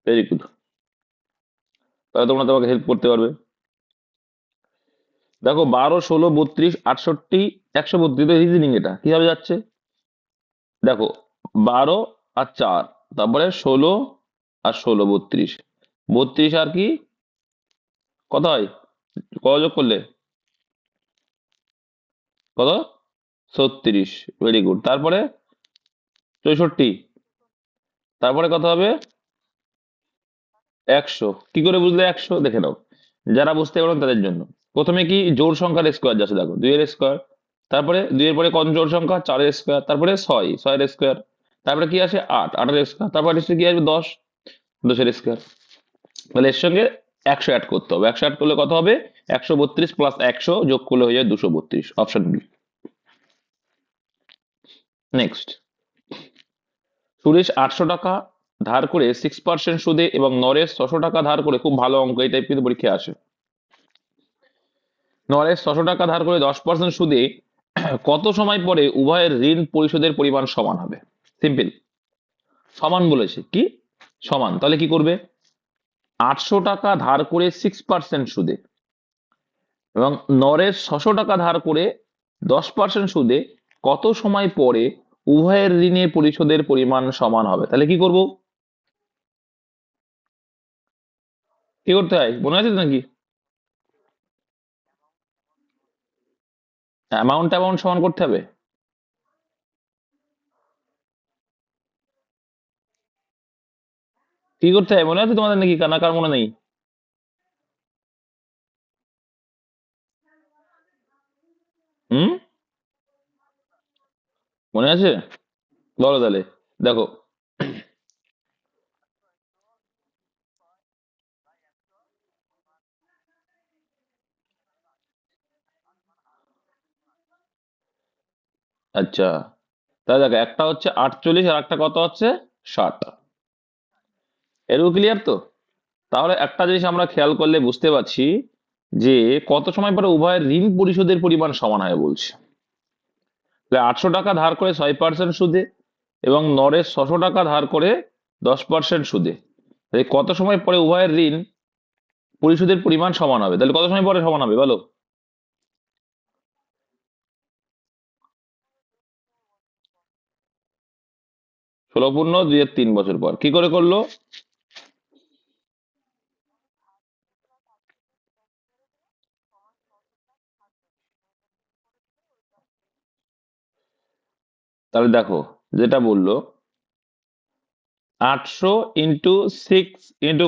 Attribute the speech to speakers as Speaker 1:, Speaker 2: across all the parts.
Speaker 1: Very good, তাহলে তোমরা তোমাকে হেল্প করতে পারবে। দেখো 12, 16, 32, 68, 132, রিজনিং, এটা কিভাবে যাচ্ছে দেখো। 12 আর 4, তারপরে 16 আর 16, 32, 32 আর কি কত হয়, কত যোগ করলে কত, 36, ভেরি গুড। তারপরে 64, তারপরে কত হবে 100। কি করে বুঝলে 100, দেখে নাও, যারা বুঝতে পারো তাদের জন্য। প্রথমে কি জোড় সংখ্যার স্কোয়ার যাচ্ছে, দেখো 2 এর স্কোয়ার, তারপরে 2 এর পরে কোন জোড় সংখ্যা, 4 এর স্কোয়ার, তারপরে 6, 6 এর স্কোয়ার, তারপরে কি আসে 8, 8 এর স্কোয়ার, তারপরে নিশ্চয়ই কি আসবে 10, 10 এর স্কোয়ার। তাহলে এর সঙ্গে 100 অ্যাড করতে হবে, 100 অ্যাড করলে কত হবে, 132 প্লাস 100 যোগ করলে হয়ে যায় 232, অপশন বি। নেক্সট, সুরেশ 800 টাকা ধার করে 6% সুদে এবং নরেশ 600 টাকা ধার করে, খুব ভালো অঙ্ক, এই টাইপ কিন্তু পরীক্ষায় আসে। নরেশ 600 টাকা ধার করে 10% সুদে কত সময় পরে উভয়ের ঋণ পরিশোধের পরিমাণ সমান হবে? সিম্পল, সমান বলেছে কি, সমান, তাহলে কি করবে, 800 টাকা ধার করে 6% সুদে এবং নরেশ 600 টাকা ধার করে 10% সুদে কত সময় পরে উভয়ের ঋণের পরিশোধের পরিমাণ সমান হবে? তাহলে কি করব, কি করতে হয় মনে আছে তো নাকি? অ্যামাউন্ট অ্যামাউন্ট সমান করতে হবে। কি করতে হয় মনে আছে তোমাদের নাকি, কার মনে নেই? হুম, মনে আছে, বলো তাহলে। দেখো, আচ্ছা, তাহলে দেখো, একটা হচ্ছে 48 আর একটা কত হচ্ছে 60, এরও ক্লিয়ার তো? তাহলে একটা জিনিস আমরা খেয়াল করলে বুঝতে পারছি যে কত সময় পরে উভয়ের ঋণ পরিশোধের পরিমাণ সমান হয় বলছে। 800 টাকা ধার করে 6% সুদে এবং নরেশ 600 টাকা ধার করে 10% সুদে, তাহলে কত সময় পরে উভয়ের ঋণ পরিশোধের পরিমাণ সমান হবে? তাহলে কত সময় পরে সমান হবে বলো? ষোলো পূর্ণ 2 এর 3 বছর পর। কি করে করলো? তাহলে দেখো, যেটা বললো 800 × 6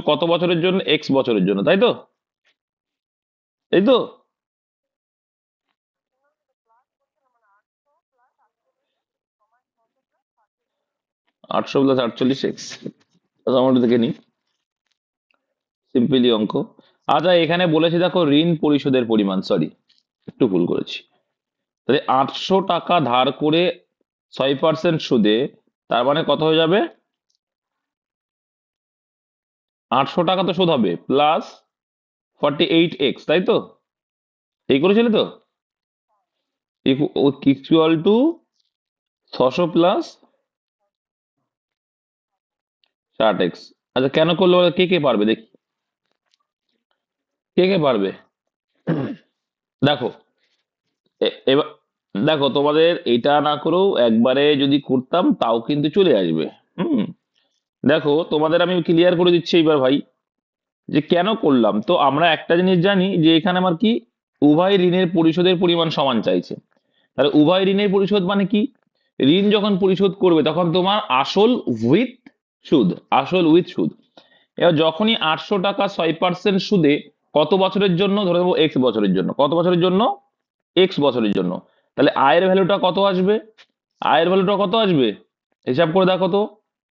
Speaker 1: কত বছরের জন্য, এক্স বছরের জন্য, তাই তো? তাই তো? 800 প্লাস 48 এক্স, আমরা একটু দেখে নিই, সিম্পলি অঙ্ক। আচ্ছা, এখানে বলেছে দেখো ঋণ পরিশোধের পরিমাণ, সরি একটু ভুল করেছি। তাহলে 800 টাকা ধার করে 6% সুদে, তার মানে কত হয়ে যাবে, 800 টাকা তো সুদ হবে প্লাস 48 এক্স, তাই তো? এই করেছিলে তো, ইকুয়াল টু 600 প্লাস 60 এক্স। আচ্ছা, কেন করলো বলো? কে কে পারবে দেখি, কে কে পারবে? দেখো, এবার দেখো, তোমাদের এটা না করেও একবারে যদি করতাম তাও কিন্তু চলে আসবে। হুম, দেখো তোমাদের আমি ক্লিয়ার করে দিচ্ছি এইবার ভাই, যে কেন করলাম। তো আমরা একটা জিনিস জানি যে এখানে আমার কি, উভয় ঋণের পরিশোধের পরিমাণ সমান চাইছে। তাহলে উভয় ঋণের পরিশোধ মানে কি, ঋণ যখন পরিশোধ করবে তখন তোমার আসল উইথ সুদ, আসল উইথ সুদ। এবার যখনই 800 টাকা 6% সুদে কত বছরের জন্য, ধরে নেবো এক্স বছরের জন্য, কত বছরের জন্য, এক্স বছরের জন্য, তাহলে আয়ের ভ্যালুটা কত আসবে, আয়ের ভ্যালুটা কত আসবে, হিসাব করে দেখো তো,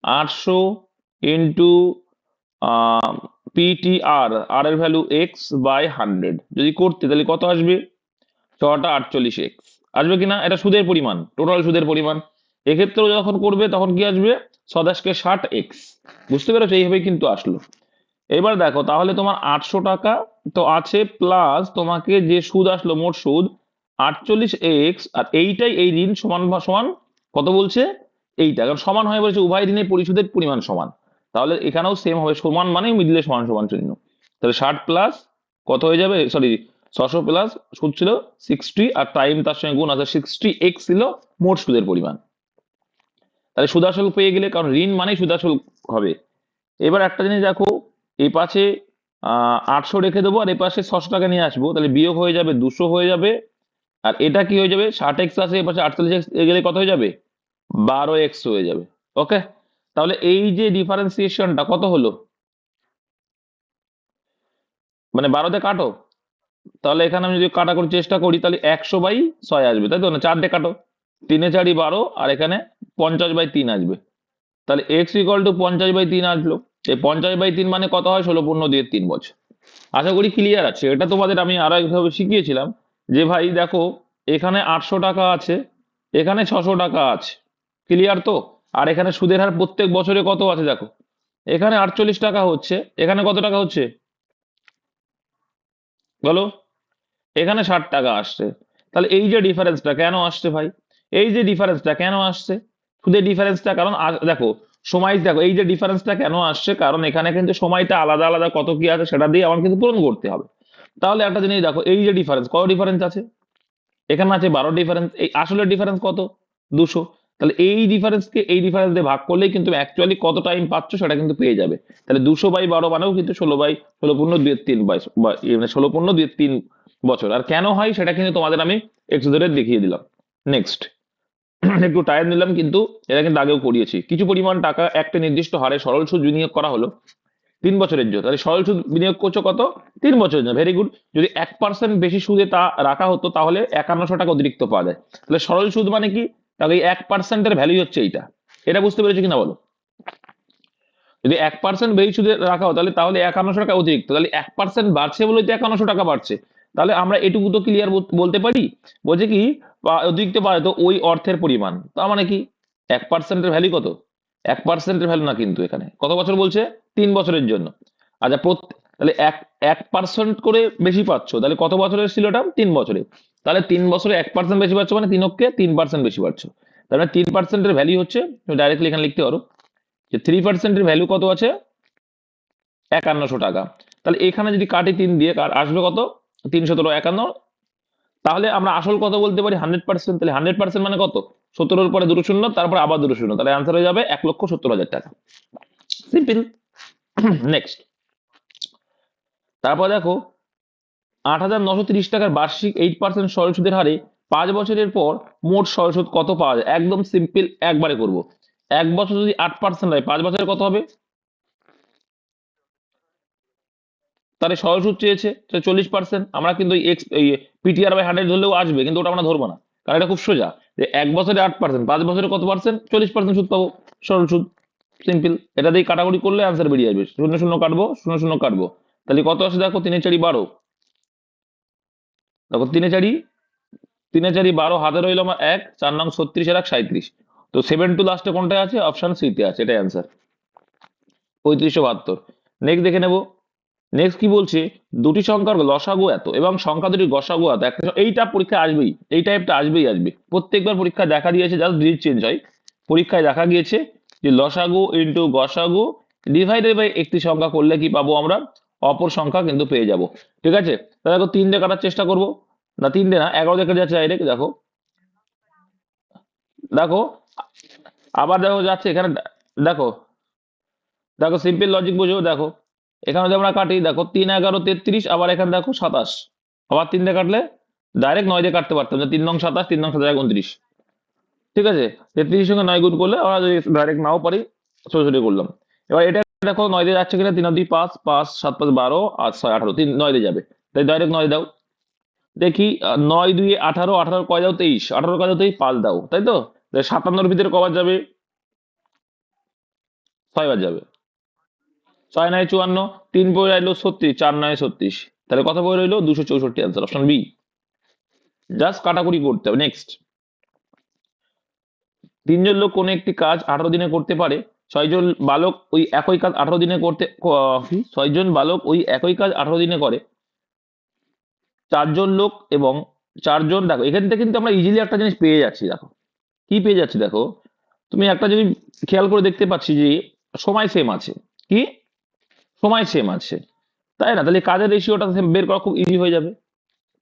Speaker 1: 800 ইন্টু পিটিআর, আর এর ভ্যালু এক্স বাই 100 যদি করতে, তাহলে কত আসবে, 648 এক্স আসবে কিনা? এটা সুদের পরিমাণ, টোটাল সুদের পরিমাণ। এক্ষেত্রেও যখন করবে তখন কি আসবে, 6×60 এক্স। বুঝতে পেরেছো? এইভাবেই কিন্তু আসলো। এবার দেখো, তাহলে তোমার 800 টাকা তো আছে, প্লাস তোমাকে যে সুদ আসলো, মোট সুদ 48 এক্স, আর এইটাই এই ঋণ সমান সমান কত বলছে, এইটা, কারণ সমান হয় বলছে উভয় ঋণের পরিশোধের পরিমাণ সমান। তাহলে এখানেও সেম হবে, সমান মানে মিডলে সমান সমান চিহ্ন। তাহলে 60 প্লাস কত হয়ে যাবে, সরি 600 প্লাস সুদ ছিল 60 আর টাইম তার সঙ্গে গুণ আছে 60x ছিল মোট সুদের পরিমাণ। তাহলে সুদ আসল পেয়ে গেলে, কারণ ঋণ মানেই সুদ আসল হবে। এবার একটা জিনিস দেখো, এই পাশে 800 রেখে দেবো আর এই পাশে 600 টাকা নিয়ে আসবো, তাহলে বিয়োগ হয়ে যাবে 200 হয়ে যাবে। আর এটা কি হয়ে যাবে, 60x আছে এ পাশে 48x গেলে কত হয়ে যাবে, 12x হয়ে যাবে। ওকে, তাহলে এই যে ডিফারেন্সিয়েশনটা কত হলো, মানে 12 কাটো, তাহলে এখানে আমি যদি কাটাকুটি চেষ্টা করি তাহলে 100/6 আসবে, তাই তো না, 4 দিয়ে কাটো, 3 4 12 আর এখানে 50/3 আসবে। তাহলে x = 50/3 আসলো। এই 50/3 মানে কত হয়, 16 × 3 বছর। আশা করি ক্লিয়ার আছে। এটা তোমাদের আমি আরো একভাবে শিখিয়েছিলাম যে ভাই দেখো, এখানে 800 টাকা আছে, এখানে 600 টাকা আছে, ক্লিয়ার তো। আর এখানে সুদের হার প্রত্যেক বছরে কত আছে দেখো, এখানে 48 টাকা হচ্ছে, এখানে কত টাকা হচ্ছে বলো, এখানে 60 টাকা আসছে। তাহলে এই যে ডিফারেন্সটা কেন আসছে ভাই, এই যে ডিফারেন্সটা কেন আসছে, সুদের ডিফারেন্সটা, কারণ দেখো সময়, দেখো এই যে ডিফারেন্সটা কেন আসছে, কারণ এখানে কিন্তু সময়টা আলাদা আলাদা কত কি আছে সেটা দিয়ে আমার কিন্তু পূরণ করতে হবে। তাহলে একটা জিনিস দেখো, এই যে ডিফারেন্স, কত ডিফারেন্স আছে, এখানে আছে 12 ডিফারেন্স, এই আসলের ডিফারেন্স কত, 200। তাহলে এই ডিফারেন্সকে এই ডিফারেন্স দিয়ে ভাগ করলেই কিন্তু অ্যাকচুয়ালি কত টাইম পাচ্ছ সেটা কিন্তু পেয়ে যাবে। তাহলে 200/12 মানেও কিন্তু 16/16 আর কেন হয় সেটা কিন্তু তোমাদের আমি এক্স ধরে দেখিয়ে দিলাম। নেক্সট, একটু টাইম নিলাম, কিন্তু এটা কিন্তু আগেও করিয়েছি। কিছু পরিমাণ টাকা একটা নির্দিষ্ট হারে সরল সুদ বিনিয়োগ করা হলো 3 বছরের জন্য, তাহলে সরল সুদ বিনিয়োগ করছো কত, 3 বছরের জন্য, ভেরি গুড। যদি 1% বেশি সুদে তা রাখা হতো তাহলে 5100 টাকা অতিরিক্ত পাওয়া যায়। তাহলে সরল সুদ মানে কি, তাহলে এই 1%-এর ভ্যালু হচ্ছে এইটা, এটা বুঝতে পেরেছো কিনা বলো। যদি 1% বেশি সুদে রাখা হতো তাহলে তাহলে 5100 টাকা অতিরিক্ত, তাহলে 1% বাড়ছে বলে তো 5100 টাকা বাড়ছে। তাহলে আমরা এটুকু তো ক্লিয়ার বলতে পারি, বলছে কি অতিরিক্ত পাওয়া যেত ওই অর্থের পরিমাণ, তার মানে কি 1%-এর ভ্যালু কত, 1%-এর ভ্যালু না, কিন্তু এখানে কত বছর বলছে, 3 বছরের জন্য। আচ্ছা তাহলে 1% করে বেশি পাচ্ছ, তাহলে কত বছরের ছিল ওটা, 3 বছরে। তাহলে 3 বছরে 1% বেশি পাচ্ছ মানে 3% বেশি পাচ্ছ। তার মানে 3%-এর ভ্যালু হচ্ছে, তুমি ডাইরেক্টলি এখানে লিখতে পারো যে 3%-এর ভ্যালু কত আছে, 5100 টাকা। তাহলে এখানে যদি কাটি 3 দিয়ে, আসবে কত, 3×17=51। তাহলে আমরা আসল কত বলতে পারি, 100%। তাহলে 100% মানে কত, 17-এর পরে 2 শূন্য, তারপর আবার 2 শূন্য, তাহলে অ্যান্সার হয়ে যাবে 1,70,000 টাকা। সিম্পল। নেক্সট, তারপর দেখো 8,930 টাকার বার্ষিক 8% সরল সুদের হারে 5 বছরের পর মোট সরল সুদ কত পাওয়া যায়। একদম সিম্পল, একবারে করব। 1 বছর যদি 8% হয়, 5 বছরে কত হবে, তাহলে সরল সুদ চেয়েছে 40%। আমরা কিন্তু PTR/100 ধরলেও আসবে, কিন্তু ওটা আমরা ধরবো না, কারণ এটা খুব সোজা, যে 1 বছরে 8%, 5 বছরে কত পার্সেন্ট, 40% সুদ পাবো, সরল সুদ। সিম্পল, এটা দিয়ে কাটাকুটি করলে আনসার বেরিয়ে আসবে, শূন্য শূন্য কাটবো, শূন্য শূন্য কাটবো, তাহলে কত আসে দেখো, 3×4=12, দেখো 3×4=12, হাতে রইল আমার 1, 4 নং 36 আর 1 37। তো 7 টু লাস্টে কোনটায় আছে, অপশন সি-তে আছে, এটাই অ্যান্সার 3572। নেক্সট দেখে নেবো। নেক্সট কি বলছে, দুটি সংখ্যার লসাগু এত এবং সংখ্যা দুটির গসাগু এত, এইটা পরীক্ষায় আসবেই, এই টাইপটা আসবেই প্রত্যেকবার পরীক্ষায় দেখা দিয়েছে, জাস্ট ডিজিট চেঞ্জ হয়। পরীক্ষায় দেখা গিয়েছে যে লসাগু ইন্টু গসাগু ডিভাইডেড বাই একটি সংখ্যা করলে কি পাবো আমরা, অপর সংখ্যা কিন্তু পেয়ে যাব। ঠিক আছে, তাহলে দেখো 3 দিয়ে কাটার চেষ্টা করবো, না 3 দিয়ে না, 11 দিয়ে কেটে যাচ্ছে ডাইরেক্ট। দেখো দেখো আবার দেখো যাচ্ছে এখানে, দেখো দেখো সিম্পল লজিক বুঝো, দেখো এখানে যদি আমরা কাটি, দেখো 3×11=33, আবার এখানে দেখো 27, আবার 3 দিয়ে কাটলে ডাইরেক্ট 9 দিয়ে কাটতে পারতাম, যে 3 নং 27, 3 নং 27=29। ঠিক আছে, 33 সঙ্গে 9 গুণ করলে আমরা যদি ডাইরেক্ট নাও পারি, ছোটাছুটি করলাম। এবার এটা দেখো 9 দিয়ে যাচ্ছে কিনা, 3×2=5, 5 7×5=12 আর 6 18, 9 দিয়ে যাবে, তাই ডাইরেক্ট 9 দাও। দেখি 9×2=18, 18 কয় দাও 23, 18 কয় দাও 5 দাও, তাই তো। 57-এর ভিতরে কবার যাবে, 6 বার যাবে, 6×9=54, 3 বই রইলো 36, 4×9=36, তাহলে কত বই রইলো, 264, অ্যান্সার অপশন বি। জাস্ট কাটাকুটি করতে হবে। নেক্সট, 3 জন লোক কোনো একটি কাজ 18 দিনে করতে পারে, 6 জন বালক ওই একই কাজ 18 দিনে করতে 6 জন বালক ওই একই কাজ 18 দিনে করে, 4 জন লোক এবং 4 জন, দেখো এখান থেকে কিন্তু আমরা ইজিলি একটা জিনিস পেয়ে যাচ্ছি, দেখো কি পেয়ে যাচ্ছি, দেখো তুমি একটা জিনিস খেয়াল করে দেখতে পাচ্ছি যে সময় সেম আছে, কি সময় সেম আছে, তাই না? তাহলে কাজের রেশিওটা বের করা খুব ইজি হয়ে যাবে,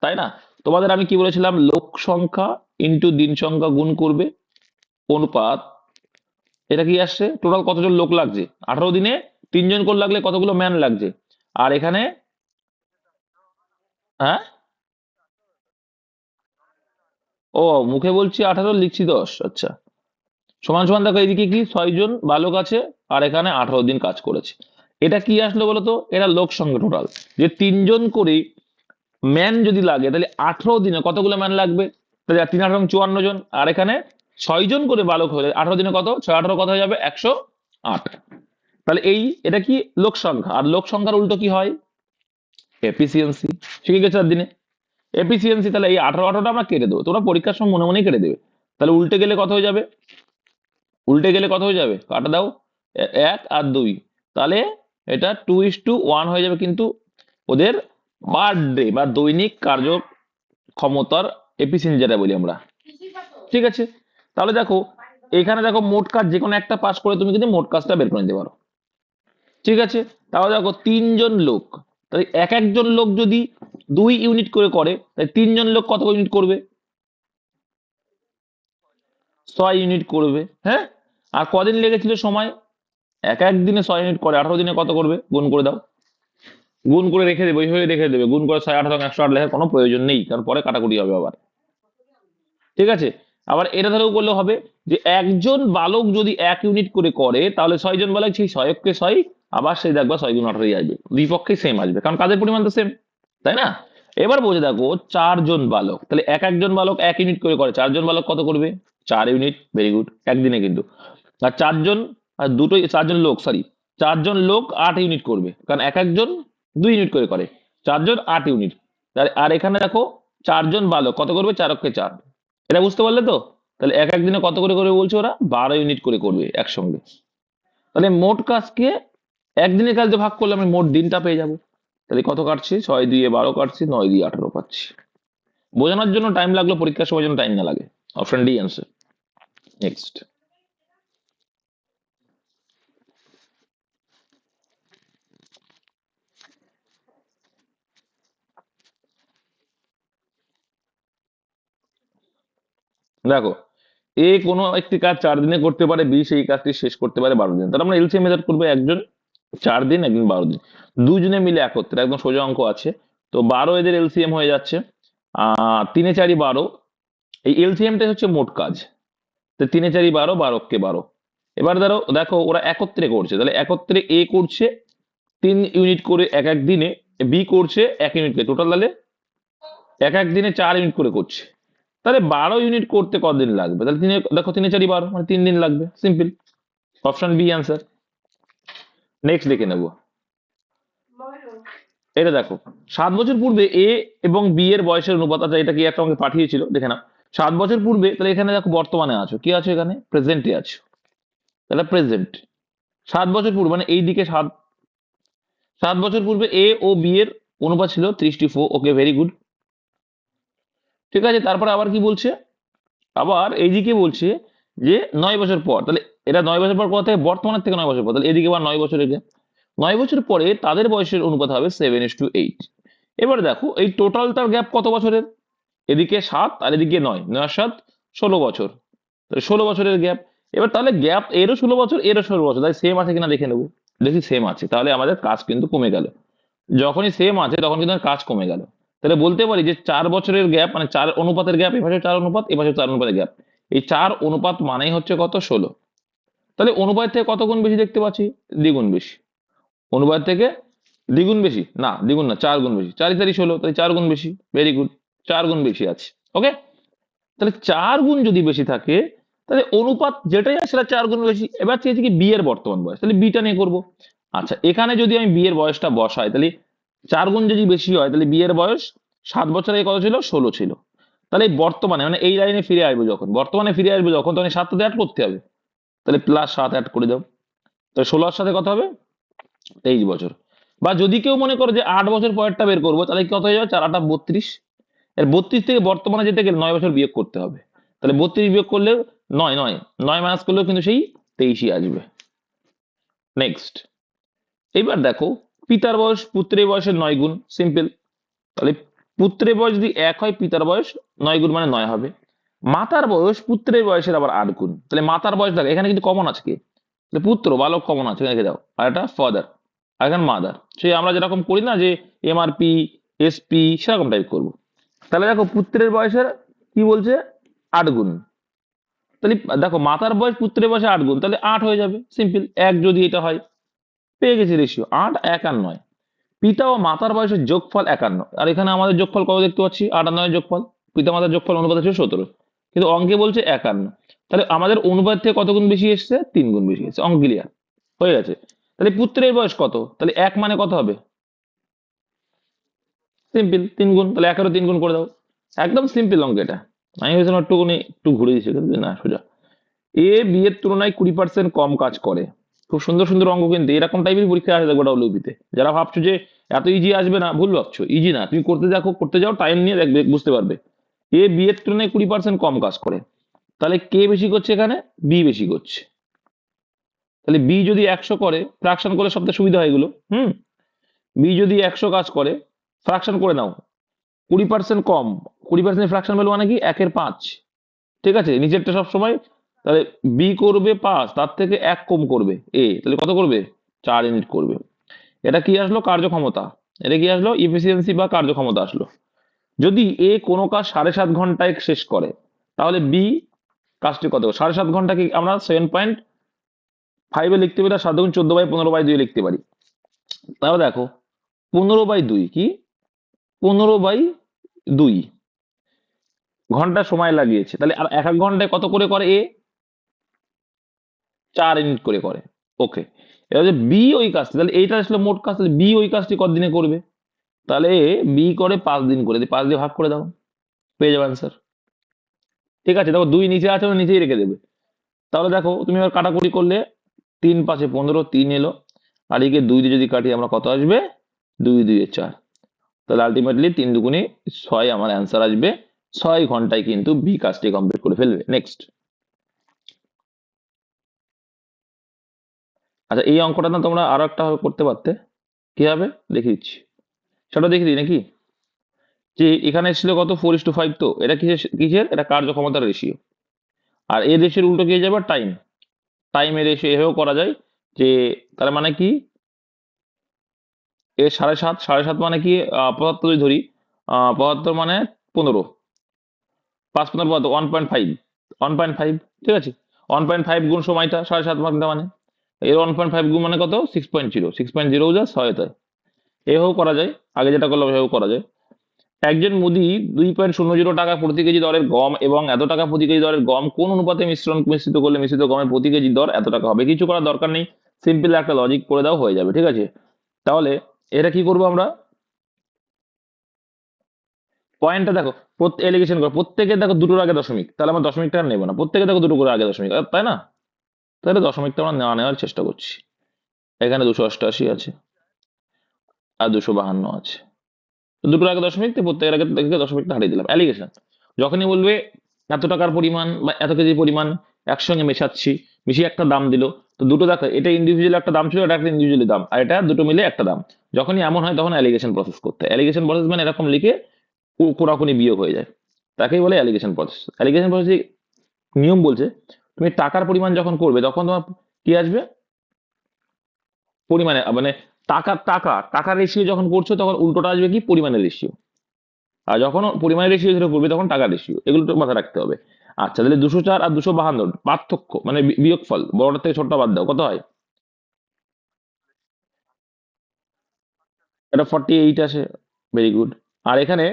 Speaker 1: তাই না? তোমাদের আমি কি বলেছিলাম, লোক সংখ্যা ইন্টু দিন সংখ্যা গুণ করবে অনুপাত, এটা কি আসছে, টোটাল কতজন লোক লাগছে 18 দিনে 3 জন করে লাগলে কতগুলো ম্যান লাগছে, আর এখানে হ্যাঁ, ও মুখে বলছি 18 লিখছি 10, আচ্ছা। সমান সমান দেখো এদিকে কি 6 জন বালক আছে, আর এখানে 18 দিন কাজ করেছে। এটা কি আসলো বলতো, এটা লোক সংখ্যা টোটাল, যে 3 জন করে ম্যান যদি লাগে তাহলে 18 দিনে কতগুলো ম্যান লাগবে, তাহলে 3 8 54 জন, আর এখানে 6 জন করে বালক হলে 18 দিনে কত, 6 18 কত হয়ে যাবে 108। তাহলে এটা কি লোক সংখ্যা, আর লোক সংখ্যার উল্টো কি হয়, এফিসিয়েন্সি। শিখে গেছে 4 দিনে এফিসিয়েন্সি। তাহলে এই 18 18টা আমরা কেটে দেবো, তোমরা পরীক্ষার সময় মনে মনেই কেটে দেবে। তাহলে উল্টে গেলে কত হয়ে যাবে, উল্টে গেলে কত হয়ে যাবে, কাটা দাও, 1 আর 2, তাহলে এটা 2:1 হয়ে যাবে, কিন্তু ওদের পার ডে বা দৈনিক কার্য ক্ষমতার এফিসিয়েন্সি যেটা বলি আমরা, ঠিক আছে? তাহলে দেখো এখানে দেখো মোট কাজ যে কোনো একটা পাস করে তুমি কিন্তু মোট কাজটা বের করে নিতে পারো, ঠিক আছে? তাহলে দেখো 3 জন লোক, তাহলে এক একজন লোক যদি 2 ইউনিট করে করে, তাহলে 3 জন লোক কত ইউনিট করবে, 6 ইউনিট করবে, হ্যাঁ। আর কদিন লেগেছিল সময়, এক এক দিনে 6 ইউনিট করে, 18 দিনে কত করবে, গুণ করে দাও, গুণ করে রেখে দেবে, ওইভাবে রেখে দেবে, গুণ করে 6 18 108 লেখার কোনো প্রয়োজন নেই, কারণ পরে কাটাকুটি হবে আবার, ঠিক আছে? আবার এটা ধরেও করলে হবে যে একজন বালক যদি 1 ইউনিট করে করে, তাহলে 6 জন বালক সেই 6 কে 6, আবার সেই দেখবা 6 গুণ 18 আসবে, দুই পক্ষে সেম আসবে, কারণ কাজের পরিমাণ তো সেম, তাই না? এবার বোঝে দেখো 4 জন বালক, তাহলে এক একজন বালক 1 ইউনিট করে করে, 4 জন বালক কত করবে, 4 ইউনিট, ভেরি গুড, একদিনে কিন্তু। আর 4 জন, আর দুটোই 4 জন লোক, সরি, 4 জন লোক 8 ইউনিট করবে, কারণ এক একজন 2 ইউনিট করে করে, 4 জন 8 ইউনিট। আর এখানে দেখো 4 জন বালক কত করবে, 4 × 4, এটা বুঝতে পারলে তো? তাহলে এক এক দিনে কত করে করে বলছে ওরা, 12 ইউনিট করে করবে একসঙ্গে। তাহলে মোট কাজকে একদিনের কাজ দিয়ে ভাগ করলে আমি মোট দিনটা পেয়ে যাবো। তাহলে কত কাটছি, 6 দিয়ে 12 কাটছি, 9 দিয়ে 18 পাচ্ছি। বোঝানোর জন্য টাইম লাগলো, পরীক্ষার সময় যেন টাইম না লাগে। Option D answer. নেক্সট দেখো, এ কোনো একটি কাজ 4 দিনে করতে পারে, বি সেই কাজটি শেষ করতে পারে 12 দিন। তাহলে আমরা এলসিএম মেথড করবো, একজন 4 দিন, একজন 12 দিন, দুজনে মিলে একত্রে, একদম সোজা অঙ্ক আছে। তো 12 এদের এলসিএম হয়ে যাচ্ছে 3 4 12, এই এলসিএমটাই হচ্ছে মোট কাজ। তো 3 4 12, 12 × 12। এবার ধরো দেখো ওরা একত্রে করছে, তাহলে একত্রে এ করছে 3 ইউনিট করে এক এক দিনে, বি করছে 1 ইউনিট করে, টোটাল তাহলে এক এক দিনে 4 ইউনিট করে করছে। তাহলে 12 ইউনিট করতে কতদিন লাগবে, তাহলে দেখো 3 4 12 মানে 3 দিন লাগবে, simple. Option B answer. Next দেখে নেবো, এটা দেখো 7 বছর পূর্বে এ এবং বি এর বয়সের অনুপাত, আচ্ছা এটা কি একটা আমাকে পাঠিয়েছিল, দেখে নাও। 7 বছর পূর্বে, তাহলে এখানে দেখো বর্তমানে আছো, কি আছো এখানে, প্রেজেন্টে আছো, তাহলে প্রেজেন্ট। 7 বছর পূর্বে মানে এই দিকে 7 বছর পূর্বে এ ও বি এর অনুপাত ছিল 3:4, ওকে, ভেরি গুড, ঠিক আছে। তারপরে আবার কি বলছে, আবার এইদিকে বলছে যে 9 বছর পর, তাহলে এটা 9 বছর পর কোথা থেকে, বর্তমানের থেকে 9 বছর পর, তাহলে এদিকে আবার 9 বছরের গ্যাপ, 9 বছর পরে তাদের বয়সের অনুপাত হবে 7:8। এবার দেখো এই টোটালটার গ্যাপ কত বছরের, এদিকে 7 আর এদিকে 9, 9 আর 7 16 বছর, তাহলে 16 বছরের গ্যাপ। এবার তাহলে গ্যাপ এরও 16 বছর, এরও 16 বছর, তাই সেম আছে কিনা দেখে নেবো, দেখি সেম আছে, তাহলে আমাদের কাজ কিন্তু কমে গেল। যখনই সেম আছে তখন কিন্তু কাজ কমে গেল। তাহলে বলতে পারি যে 4 বছরের গ্যাপ মানে 4 অনুপাতের গ্যাপ, এপাশে 4 অনুপাত, এপাশে 4 অনুপাতের গ্যাপ, এই 4 অনুপাত মানেই হচ্ছে কত, 16। তাহলে অনুপাত থেকে কত গুণ বেশি দেখতে পাচ্ছি, দ্বিগুণ বেশি। অনুপাত থেকে দ্বিগুণ বেশি, না দ্বিগুণ না, 4 গুণ বেশি, 4 4 16, তাই 4 গুণ বেশি, ভেরি গুড, 4 গুণ বেশি আছে, ওকে। তাহলে 4 গুণ যদি বেশি থাকে, তাহলে অনুপাত যেটাই আছে সেটা 4 গুণ বেশি। এবার চেয়েছি কি বি এর বর্তমান বয়স, তাহলে বিটা নিয়ে করবো। আচ্ছা এখানে যদি আমি বি এর বয়সটা বসাই, তাহলে 4 গুণ যদি বেশি হয়, তাহলে বি এর বয়স 7 বছর আগে কত ছিল, 16 ছিল। তাহলে এই বর্তমানে মানে এই লাইনে ফিরে আসবো যখন, বর্তমানে ফিরে আসবো যখন, তখন 7টাতে অ্যাড করতে হবে, তাহলে +7 অ্যাড করে দাও, তাহলে 16 সাথে কত হবে, 23 বছর। বা যদি কেউ মনে করো যে 8 বছর পরেরটা বের করবো, তাহলে কত হয়ে যাবে, 4 8 32, এর 32 থেকে বর্তমানে যেতে গেলে 9 বছর বিয়োগ করতে হবে, তাহলে 32 বিয়োগ করলে 9 9 9 মাইনাস করলেও কিন্তু সেই 23ই আসবে। নেক্সট এইবার দেখো পিতার বয়স পুত্রের বয়সের 9 গুণ, সিম্পল। তাহলে পুত্রের বয়স যদি 1 হয়, পিতার বয়স 9 গুণ মানে 9 হবে। মাতার বয়স পুত্রের বয়সের আবার 8 গুণ। তাহলে মাতার বয়স দেখো এখানে কিন্তু কমন আছে কি, তাহলে পুত্র বালক কমন আছে, রেখে দাও। আর এটা ফাদার, আর এখানে মাদার। সেই আমরা যেরকম করি না যে এমআরপি এসপি, সেরকম টাইপ করবো। তাহলে দেখো পুত্রের বয়সের কি বলছে, 8 গুণ। তাহলে দেখো মাতার বয়স পুত্রের বয়সে 8 গুণ, তাহলে 8 হয়ে যাবে, সিম্পল। এক যদি এটা হয়, পেয়ে গেছি রেশিও 8, 1 আর 9। পিতা ও মাতার বয়সের যোগফল 51। আর এখানে আমাদের যোগফল কত দেখতে পাচ্ছি, 8 আর 9 যোগফল। পিতা মাতার যোগফল অনুপাত ছিল 17, কিন্তু অঙ্কে বলছে 51। তাহলে আমাদের অনুপাত থেকে কত গুণ বেশি এসছে, 3 গুণ বেশি এসছে, অঙ্ক ক্লিয়ার হয়ে গেছে। তাহলে পুত্রের বয়স কত, তাহলে 1 মানে কত হবে, সিম্পল 3 গুণ। তাহলে 1 3 গুণ করে দাও, একদম সিম্পল অঙ্ক এটা। আমি ভেবেছিলাম একটু ঘুরে দিচ্ছি, কিন্তু না, সোজা। এ বি এর তুলনায় 20% কম কাজ করে। খুব সুন্দর সুন্দর অঙ্ক, কিন্তু এরকম টাইপের পরীক্ষা আসে দেখো ডব্লিউপিতে। যারা ভাবছো যে এত ইজি আসবে না, ভুল ভাবছো। ইজি না, তুমি করতে যাও, টাইম নিয়ে দেখবে, বুঝতে পারবে। এ বি এর তুলনায় 20% কম কাজ করে। তাহলে কে বেশি করছে এখানে, বি বেশি করছে। তাহলে বি যদি 100 করে, ফ্রাকশন করলে সবথেকে সুবিধা হয় এগুলো। বি যদি 100 কাজ করে, ফ্রাকশন করে নাও, 20% কম। 20% ফ্রাকশন ভ্যালু মানে কি, 1/5। ঠিক আছে, নিচেরটা সব সময়। তাহলে বি করবে 5, তার থেকে 1 কম করবে এ, তাহলে কত করবে, 4 ইউনিট করবে। এটা কি আসলো, কার্যক্ষমতা। এটা কি আসলো, ইফিসিয়েন্সি বা কার্যক্ষমতা আসলো। যদি এ কোনো কাজ 7.5 ঘন্টায় শেষ করে, তাহলে বি কাজটি কত, 7.5 ঘন্টা কি আমরা 7.5 লিখতে পারি, আর 7 গুণ 14/15/2 লিখতে পারি। তাহলে দেখো 15/2 কি, 15/2 ঘন্টা সময় লাগিয়েছে। তাহলে আর 1 ঘন্টায় কত করে করে এ, 4 ইউনিট করে করে। ওকে, এবার যে বি ওই কাজটি, তাহলে এইটা আসলে মোট কাজ, তাহলে বি ওই কাজটি কতদিনে করবে, তাহলে বি করে 5 দিন করে, 5 দিয়ে ভাগ করে দাও, পেয়ে যাবে অ্যান্সার। ঠিক আছে, দেখো 2 নিচে আছে, ওটা নিচেই রেখে দেবে। তাহলে দেখো তুমি এবার কাটাকুটি করলে, 3 5 15, 3 এলো। আর একে 2 দিয়ে যদি কাটি আমরা কত আসবে, 2 2 4। তাহলে আলটিমেটলি 3 দুগুণে 6 আমার অ্যান্সার আসবে। 6 ঘন্টায় কিন্তু বি কাজটি কমপ্লিট করে ফেলবে। নেক্সট। আচ্ছা, এই অঙ্কটা না তোমরা আরো একটা ভাবে করতে পারতে। কি হবে দেখিয়ে দিচ্ছি, সেটা দেখিয়ে দিই নাকি। যে এখানে ছিল কত, 4:5, তো এটা কিসের কিসের, এটা কার্যক্ষমতার রেশিও। আর এর রেশিওর উল্টো কি হয়ে যাবে, টাইম। টাইমের রেশিও এভাবেও করা যায়, যে তার মানে কি, এর 7.5, 7.5 মানে কি, 75 যদি ধরি, 75 মানে 15, 5 15 কত, 1.5, 1.5। ঠিক আছে, 1.5 গুণ সময়টা 7.5 ঘন্টা মানে, এর 1.5 গুণ মানে কত, 6.0, 6.0 যা 6 তাই। এভাবেও করা যায়, আগে যেটা করলাম এভাবেও করা যায়। একজন মুদি 2.00 টাকা প্রতি কেজি দরের গম এবং এত টাকা প্রতি কেজি দরের গম কোন অনুপাতে মিশ্রিত করলে মিশ্রিত গমের প্রতি কেজি দর এত টাকা হবে। কিছু করার দরকার নেই, সিম্পল একটা লজিক করে দাও, হয়ে যাবে। ঠিক আছে, তাহলে এটা কি করবো আমরা, পয়েন্টটা দেখো, এলিগেশন করো, প্রত্যেকে দেখো দুটোর আগে দশমিক, তাহলে আমরা দশমিকটা আর নেবো না, প্রত্যেকে দেখো দুটো করে আগে দশমিক, তাই না। তাহলে দশমিকটা আমরা নেওয়ার চেষ্টা করছি। এখানে 288 আছে, আর 252 আছে, তো দুটোর আগে দশমিক, তো প্রত্যেকের আগে থেকে দশমিকটা হারিয়ে দিলাম। অ্যালিগেশন, যখনই বলবে এত টাকার পরিমাণ বা এত কেজি পরিমাণ একসঙ্গে মেশাচ্ছি, মিশিয়ে একটা দাম দিল, তো দুটো দেখো, এটা ইন্ডিভিজুয়াল একটা দাম ছিল, এটা একটা ইন্ডিভিজুয়ালি দাম, আর এটা দুটো মিলে একটা দাম। যখনই এমন হয় তখন অ্যালিগেশন প্রসেস করতে, অ্যালিগেশন প্রসেস মানে এরকম লিখে কোনাকুনি বিয়োগ হয়ে যায়, তাকেই বলে অ্যালিগেশন প্রসেস। অ্যালিগেশন প্রসেস নিয়ম বলছে, তুমি টাকার পরিমাণ যখন করবে তখন তোমার কি আসবে, পরিমাণে মানে টাকার রেশিও যখন করছো তখন উল্টোটা আসবে কি, পরিমাণের রেশিও। আর যখন পরিমাণের রেশিও ধরে করবে তখন টাকার রেশিও, এগুলো তো মাথায় রাখতে হবে। আচ্ছা, তাহলে 204 আর 252 পার্থক্য মানে বিয়োগফল, বড়টার থেকে ছোটটা বাদ দাও, কত হয়, এটা 48 আসে। Very good. আর এখানে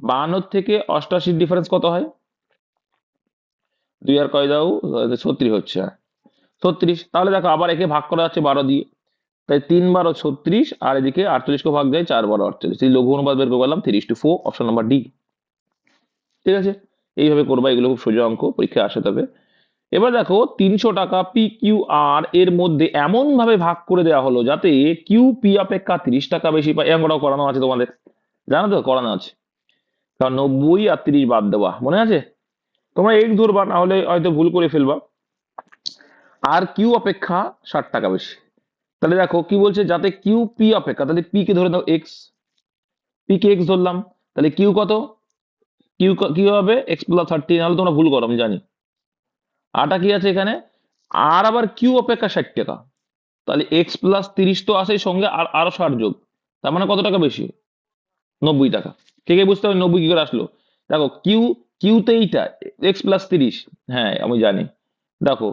Speaker 1: 52 থেকে 88 ডিফারেন্স কত হয়, 2 আর কয় দাও, 36 হচ্ছে। 36, তাহলে দেখো আবার একে ভাগ করা যাচ্ছে 12 দিয়ে, তাই 3 × 12 = 36, আর এদিকে 48 কে ভাগ যায় 4 × 12 = 48, এই লঘু অনুপাত বের করে পেলাম 3:4, অপশন নাম্বার ডি। ঠিক আছে, এইভাবে করবা, এগুলো খুব সোজা অঙ্ক, পরীক্ষায় আসে তবে। এবার দেখো 300 টাকা পি কিউ আর এর মধ্যে এমন ভাবে ভাগ করে দেওয়া হলো যাতে কিউ পি অপেক্ষা 30 টাকা বেশি পায়। এই অঙ্কটাও করানো আছে তোমাদের, জানো তো, করানো আছে। কারণ 90 আর 30 বাদ দেওয়া মনে আছে, তোমরা এই ধরবা, না হলে হয়তো ভুল করে ফেলবা। আর কিউ অপেক্ষা 60 টাকা বেশি, তাহলে দেখো কি বলছে, যাতে কিউ পি অপেক্ষা, তাহলে পি কে ধরে দাও এক্স, পি কে এক্স ধরলাম, তাহলে কিউ কত, কিউ কি হবে x+30, নাহলে তোমরা ভুল করো আমি জানি। আটা কি আছে এখানে, আর আবার কিউ অপেক্ষা 60 টাকা, তাহলে x+30 তো আসে সঙ্গে, আর আরো 60 যোগ, তার মানে কত টাকা বেশি, 90 টাকা। কে কে বুঝতে হবে 90 কি করে আসলো? দেখো কিউ, কিউ তো এইটা x+30, হ্যাঁ আমি জানি। দেখো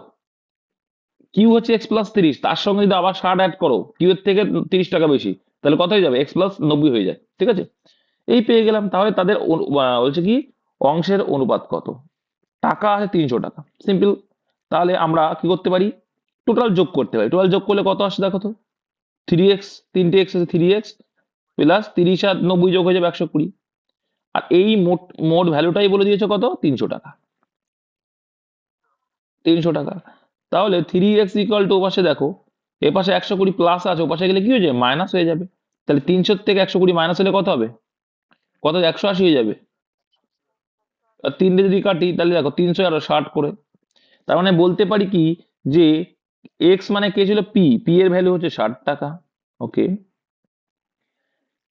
Speaker 1: কিউ হচ্ছে x+30, তার সঙ্গে যদি আবার 60 অ্যাড করো, কিউ এর থেকে 30 টাকা বেশি, তাহলে কত হয়ে যাবে, x+90 হয়ে যায়, ঠিক আছে। এই পেয়ে গেলাম। তাহলে তাদের বলছে কি অংশের অনুপাত কত, টাকা আছে 300 টাকা, সিম্পল। তাহলে আমরা কি করতে পারি, টোটাল যোগ করতে পারি। টোটাল যোগ করলে কত আসছে দেখো তো, 3x, 3টে x আছে 3x, প্লাস 30 আর 90 যোগ হয়ে যাবে 120। আর এই মোট মোট ভ্যালুটাই বলে দিয়েছে কত, 300 টাকা, 300 টাকা। তাহলে 3x ইকুয়াল টু, ওপাশে দেখো এপাশে 120 প্লাস আছে, ওপাশে গেলে কি হয়ে যাবে, মাইনাস হয়ে যাবে। তাহলে 300 থেকে 120 মাইনাস হলে কত হবে, কত 180 হয়ে যাবে। আর 3 যদি কাটি তাহলে দেখো 300 আর 60 করে, তার মানে বলতে পারি কি, যে এক্স মানে কে ছিল, পি, পি এর ভ্যালু হচ্ছে 60 টাকা, ওকে।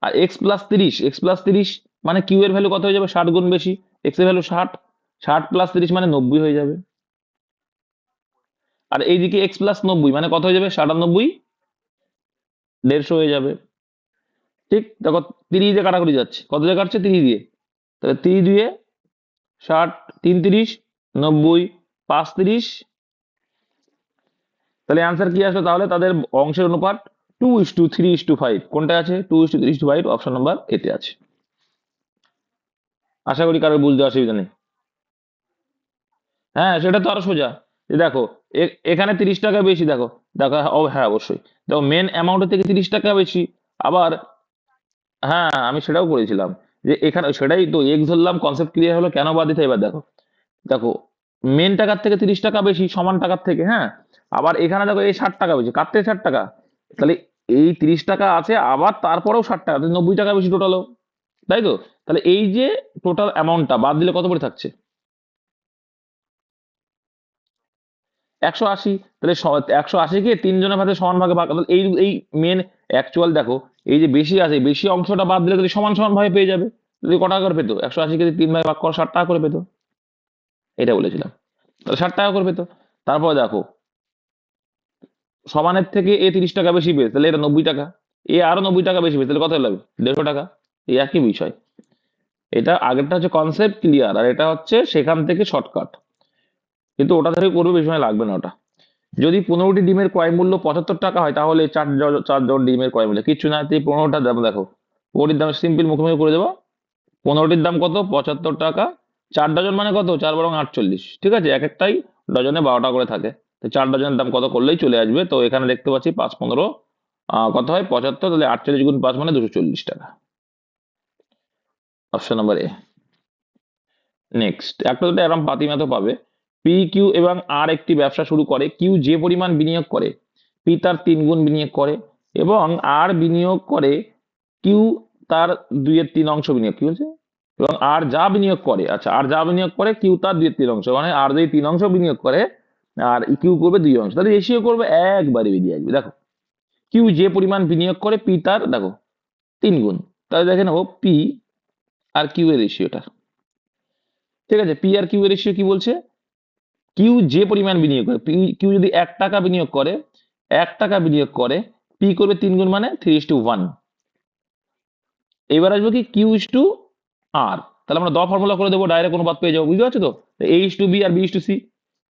Speaker 1: আর x+30 মানে কিউ এর ভ্যালু কত হয়ে যাবে, 60 গুণ বেশি, এক্স এর ভ্যালু 60, 60+30 মানে 90 হয়ে যাবে। আর এইদিকে x+90 মানে কত হয়ে যাবে, 97, 150 হয়ে যাবে। ঠিক দেখো 30 দিয়ে কাটাকুটি যাচ্ছে, কত দিয়ে কাটছে, 30 দিয়ে, তাহলে 30 দিয়ে 60, 3 30, 90, 5 30, তাহলে অ্যান্সার কি আসলো, তাহলে তাদের অংশের অনুপাত 2:3:5, কোনটা আছে, 2:3:5, অপশন নাম্বার এতে আছে। আশা করি কারোর বুঝতে অসুবিধা নেই। হ্যাঁ সেটা তো আরো সোজা, যে দেখো এখানে 30 টাকা বেশি, দেখো দেখো হ্যাঁ অবশ্যই, দেখো মেন অ্যামাউন্টের থেকে 30 টাকা বেশি। আবার হ্যাঁ আমি সেটাও করেছিলাম, যে এখানে সেটাই তো এক্স ধরলাম, কনসেপ্ট ক্লিয়ার হলো, কেন বাদ দিতে, এবার দেখো, দেখো মেন টাকার থেকে 30 টাকা বেশি, সমান টাকার থেকে, হ্যাঁ। আবার এখানে দেখো এই 60 টাকা বেশি, কার থেকে 60 টাকা, তাহলে এই 30 টাকা আছে, আবার তারপরেও 60 টাকা, 90 টাকা বেশি টোটালও, তাই তো। তাহলে এই যে টোটাল অ্যামাউন্টটা বাদ দিলে কত পড়ে থাকছে, 180। তাহলে 180 কে 3 জনের ভাগে সমান ভাগে ভাগ, তাহলে এই এই মেন অ্যাকচুয়াল দেখো, এই যে বেশি আছে, বেশি অংশটা বাদ দিলে তাহলে সমান সমান ভাবে পেয়ে যাবে। যদি ক টাকা করে পেতো, 180-কে 3 ভাগে ভাগ করো, 60 টাকা করে পেতো, এটা বলেছিলাম। তাহলে 60 টাকা করে পেতো। তারপর দেখো সমানের থেকে এ 30 টাকা বেশি পেয়েছে, তাহলে এটা 90 টাকা, এ আরো 90 টাকা বেশি পেয়েছে, তাহলে কত লাগবে, 150 টাকা। এই একই বিষয়, এটা আগেরটা হচ্ছে কনসেপ্ট ক্লিয়ার, আর এটা হচ্ছে সেখান থেকে শর্টকাট, কিন্তু ওটা ধরে করবে, বেশি সময় লাগবে না ওটা। যদি 15টি ডিমের ক্রয় মূল্য 75 টাকা হয়, তাহলে চারজন ডিমের ক্রয় মূল্য কিচ্ছু না, 15টার দাম দেখো, 15টির দাম সিম্পল মুখোমুখি করে দেবো, 15টির দাম কত, 75 টাকা, 4 ডজন মানে কত, 4×48, ঠিক আছে, এক একটাই ডজনে 12টা করে থাকে, তো 4 ডজনের দাম কত করলেই চলে আসবে। তো এখানে দেখতে পাচ্ছি 5×15 কত হয় 75, তাহলে 48 × 5 মানে 240 টাকা, অপশন নাম্বার এ। নেক্সট একটা দুটো এরকম পাতিমা তো পাবে, পি কিউ এবং আর একটি ব্যবসা শুরু করে, কিউ যে পরিমাণ বিনিয়োগ করে পি তার 3 গুণ বিনিয়োগ করে, এবং আর বিনিয়োগ করে কিউ তার 2/3 অংশ বিনিয়োগ, কি বলছে, এবং আর যা বিনিয়োগ করে, আচ্ছা আর যা বিনিয়োগ করে কিউ তার 2/3 অংশ, মানে আর যদি 3 অংশ বিনিয়োগ করে আর কিউ করবে 2 অংশ, তাহলে রেশিও করবে একবারে বেরিয়ে আসবে। দেখো কিউ যে পরিমাণ বিনিয়োগ করে পি তার দেখো 3 গুণ, তাহলে দেখে নেবো পি আর কিউ এর রেশিওটা, ঠিক আছে। পি আর কিউ এর রেশিও কি বলছে, কিউ যে পরিমাণ বিনিয়োগ করে, কিউ যদি 1 টাকা বিনিয়োগ করে, 1 টাকা বিনিয়োগ করে, পি করবে 3 গুণ মানে 3:1। এবার আসবে কি কিউ আর, তাহলে আমরা দ ফর্মুলা করে দেবো, ডাইরেক্ট অনুপাত পেয়ে যাবো, বুঝতে পারছো তো, A:B আর B:C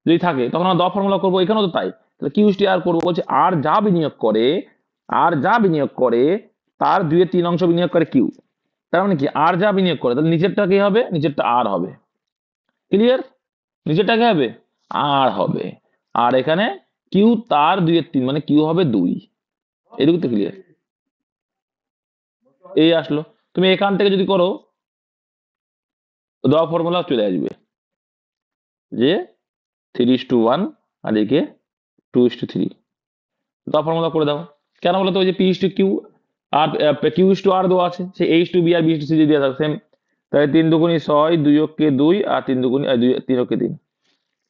Speaker 1: যদি থাকে তখন আমরা দ ফর্মুলা করবো, এখানেও তো তাই, তাহলে কিউ আর করবো, বলছে আর যা বিনিয়োগ করে, আর যা বিনিয়োগ করে তার 2/3 অংশ বিনিয়োগ করে কিউ, তার মানে কি আর যা বিনিয়োগ করে, তাহলে নিচেরটা কি হবে, নিচেরটা আর হবে, ক্লিয়ার, নিচেরটা কি হবে, আর হবে। আর এখানে কিউ তার 2/3 মানে কিউ হবে 2, এটুকু তো ক্লিয়ার। এই আসলো, তুমি এখান থেকে যদি করো দেওয়া ফর্মুলা চলে আসবে, যে 3:1 আর একে 2:3, দেওয়া ফর্মুলা করে দাও। কেন বলো তো, ওই যে P:Q আর Q:R দেওয়া আছে, সে A:B আর B:C দিয়ে দেওয়া থাকে সেম, তাহলে 3×2 = 6, 2 × 2 আর 3 × 3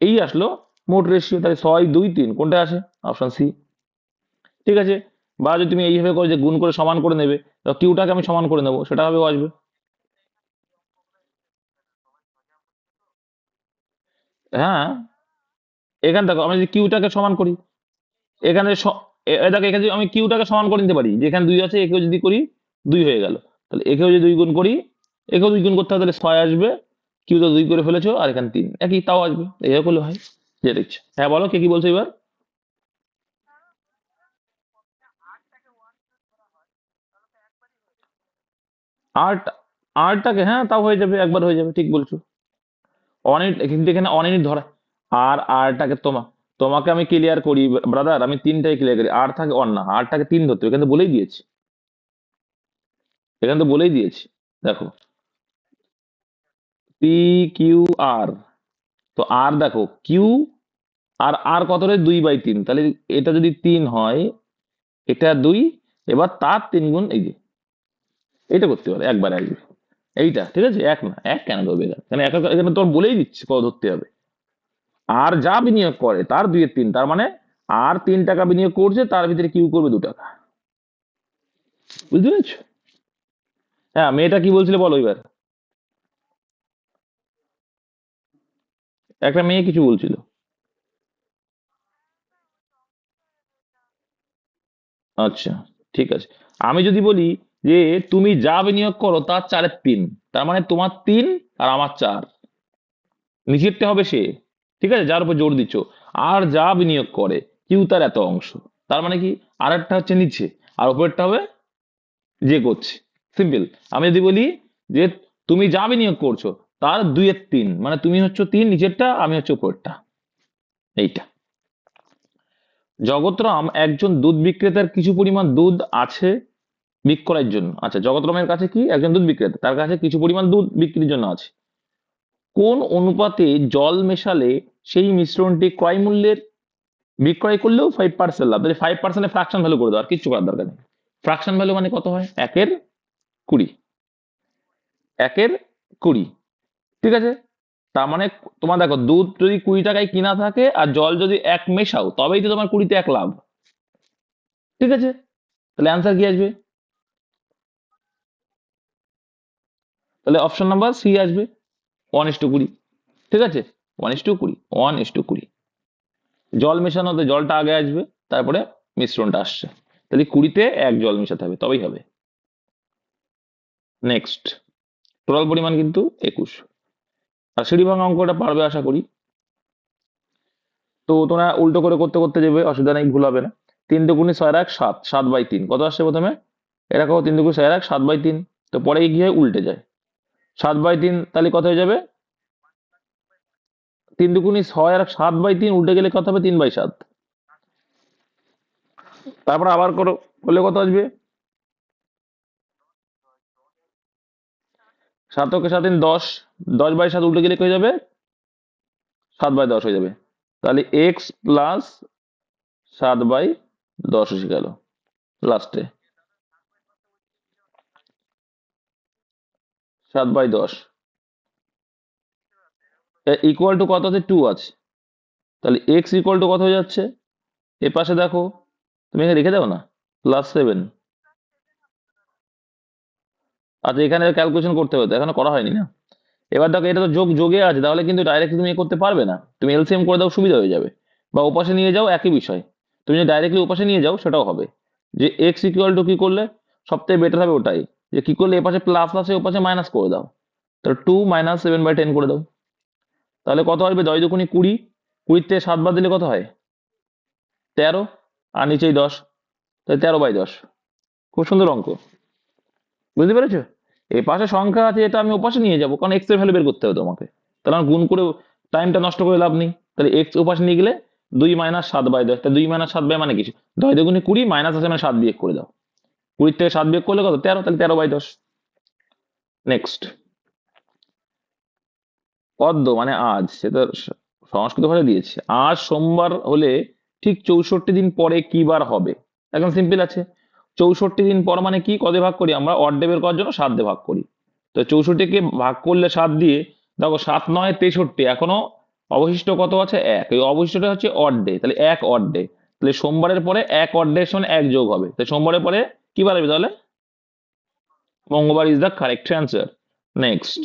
Speaker 1: এই আসলো মোট রেশিও, তাহলে 6, 2, 3 কোনটা আসে, অপশন সি, ঠিক আছে। বা যদি তুমি এইভাবে করো যে গুণ করে সমান করে নেবে, তো কিউটাকে আমি সমান করে নেবো, সেটা ভাবেও আসবে। হ্যাঁ, এখানে দেখো আমি যদি কিউটাকে সমান করি, এখানে দেখো এখানে যদি আমি কিউটাকে সমান করে নিতে পারি, যেখানে 2 আছে একেও যদি করি 2 হয়ে গেল, তাহলে একেও যদি 2 গুণ করি, একেও 2 গুণ করতে হবে, তাহলে 6 আসবে। কিউ তো 2 করে ফেলেছো, আর এখানে 3 একই, তাও আসবে। এইভাবে করলে হয়, যে দেখছি। হ্যাঁ বলো, কে কি বলছো এবার? আর্ট, আর্টটাকে, হ্যাঁ তাও হয়ে যাবে, একবার হয়ে যাবে, ঠিক বলছো। অনিট, কিন্তু এখানে অনিট ধরা। আর আরটাকে তোমাকে আমি ক্লিয়ার করি ব্রাদার, আমি তিনটাই ক্লিয়ার করি, আর থাকে অন না, আরটাকে 3 ধরতে হবে, এখানে তো বলেই দিয়েছি, এখানে তো বলেই দিয়েছি। দেখো, পি কিউ আর, তো আর দেখো কিউ, আর আর কত রে, 2/3, তাহলে এটা যদি 3 হয়, এটা 2, এবার তার 3 গুণ, এই যে এইটা করতে পারে, একবার আসবে এইটা, ঠিক আছে। এক না, এক কেন ধরবে এখানে, এখানে তোর বলেই দিচ্ছি কত ধরতে হবে। আর যা বিনিয়োগ করে তার 2/3, তার মানে আর 3 টাকা বিনিয়োগ করছে, তার ভিতরে কিউ করবে 2 টাকা। বুঝতে পেরেছো? হ্যাঁ, মেয়েটা কি বলছিলে বলো এবার। একটা মেয়ে কিছু বলছিল। আচ্ছা, ঠিক আছে। আমি যদি বলি যে তুমি যা বিনিয়োগ করো তার 4/3, তার মানে তোমার 3 আর আমার 4, নিচেরটা হবে সে, ঠিক আছে, যার উপর জোর দিচ্ছ। আর যা বিনিয়োগ করে কিউ তার এত অংশ, তার মানে কি, আর একটা হচ্ছে নিচে, আর উপরেরটা হবে যে করছে। সিম্পল। আমি যদি বলি যে তুমি যা বিনিয়োগ করছো তার 2/3, মানে তুমি হচ্ছে 3 নিচেরটা, আমি হচ্ছে উপরেরটা, এইটা। জগৎরাম একজন দুধ বিক্রেতার কিছু পরিমাণ দুধ আছে বিক্রয়ের জন্য। আচ্ছা, জগৎরামের কাছে কি, একজন দুধ বিক্রেতা, তার কাছে কিছু পরিমাণ দুধ বিক্রির জন্য আছে। কোন অনুপাতে জল মেশালে সেই মিশ্রণটি ক্রয় মূল্যের, বিক্রয় করলেও 5% লাভ, তাহলে 5% ফ্রাকশন ভ্যালু করে দাও, আর কিচ্ছু করার দরকার নেই। ফ্রাকশন ভ্যালু মানে কত হয়, 1/20, 1/20, ঠিক আছে। তার মানে তোমার দেখো, দুধ যদি 20 টাকায় কিনা থাকে আর জল যদি 1 মেশাও, তবেই তো তোমার 20-তে 1 লাভ, ঠিক আছে। তাহলে অ্যান্সার কি আসবে? তাহলে অপশন নাম্বার সি আসবে, 1:20, ঠিক আছে। 1:20, 1:20, জল মেশানোতে জলটা আগে আসবে, তারপরে মিশ্রণটা আসছে, তাহলে 20-তে 1 জল মেশাতে হবে, তবেই হবে। নেক্সট, টোটাল পরিমাণ কিন্তু 21। আর সিঁড়ি ভাঙা অঙ্কটা পারবে আশা করি। তো তোমরা উল্টো করে করতে করতে যাবে, অসুবিধা নেই, ভুল হবে না। 3 × 2 = 6 আর 1 7, 7/3 কত আসছে প্রথমে, এটা কত, 3 × 2 = 6 আর 1 7/3, তো পরে কি হয়, উল্টে যায়। 7/3 তাহলে কত হয়ে যাবে, 3 × 2 = 6 আর 7/3, উল্টে গেলে কত হবে, 3/7। তারপর আবার করো, করলে কত আসবে, 7 × 7 = 10, 10/7 উল্টে গেলে কি হয়ে যাবে, 7/10 হয়ে যাবে। তাহলে এক্স প্লাস 7/10 এসে গেল লাস্টে, 7/10 ইকুয়াল টু কত আছে, 2 আছে। তাহলে এক্স ইকুয়াল টু কত হয়ে যাচ্ছে, এ পাশে দেখো, তুমি এখানে রেখে দাও না, +7। আচ্ছা, এখানে ক্যালকুলেশন করতে হতো, এখনো করা হয়নি না। এবার দেখো, এটা তো যোগ যোগে আছে, তাহলে কিন্তু ডাইরেক্ট তুমি এ করতে পারবে না, তুমি এলসিএম করে দাও, সুবিধা হয়ে যাবে। বা ওপাশে নিয়ে যাও, একই বিষয়। তুমি যদি ডাইরেক্টলি ওপাশে নিয়ে যাও, সেটাও হবে। যে এক্স ইকুয়াল টু কি করলে সব থেকে বেটার হবে, ওটাই, যে কি করলে এপাশে প্লাস আছে, ওপাশে মাইনাস করে দাও। তাহলে 2 - 7/10 করে দাও, তাহলে কত আসবে, 10 × 2 = 20, 20 থেকে 7 বাদ দিলে কত হয়, 13, আর নিচেই 10, তাহলে 13/10। খুব সুন্দর অঙ্ক, বুঝতে পেরেছো? এ পাশে সংখ্যা আছে, এটা আমি ওপাশে নিয়ে যাবো, কারণ এক্স এর ভ্যালু বের করতে হবে তোমাকে। তাহলে আমার গুণ করে টাইমটা নষ্ট করে লাভ নেই। তাহলে এক্স ওপাশে নিয়ে গেলে 2 - 7/10, তাহলে 2 - 7 মানে কিছু, 10 × 2 = 20, মাইনাস আছে মানে 7 বিয়োগ করে দাও, 20 থেকে 7 বিয়োগ করলে কত, 13, তাহলে 13/10। নেক্সট, পদ্ম মানে আজ, সেটা সংস্কৃত ভাষায় দিয়েছে, আজ সোমবার হলে ঠিক 64 দিন পরে কি বার হবে। একদম সিম্পল আছে, 64 দিন পর মানে কি, কদে ভাগ করি আমরা, অড ডে বের করার জন্য 7 দিয়ে ভাগ করি। তো 64-কে ভাগ করলে 7 দিয়ে, দেখো 7 × 9 = 63, এখনো অবশিষ্ট কত আছে, 1, এই অবশিষ্টটা হচ্ছে অড ডে, তাহলে 1 অড ডে। তাহলে সোমবারের পরে এক অড ডের সঙ্গে এক যোগ হবে, তাই সোমবারের পরে কি বার হবে তাহলে? মঙ্গলবার is the correct answer. Next,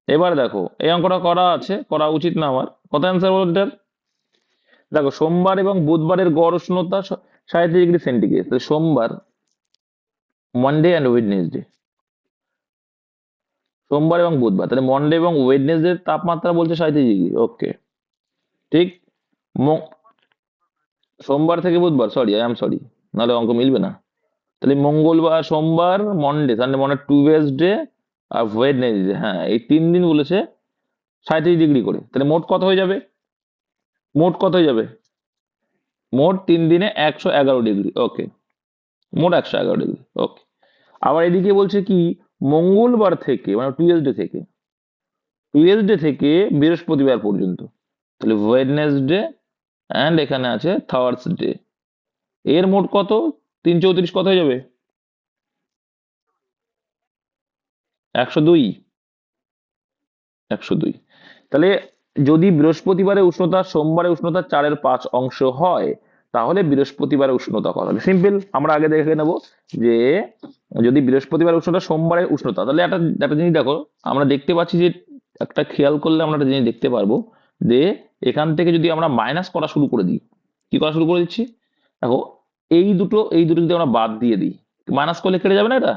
Speaker 1: এবার দেখো এই অঙ্কটা করা আছে, করা উচিত না আমার, কত অ্যান্সার বলো এটার? দেখো সোমবার এবং বুধবারের গড় উষ্ণতা 37°C। তাহলে সোমবার, মন্ডে অ্যান্ড ওয়েডনেসডে, সোমবার এবং বুধবার, তাহলে মন্ডে এবং ওয়েডনেসডে তাপমাত্রা বলছে 37°। ওকে, ঠিক। ম- সোমবার থেকে বুধবার, সরি আই এম সরি, নাহলে অঙ্ক মিলবে না। তাহলে মঙ্গলবার, সোমবার, মন্ডে, সানডে, মন্ডে, টুয়েসডে আর ওয়েডনেসডে, হ্যাঁ এই 3 দিন বলেছে 37° করে। তাহলে মোট কত হয়ে যাবে? মোট কত হয়ে যাবে? মোট 3 দিনে 111°। ওকে, মোট 111°। ওকে, আবার এদিকে বলছে কি মঙ্গলবার থেকে মানে টুয়েসডে থেকে বৃহস্পতিবার পর্যন্ত, তাহলে ওয়েডনেসডে অ্যান্ড এখানে আছে থার্সডে, এর মোট কত? 3 × 34 কত হয়ে যাবে? 102। 102। তাহলে যদি বৃহস্পতিবারে উষ্ণতা সোমবারে উষ্ণতা 4/5 হয়, তাহলে বৃহস্পতিবারে উষ্ণতা কত হবে? সিম্পল, আমরা আগে দেখে নেব যে যদি বৃহস্পতিবার উষ্ণতা সোমবারে উষ্ণতা, তাহলে একটা একটা জিনিস দেখো, আমরা দেখতে পাচ্ছি যে একটা খেয়াল করলে আমরা একটা জিনিস দেখতে পারবো যে এখান থেকে যদি আমরা মাইনাস করা শুরু করে দিই, কি করা শুরু করে দিচ্ছি দেখো, এই দুটো যদি আমরা বাদ দিয়ে দিই, মাইনাস করলে কেটে যাবে না? এটা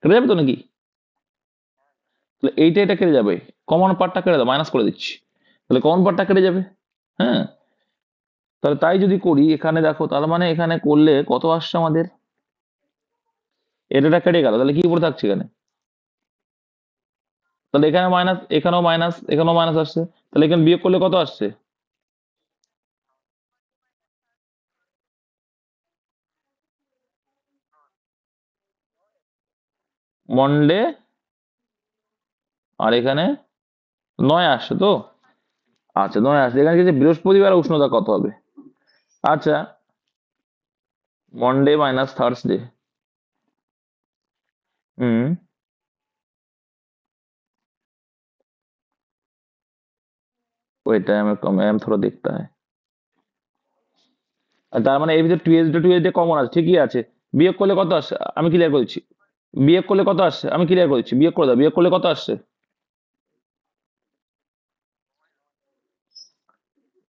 Speaker 1: কেটে যাবে তো নাকি? তাহলে এটা কেটে যাবে, কমন পার্টটা কেটে দাও, মাইনাস করে দিচ্ছি, তাহলে কমন পার্টটা কেটে যাবে। হ্যাঁ, তাহলে তাই যদি করি এখানে দেখো, তার মানে এখানে করলে কত আসছে আমাদের? এটা কেটে গেল, তাহলে কি পড়ে থাকছে এখানে? তাহলে এখানে মাইনাস, এখানেও মাইনাস, এখানেও মাইনাস আসছে, তাহলে এখানে বিয়োগ করলে কত আসছে? মন্ডে, আর এখানে 9 আসছে তো। আচ্ছা 9 আসছে, এখানে কি বৃহস্পতিবার উষ্ণতা কত হবে? আচ্ছা, মন্ডে মাইনাস থার্সডে। হুম, ওইটা আমার কম, এম থোড়া দেখতে হয়। আর তার মানে এর ভিতরে টুয়েসডে কমন আছে, ঠিকই আছে। বিয়োগ করলে কত আসছে আমি ক্লিয়ার করেছি, বিয়োগ করলে কত আসছে আমি ক্লিয়ার করেছি, বিয়োগ করে দাও, বিয়োগ করলে কত আসছে?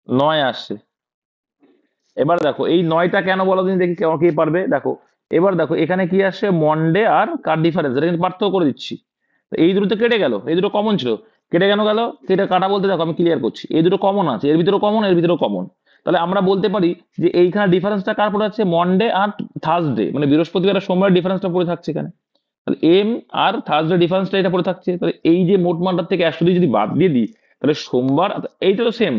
Speaker 1: 9 আসছে। এবার দেখো এই 9টা কেন বলো দিন দেখি, কেমন কি পারবে দেখো। এবার দেখো এখানে কি আসছে, মন্ডে আর কার ডিফারেন্স, এটা কিন্তু পার্থক্য করে দিচ্ছি। তো এই দুটো তো কেটে গেল, এই দুটো কমন ছিল, কেটে গেল। সেটা কাটা বলতে দেখো আমি ক্লিয়ার করছি, এই দুটো কমন আছে, এর ভিতরেও কমন, এর ভিতরেও কমন। তাহলে আমরা বলতে পারি যে এইখানে ডিফারেন্সটা কার পড়ে আছে, মন্ডে আর থার্সডে, মানে বৃহস্পতিবার আর সোমবার ডিফারেন্সটা পড়ে থাকছে এখানে। তাহলে এম আর থার্সডে ডিফারেন্সটা এটা পড়ে থাকছে, তাহলে এই যে মোট মানটার থেকে 100 যদি বাদ দিয়ে দিই, তাহলে সোমবার, এইটা তো সেম,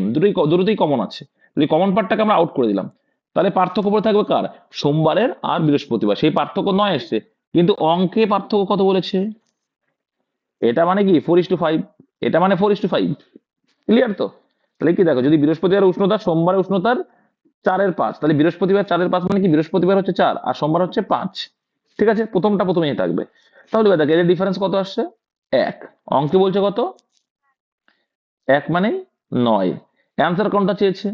Speaker 1: দুটোতেই কমন আছে, তাহলে কমন পার্টটাকে আমরা আউট করে দিলাম। তাহলে পার্থক্য পড়ে থাকবে কার, সোমবারের আর বৃহস্পতিবার, সেই পার্থক্য 9 এসছে, কিন্তু অঙ্কে পার্থক্য কত বলেছে? এটা মানে কি 4:5, এটা মানে 4:5। ক্লিয়ার তো? তাহলে কি দেখো, যদি বৃহস্পতিবার উষ্ণতা সোমবারের উষ্ণতার 4/5, তাহলে বৃহস্পতিবার 4/5 মানে কি, বৃহস্পতিবার হচ্ছে 4 আর সোমবার হচ্ছে 5। ঠিক আছে, প্রথমটা প্রথমেই থাকবে। তাহলে এবার দেখো এর ডিফারেন্স কত আসছে, 1। অঙ্কে বলছে কত, 1 মানে 9। অ্যান্সার কোনটা চেয়েছে?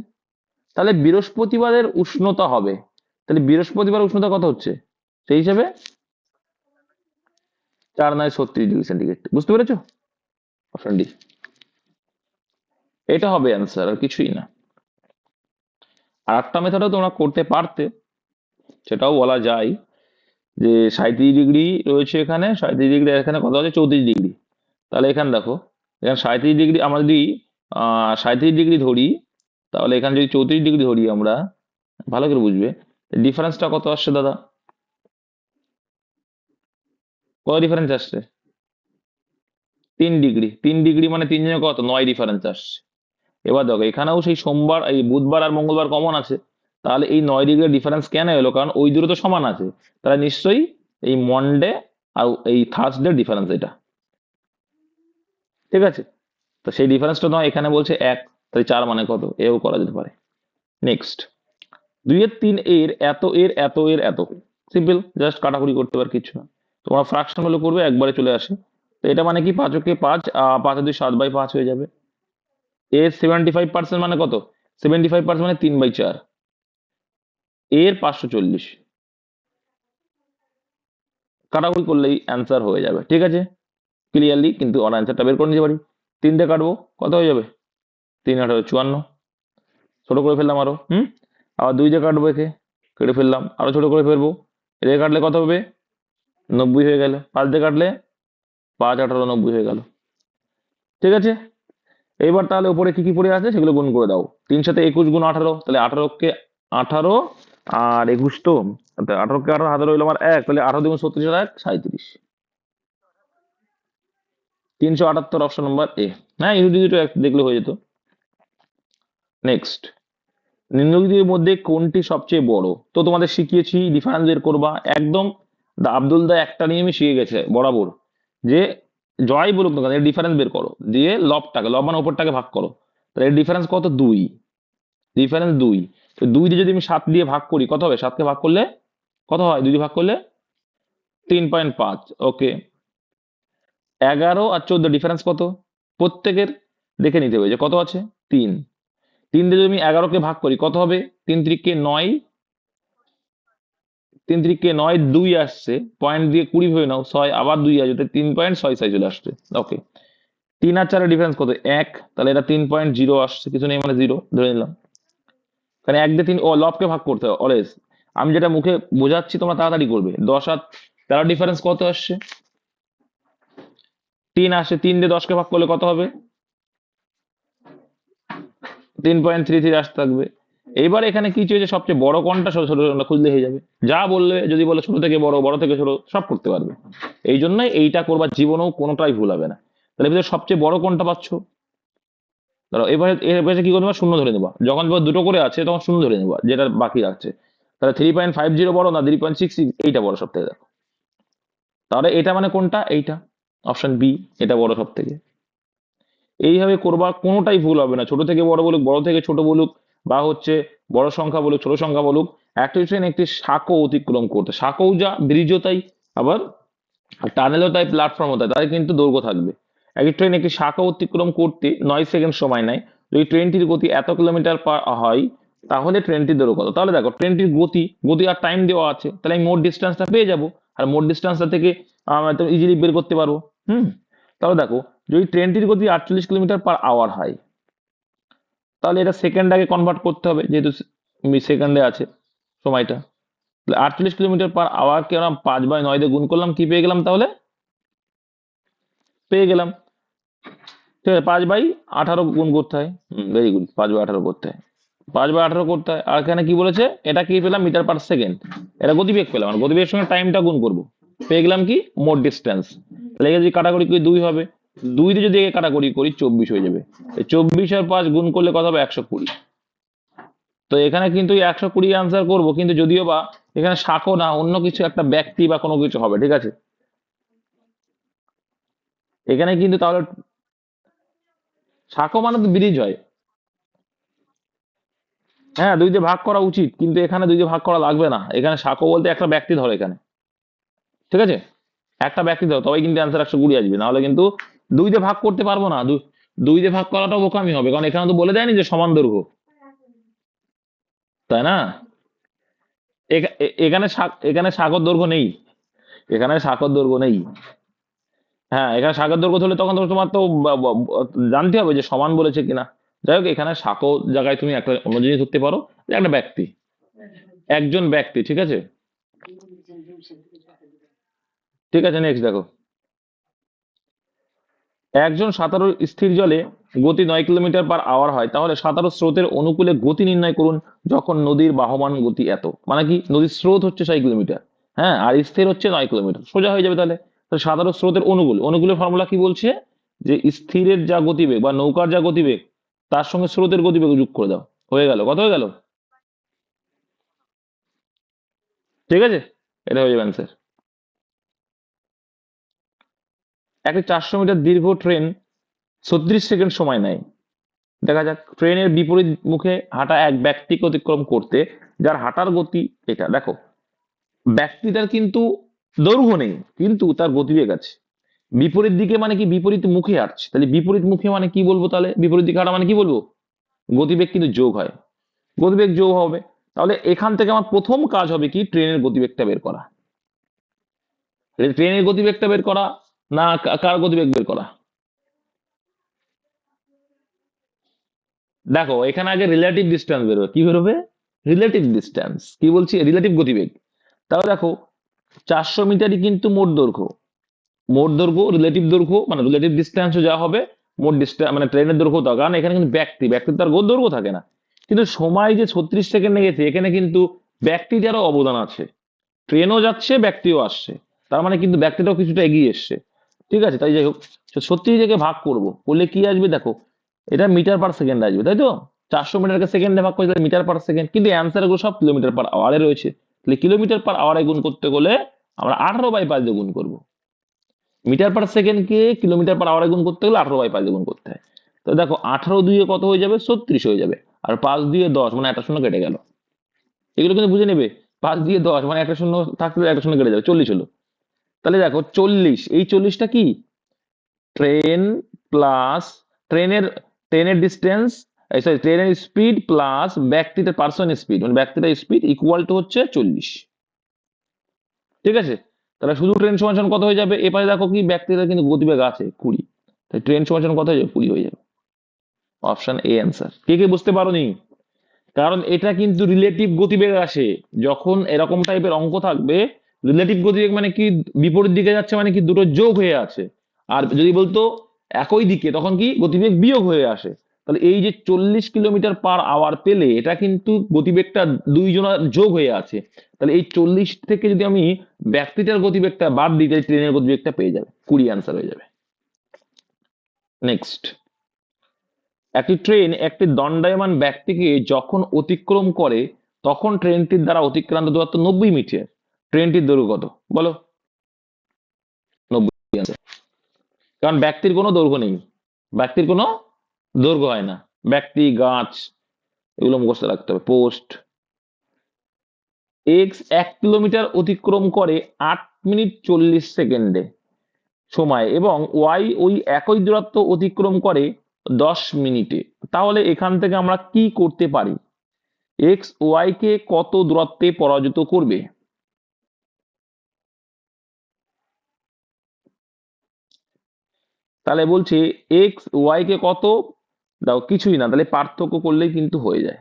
Speaker 1: তাহলে বৃহস্পতিবারের উষ্ণতা হবে, তাহলে বৃহস্পতিবার উষ্ণতা কত হচ্ছে সেই হিসেবে 4×9 = 36°C। বুঝতে পেরেছো? অপশন ডি, এটা হবে অ্যান্সার, আর কিছুই না। আর একটা মেথডও তোমরা করতে পারতে, সেটাও বলা যায় যে 37° রয়েছে এখানে, 37°, এখানে কত আছে 34°। তাহলে এখানে দেখো, এখানে 37°, আমরা যদি 37° ধরি, তাহলে এখানে যদি 34° ধরি আমরা, ভালো করে বুঝবে ডিফারেন্সটা কত আসছে দাদা, কত ডিফারেন্স আসছে? 3°। 3° মানে 3 জনের কত, 9 ডিফারেন্স আসছে। এবার দেখো এখানেও সেই সোমবার, এই বুধবার আর মঙ্গলবার কমন আছে, তাহলে এই 9° ডিফারেন্স কেন এলো, কারণ ওই দুটো তো সমান আছে, তাহলে নিশ্চয়ই এই মন্ডে আর এই থার্সডে ডিফারেন্স এটা। ঠিক আছে, তো সেই ডিফারেন্সটা নয়, এখানে বলছে 1, তাই 4 মানে কত, এও করা যেতে পারে। নেক্সট, 2-3 এর এত, এর এত, এর এত, সিম্পল, জাস্ট কাটাকুটি করতে পার, কিছু না। তোমরা ফ্রাকশন হলে করবে, একবারে চলে আসে। তো এটা মানে কি 5 × 5, 5 × 2 7/5 হয়ে যাবে। এর 75% মানে কত, 75% মানে 3/4। এর 540, কাটাকুটি করলেই অ্যান্সার হয়ে যাবে। ঠিক আছে, ক্লিয়ারলি কিন্তু ওর অ্যান্সারটা বের করে নিতে পারি। 3 দিয়ে কাটবো, কত হয়ে যাবে? 3 8 54, ছোট করে ফেললাম আরো। আবার 2 দিয়ে কাটবো, একে কেটে ফেললাম, আরো ছোট করে ফেলবো। এদিকে কাটলে কত হবে? 90 হয়ে গেল। 5 দিয়ে কাটলে 5 18 90 হয়ে গেল। ঠিক আছে, এইবার তাহলে উপরে কি কি পড়ে আছে সেগুলো গুণ করে দাও। 3 সাথে 21 গুণ 18, তাহলে 18 কে 18 আর 21 তো 18 কে 18 হাতে রইলো আমার 1, তাহলে 18 দ্বিগুণ 36 আর 1 37, 378 অপশন নাম্বার এ। হ্যাঁ, ইউনিট দুটো দেখলে হয়ে যেত। নেক্সট, নিম্নলিখিতের মধ্যে কোনটি সবচেয়ে বড়? তো তোমাদের শিখিয়েছি ডিফারেন্স বের করবা একদম। আব্দুল দা একটা নিয়মই শিখে গেছে বরাবর, যে জয় বলুক না কেন এর ডিফারেন্স বের করো, দিয়ে লবটাকে, লব মানে ওপরটাকে ভাগ করো। তাহলে এর ডিফারেন্স কত? 2, ডিফারেন্স 2। তো 2 দিয়ে যদি আমি 7 দিয়ে ভাগ করি কত হবে? 7 কে ভাগ করলে কত হয়? 2 দিয়ে ভাগ করলে 3.5। ওকে, 11 আর 14 ডিফারেন্স কত? প্রত্যেকের দেখে নিতে হবে যে কত আছে। 3, 3 দিয়ে যদি আমি 11 কে ভাগ করি কত হবে? 3 3 কে 9, 3 3 কে 9, 2 আসছে, পয়েন্ট দিয়ে 20 হয়ে নাও, 6 আবার 2 আসবে, 3.66 চলে আসছে। ওকে, 3 আর 4 ডিফারেন্স কত? 1, তাহলে এটা 3.0 আসছে, কিছু নেই মানে 0 ধরে নিলাম। কারণ 1 দিয়ে 3, ও লবকে ভাগ করতে হবে অলওয়েজ। আমি যেটা মুখে বোঝাচ্ছি তোমরা তাড়াতাড়ি করবে। 10 আর 13 ডিফারেন্স কত আসছে? 3 আসছে, 3 দিয়ে 10 কে ভাগ করলে কত হবে? 3.33 আসতে থাকবে। এইবার এখানে কি চেয়েছে? সবচেয়ে বড় কোনটা, ছোট ছোট কোনটা খুঁজলে হয়ে যাবে। যা বললে, যদি বলে ছোট থেকে বড়, বড় থেকে ছোট, সব করতে পারবে। এই জন্যই এইটা করবার জীবনেও কোনোটাই ভুল হবে না। তাহলে ভিতরে সবচেয়ে বড় কোনটা পাচ্ছ? ধরো এবারে এবারে কি করে নেবা? শূন্য ধরে নেবা। যখন দুটো করে আছে তখন শূন্য ধরে নেবা, যেটা বাকি আছে। তাহলে 3.50 বড় না 3.66? এইটা বড় সব থেকে, দেখো। তাহলে এটা মানে কোনটা? এইটা, অপশন বি, এটা বড় সব থেকে। এইভাবে করবা, কোনোটাই ভুল হবে না। ছোট থেকে বড় বলুক, বড় থেকে ছোট বলুক, বা হচ্ছে বড় সংখ্যা বলুক, ছোট সংখ্যা বলুক, একটা ট্রেন একটি শাকও অতিক্রম করতে, শাকও যা ব্রিজও তাই, আবার টানেলও তাই, প্ল্যাটফর্মও তাই, তাদের কিন্তু দৈর্ঘ্য থাকবে। একটি ট্রেন একটি শাখা অতিক্রম করতে 9 সেকেন্ড সময় নেয়। যদি ট্রেনটির গতি এত কিলোমিটার পার হয়, তাহলে ট্রেনটির দৈর্ঘ্য কত? তাহলে দেখো ট্রেনটির গতি আর টাইম দেওয়া আছে, তাহলে আমি মোট ডিস্টেন্সটা পেয়ে যাবো। আর মোট ডিস্টেন্সটা থেকে ইজিলি বের করতে পারবো। তাহলে দেখো, যদি ট্রেনটির গতি 48 কিলোমিটার পার আওয়ার হয়, তাহলে এটা সেকেন্ড আগে কনভার্ট করতে হবে, যেহেতু সেকেন্ডে আছে সময়টা। 48 কিলোমিটার পার আওয়ার কে আমরা 5/9 দিয়ে গুণ করলাম, কি পেয়ে গেলাম? তাহলে পেয়ে গেলাম, ঠিক আছে, 5/18 গুণ করতে হয়। ভেরি গুড, 5/18 করতে হয়, 5/18 করতে হয়। আর এখানে কি বলেছে? এটা কি পেলাম? Metre per second. এটা গতিবেগ পেলাম, আর গতিবেগের সঙ্গে টাইমটা গুণ করবো, পেয়ে গেলাম কি? মোট ডিস্টেন্স। তাহলে যদি কাটাকুটি করি 2 হবে, 2 দিয়ে যদি কাটাকুটি করি 24 হয়ে যাবে। 24 আর 5 গুণ করলে কত হবে? 120। তো এখানে কিন্তু 120 আনসার করবো, কিন্তু যদিও বা এখানে শাকও না, অন্য কিছু একটা ব্যক্তি বা কোনো কিছু হবে। ঠিক আছে, এখানে কিন্তু তাহলে শাকও মানে তো ব্রিজ হয়। হ্যাঁ, 2 দিয়ে ভাগ করা উচিত, কিন্তু এখানে 2 দিয়ে ভাগ করা লাগবে না। এখানে শাকও বলতে একটা ব্যক্তি ধরো এখানে। ঠিক আছে, একটা ব্যক্তি ধরো, তবেই কিন্তু অ্যান্সার 120 আসবে, নাহলে কিন্তু 2 দিয়ে ভাগ করতে পারবো না। 2 দিয়ে ভাগ করাটাও বোকামি হবে, কারণ এখানে তো বলে দেয়নি যে সমান দৈর্ঘ্য, তাই না? এখানে শাকর দৈর্ঘ্য নেই, এখানে শাকর দৈর্ঘ্য নেই। হ্যাঁ, এখানে শাকের দৈর্ঘ্য হলে তখন তো তোমার তো জানতে হবে যে সমান বলেছে কিনা। যাই হোক, এখানে শাকও জায়গায় তুমি একটা অন্য জিনিস ধরতে পারো, যে একটা ব্যক্তি, একজন ব্যক্তি। ঠিক আছে, ঠিক আছে, নেক্সট দেখো। একজন সাঁতারু স্থির জলে গতি 9 কিলোমিটার পার আওয়ার হয়, তাহলে সাঁতারু স্রোতের অনুকূলে গতি নির্ণয় করুন যখন নদীর বাহমান গতি এত। মানে কি? নদীর স্রোত হচ্ছে 6 কিলোমিটার, হ্যাঁ, আর স্থির হচ্ছে 9 কিলোমিটার, সোজা হয়ে যাবে। তাহলে তাহলে সাঁতারু স্রোতের অনুকূলের ফর্মুলা কি বলছে? যে স্থিরের যা গতিবেগ বা নৌকার যা গতিবেগ, তার সঙ্গে স্রোতের গতিবেগ যোগ করে দাও, হয়ে গেল। কত হয়ে গেল? ঠিক আছে, এটা হয়ে যাবে অ্যান্সার। একটি 400 মিটার দীর্ঘ ট্রেন 36 সেকেন্ড সময় নেয়। দেখা যাক, ট্রেনের বিপরীত মুখে হাঁটা এক ব্যক্তিকে অতিক্রম করতে যার হাঁটার গতি এটা। দেখো, ব্যক্তিটার কিন্তু দৈর্ঘ্য নেই, কিন্তু তার গতিবেগ আছে। বিপরীত দিকে মানে কি? বিপরীত মুখে হাঁটছে, তাহলে বিপরীত মুখে মানে কি বলবো? তাহলে বিপরীত দিকে হাঁটা মানে কি বলবো? গতিবেগ কিন্তু যোগ হয়, গতিবেগ যোগ হবে। তাহলে এখান থেকে আমার প্রথম কাজ হবে কি, ট্রেনের গতিবেগটা বের করা। ট্রেনের গতিবেগটা বের করা না কার গতিবেগ বের করা? দেখো এখানে আগে রিলেটিভ ডিস্টেন্স বেরোবে। কি বেরোবে? Relative distance. কি বলছি? রিলেটিভ গতিবেগ। তাহলে দেখো 400 মিটারই কিন্তু মোট দৈর্ঘ্য। মোট দৈর্ঘ্য রিলেটিভ দৈর্ঘ্য মানে রিলেটিভ ডিস্টেন্সও যা হবে, মোট ডিস্টেন্স মানে ট্রেনের দৈর্ঘ্য তা। কারণ এখানে কিন্তু ব্যক্তির তার দৈর্ঘ্য থাকে না, কিন্তু সময় যে 36 সেকেন্ডে গেছে, এখানে কিন্তু ব্যক্তিটারও অবদান আছে। ট্রেনও যাচ্ছে, ব্যক্তিও আসছে, তার মানে কিন্তু ব্যক্তিটাও কিছুটা এগিয়ে এসছে। ঠিক আছে, তাই যাই হোক, 36 থেকে ভাগ করবো, করলে কি আসবে দেখো, এটা মিটার পার সেকেন্ড আসবে, তাই তো? 400 মিটারকে সেকেন্ডে ভাগ করে মিটার পার সেকেন্ড, কিন্তু অ্যান্সার গুলো সব কিলোমিটার পার আওয়ারে রয়েছে। তাহলে কিলোমিটার পার আওয়ারে গুণ করতে গেলে আমরা 18/5 দিয়ে গুণ করবো। মিটার পার সেকেন্ডকে কিলোমিটার পার আওয়ারে গুণ করতে গেলে 18/5 দিয়ে গুণ করতে হয়। তো দেখো 18 দুইয়ে কত হয়ে যাবে? 36 হয়ে যাবে। আর 5 দিয়ে 10 মানে একটা শূন্য কেটে গেল। এগুলো কিন্তু বুঝে নেবে। 5 দিয়ে 10 মানে একটা শূন্য থাকলে একটা শূন্য কেটে যাবে, 40 হলো। তাহলে দেখো 40, এই 40টা কি? ট্রেন প্লাস ট্রেনের ট্রেনের ডিস্টেন্স, সরি ট্রেনের স্পিড প্লাস ব্যক্তিদের পার্সন স্পিড, মানে ব্যক্তিদের স্পিড ইকুয়াল টু হচ্ছে 40। ঠিক আছে, তাহলে শুধু ট্রেন সমান সমান কত হয়ে যাবে? এপারে দেখো কি ব্যক্তিদের কিন্তু গতিবেগ আছে 20, তাই ট্রেন সমান সমান কত হয়ে যাবে? 20 হয়ে যাবে। Option A answer. কে কে বুঝতে পারোনি? কারণ এটা কিন্তু রিলেটিভ গতিবেগ আসে যখন এরকম টাইপের অঙ্ক থাকবে। রিলেটিভ গতিবেগ মানে কি? বিপরীত দিকে যাচ্ছে মানে কি? দুটো যোগ হয়ে আছে। আর যদি বলতো একই দিকে, তখন কি গতিবেগ বিয়োগ হয়ে আসে। তাহলে এই যে 40 কিলোমিটার পার আওয়ার পেলে, এটা কিন্তু গতিবেগটা দুইজনের যোগ হয়ে আছে। তাহলে এই 40 থেকে যদি আমি ব্যক্তিটার গতিবেগটা বাদ দিই, তাহলে ট্রেনের গতিবেগটা পেয়ে যাবে, 20 অ্যান্সার হয়ে যাবে। নেক্সট, একটি ট্রেন একটি দণ্ডায়মান ব্যক্তিকে যখন অতিক্রম করে, তখন ট্রেনটির দ্বারা অতিক্রান্ত দূরত্ব 90 মিটার। ট্রেনটির দৈর্ঘ্য কত? বলো। 90 answer। কারণ ব্যক্তির কোনো দৈর্ঘ্য নেই, ব্যক্তির কোনো দৈর্ঘ্য হয় না। ব্যক্তি, গাছ, এগুলো মুখস্থ রাখতে হবে। পোস্ট। এক্স 1 কিলোমিটার অতিক্রম করে 8 মিনিট 40 সেকেন্ডে সময়, এবং ওয়াই ওই একই দূরত্ব অতিক্রম করে 10 মিনিটে। তাহলে এখান থেকে আমরা কি করতে পারি? এক্স ওয়াই কে কত দূরত্বে পরাজিত করবে? তাহলে বলছে এক্স ওয়াই কে কত, দাও কিছুই না, তাহলে পার্থক্য করলেই কিন্তু হয়ে যায়।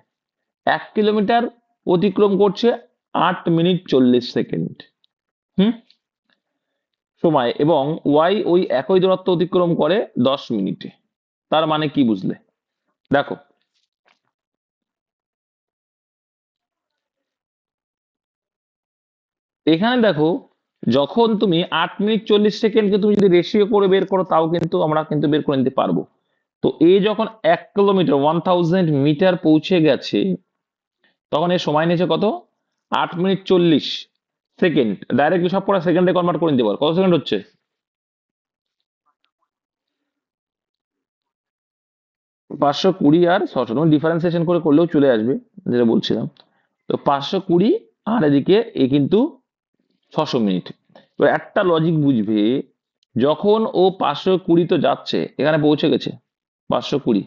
Speaker 1: 1 কিলোমিটার অতিক্রম করছে 8 মিনিট 40 সেকেন্ড হুম সময়, এবং ওয়াই ওই একই দূরত্ব অতিক্রম করে 10 মিনিটে। তার মানে কি বুঝলে? দেখো এখানে দেখো, যখন তুমি 8 মিনিট 40 সেকেন্ডকে তুমি যদি রেশিও করে বের করো, তাও কিন্তু আমরা কিন্তু বের করে নিতে পারবো। তো এ যখন 1 কিলোমিটার 1000 মিটার পৌঁছে গেছে, তখন এর সময় নিয়েছে কত? 8 মিনিট 40 সেকেন্ড। ডাইরেক্ট সব পড়া সেকেন্ডে কনভার্ট করে নিতে পারো। কত সেকেন্ড হচ্ছে? 520 আর 600, তুমি ডিফারেন্সিয়েশন করে করলেও চলে আসবে, যেটা বলছিলাম। তো 520 আর এদিকে এ কিন্তু 600 মিনিট। এবার একটা লজিক বুঝবে, যখন ও 520 তো যাচ্ছে, এখানে পৌঁছে গেছে 520,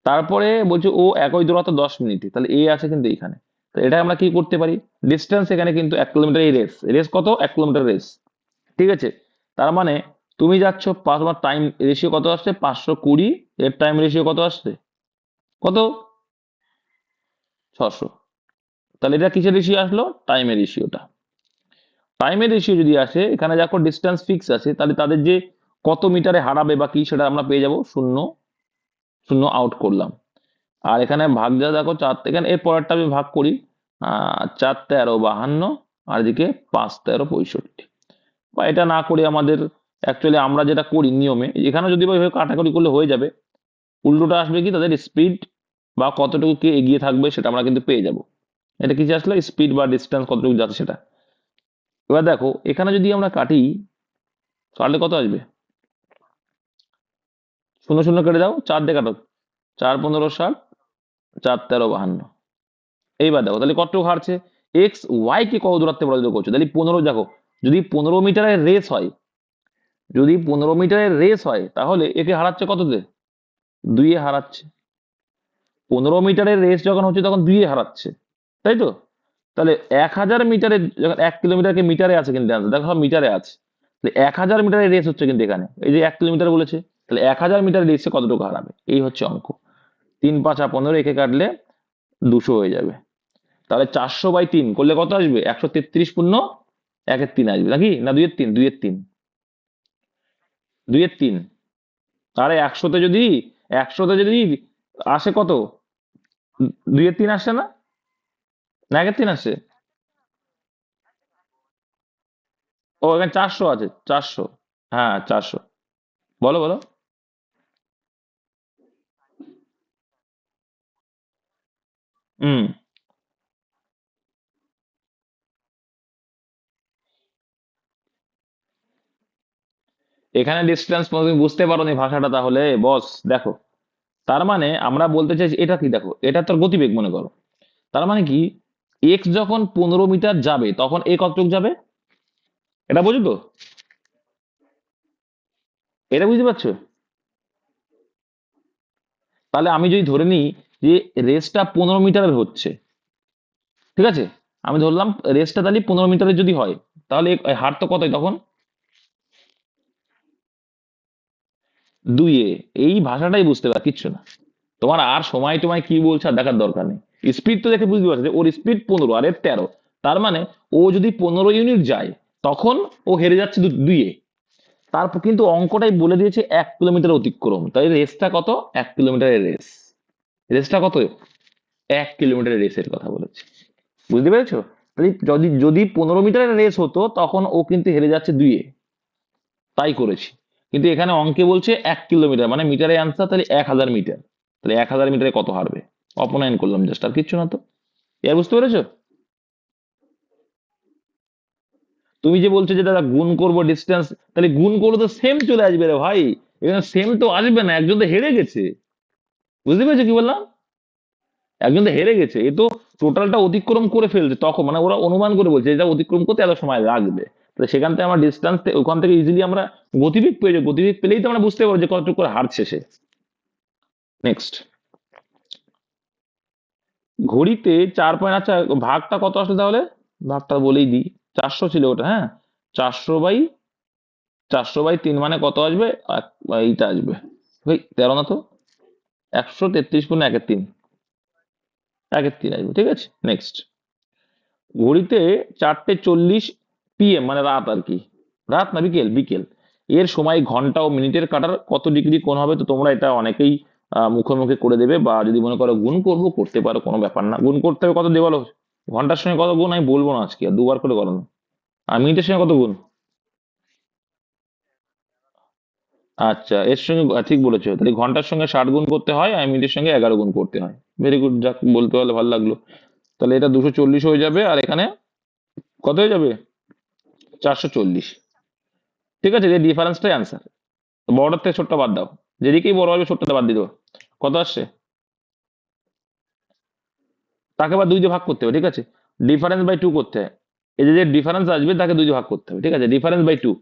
Speaker 1: তারপরে বলছে ও একই দূরত্ব 10 মিনিটে, তাহলে এ আছে কিন্তু এইখানে। তো এটা আমরা কি করতে পারি? ডিস্টেন্স এখানে কিন্তু 1 কিলোমিটার, এই রেস রেস কত? 1 কিলোমিটার রেস। ঠিক আছে, তার মানে তুমি যাচ্ছ, তোমার টাইম রেশিও কত আসছে? 520, এর টাইম রেশিও কত আসছে? কত? 600। তাহলে এটা কিসের রেশিও আসলো? টাইমের রেশিওটা। টাইমের রেশিও যদি আসে, এখানে দেখো ডিস্টেন্স ফিক্স আছে, তাহলে তাদের যে কত মিটারে হারাবে বা কি, সেটা আমরা পেয়ে যাব। শূন্য শূন্য আউট করলাম। আর এখানে ভাগ যা দেখো 4, এখানে এর পরেরটা আমি ভাগ করি। 4 13 52, আর এদিকে 5 13 65। বা এটা না করে আমাদের অ্যাকচুয়ালি আমরা যেটা করি নিয়মে, এখানে যদি বা এভাবে কাটাকুটি করলে হয়ে যাবে। উল্টোটা আসবে কি, তাদের স্পিড বা কতটুকু কে এগিয়ে থাকবে সেটা আমরা কিন্তু পেয়ে যাব। এটা কিছু আসলে স্পিড বা ডিস্টেন্স কতটুকু যাচ্ছে সেটা। এবার দেখো এখানে যদি আমরা কাটি, কাটলে কত আসবে? শূন্য শূন্য কেটে দাও, 4 দিয়ে কাটো। 4 15 60, 4 13 52। এইবার দেখো তাহলে কতটুকু হারছে। এক্স ওয়াই কে কত দূরত্বে পরাজিত করছে? তাহলে 15, দেখো যদি 15 মিটারের রেস হয়, যদি 15 মিটারের রেস হয়, তাহলে একে হারাচ্ছে কততে? 2 এ হারাচ্ছে। 15 মিটারের রেস যখন হচ্ছে তখন 2 এ হারাচ্ছে। তাই তো? তাহলে 1000 মিটারে, যখন 1 কিলোমিটারকে মিটারে আছে কিন্তু answer, দেখো সব মিটারে আছে। তাহলে 1000 মিটারের রেস হচ্ছে কিন্তু এখানে, এই যে 1 কিলোমিটার বলেছে, তাহলে 1000 মিটার রেসে কতটুকু হারাবে, এই হচ্ছে অঙ্ক। 3 5 15 একে কাটলে 200 হয়ে যাবে। তাহলে 400/3 করলে কত আসবে? 133 পূর্ণ 1/3 আসবে নাকি, না 2/3? 2/3, 2/3। আরে 100তে যদি আসে কত, 2/3 আসে না, না 1/3 আসে? ও এখানে 400 আছে, 400। হ্যাঁ 400। বলো বলো। হুম। এখানে ডিস্টেন্স তুমি বুঝতে পারো নি ভাষাটা, তাহলে বস দেখো, তার মানে আমরা বলতে চাইছি এটা কি, দেখো এটা তোর গতিবেগ মনে করো, তার মানে কি, এক্স যখন 15 মিটার যাবে তখন এ কতটুক যাবে, এটা বুঝো তো, এটা বুঝতে পারছো? তাহলে আমি যদি ধরে নিই যে রেসটা 15 মিটারের হচ্ছে, ঠিক আছে, আমি ধরলাম রেসটা তাহলে 15 মিটারের যদি হয়, তাহলে হার তো কতই তখন, 2 এই ভাষাটাই বুঝতে পার, কিচ্ছু না। তোমার আর সময় টময় কি বলছে আর দেখার দরকার নেই। স্পিড তো দেখে বুঝতে পারছে যে ওর স্পিড 15 আর এর 13, তার মানে ও যদি 15 ইউনিট যায় তখন ও হেরে যাচ্ছে 2 তারপর কিন্তু অঙ্কটাই বলে দিয়েছে 1 কিলোমিটার অতিক্রম, তাই রেসটা কত, 1 কিলোমিটারের রেস, রেসটা কত, 1 কিলোমিটারের রেসের কথা বলেছে, বুঝতে পেরেছো? তাহলে যদি যদি 15 মিটারের রেস হতো তখন ও কিন্তু হেরে যাচ্ছে 2, তাই করেছি। কিন্তু এখানে অঙ্কে বলছে 1 কিলোমিটার, মানে মিটারে আনসার, তাহলে 1000 মিটার, তাহলে 1000 মিটারে কত হারবে, অপনয়ন করলাম জাস্ট, আর কিচ্ছু না তো। এবার বুঝতে পেরেছো? তুমি যে বলছো যে দাদা গুণ করবো ডিস্টেন্স, তাহলে গুণ করলে তো সেম চলে আসবে রে ভাই, এখানে সেম তো আসবে না, একজন তো হেরে গেছে, বুঝতে পেরেছো কি বললাম? একজন তো হেরে গেছে, এ তো টোটালটা অতিক্রম করে ফেলছে, তখন মানে ওরা অনুমান করে বলছে এটা অতিক্রম করতে এত সময় লাগবে, তো সেখান থেকে আমরা ডিস্টেন্স, ওখান থেকে ইজিলি আমরা গতিবেগ পেয়ে যাবো, গতিবেগ পেলেই তো আমরা বুঝতে পারবো যে কতটুকু করে হারছে সে। নেক্সট, ঘড়িতে 4 পয়েন্ট, আচ্ছা ভাগটা কত আসলে তাহলে, ভাগটা বলেই দিই, 400 ছিল ওটা, হ্যাঁ, 400/3 মানে কত আসবে, এইটা আসবে, ওই 13 না তো, 133 পূর্ণ 1/3, 1/3 আসবে, ঠিক আছে। নেক্সট, ঘড়িতে 4:40 PM, মানে রাত আর কি, রাত না বিকেল, বিকেল, এর সময় ঘন্টা ও মিনিটের কাটার কত ডিগ্রি কোণ হবে, তো তোমরা এটা অনেকেই মুখে মুখে করে দেবে, বা যদি মনে করো গুণ করবো করতে পারো, কোনো ব্যাপার না, গুণ করতে হবে কত দিয়ে বলো, ঘন্টার সঙ্গে কত গুণ আমি বলবো না আজকে, আর দুবার করে করো না, আর মিনিটের সঙ্গে কত গুণ, আচ্ছা এর সঙ্গে ঠিক বলেছো, তাহলে ঘন্টার সঙ্গে 60 গুণ করতে হয়, আর মিনিটের সঙ্গে 11 গুণ করতে হয়, ভেরি গুড, যাক বলতে পারলে ভালো লাগলো। তাহলে এটা 240 হয়ে যাবে, আর এখানে কত হয়ে যাবে, 440, ঠিক আছে, এই ডিফারেন্সটাই আনসার। বড়টার থেকে ছোটটা বাদ দাও, যেদিকেই বড় হবে ছোটটা বাদ দিয়ে দেবো, কত আসছে, তাকে আবার 2 দিয়ে ভাগ করতে হবে, ঠিক আছে, ডিফারেন্স/2 করতে হয়, এই যে ডিফারেন্স আসবে তাকে 2 দিয়ে ভাগ করতে হবে, ঠিক আছে, ডিফারেন্স/2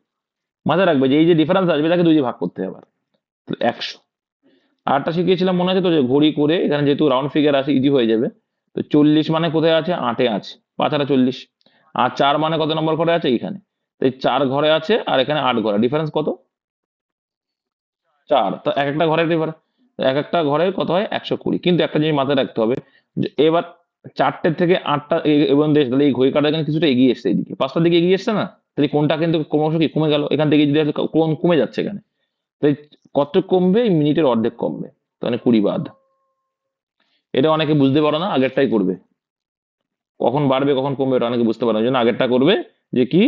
Speaker 1: মাথায় রাখবে, যে এই যে ডিফারেন্স আসবে তাকে 2 দিয়ে ভাগ করতে হবে আবার, 100। আরটা শিখিয়েছিলাম মনে আছে তো, যে ঘড়ি করে এখানে যেহেতু রাউন্ড ফিগার আছে ইজি হয়ে যাবে, তো 40 মানে কোথায় আছে, 8-এ আছে, 5 আর 40, আর 4 মানে কত নম্বর ঘরে আছে, এইখানে, তো এই 4 ঘরে আছে আর এখানে 8 ঘরে, ডিফারেন্স কত, 4, তো এক একটা ঘরের ডিফারেন্স, এক একটা ঘরে কত হয়, 120, কিন্তু একটা জিনিস মাথায় রাখতে হবে, যে এবার 4টে থেকে 8টা এবং দেশ, তাহলে এই ঘড়ি কাঁটা এখানে কিছুটা এগিয়ে এসছে, এইদিকে 5টার দিকে এগিয়ে এসছে না, তাহলে কোনটা কিন্তু ক্রমশ কি কমে গেল, এখান থেকে যদি আসলে কোন কমে যাচ্ছে এখানে, তাই কত কমবে, এই মিনিটের অর্ধেক কমবে, তাহলে 20 বাদ। এটা অনেকে বুঝতে পারো না, আগেরটাই করবে, কখন বাড়বে কখন কমবে এটা অনেকে বুঝতে পারে না, ওই জন্য আগেরটা করবে, যে কি,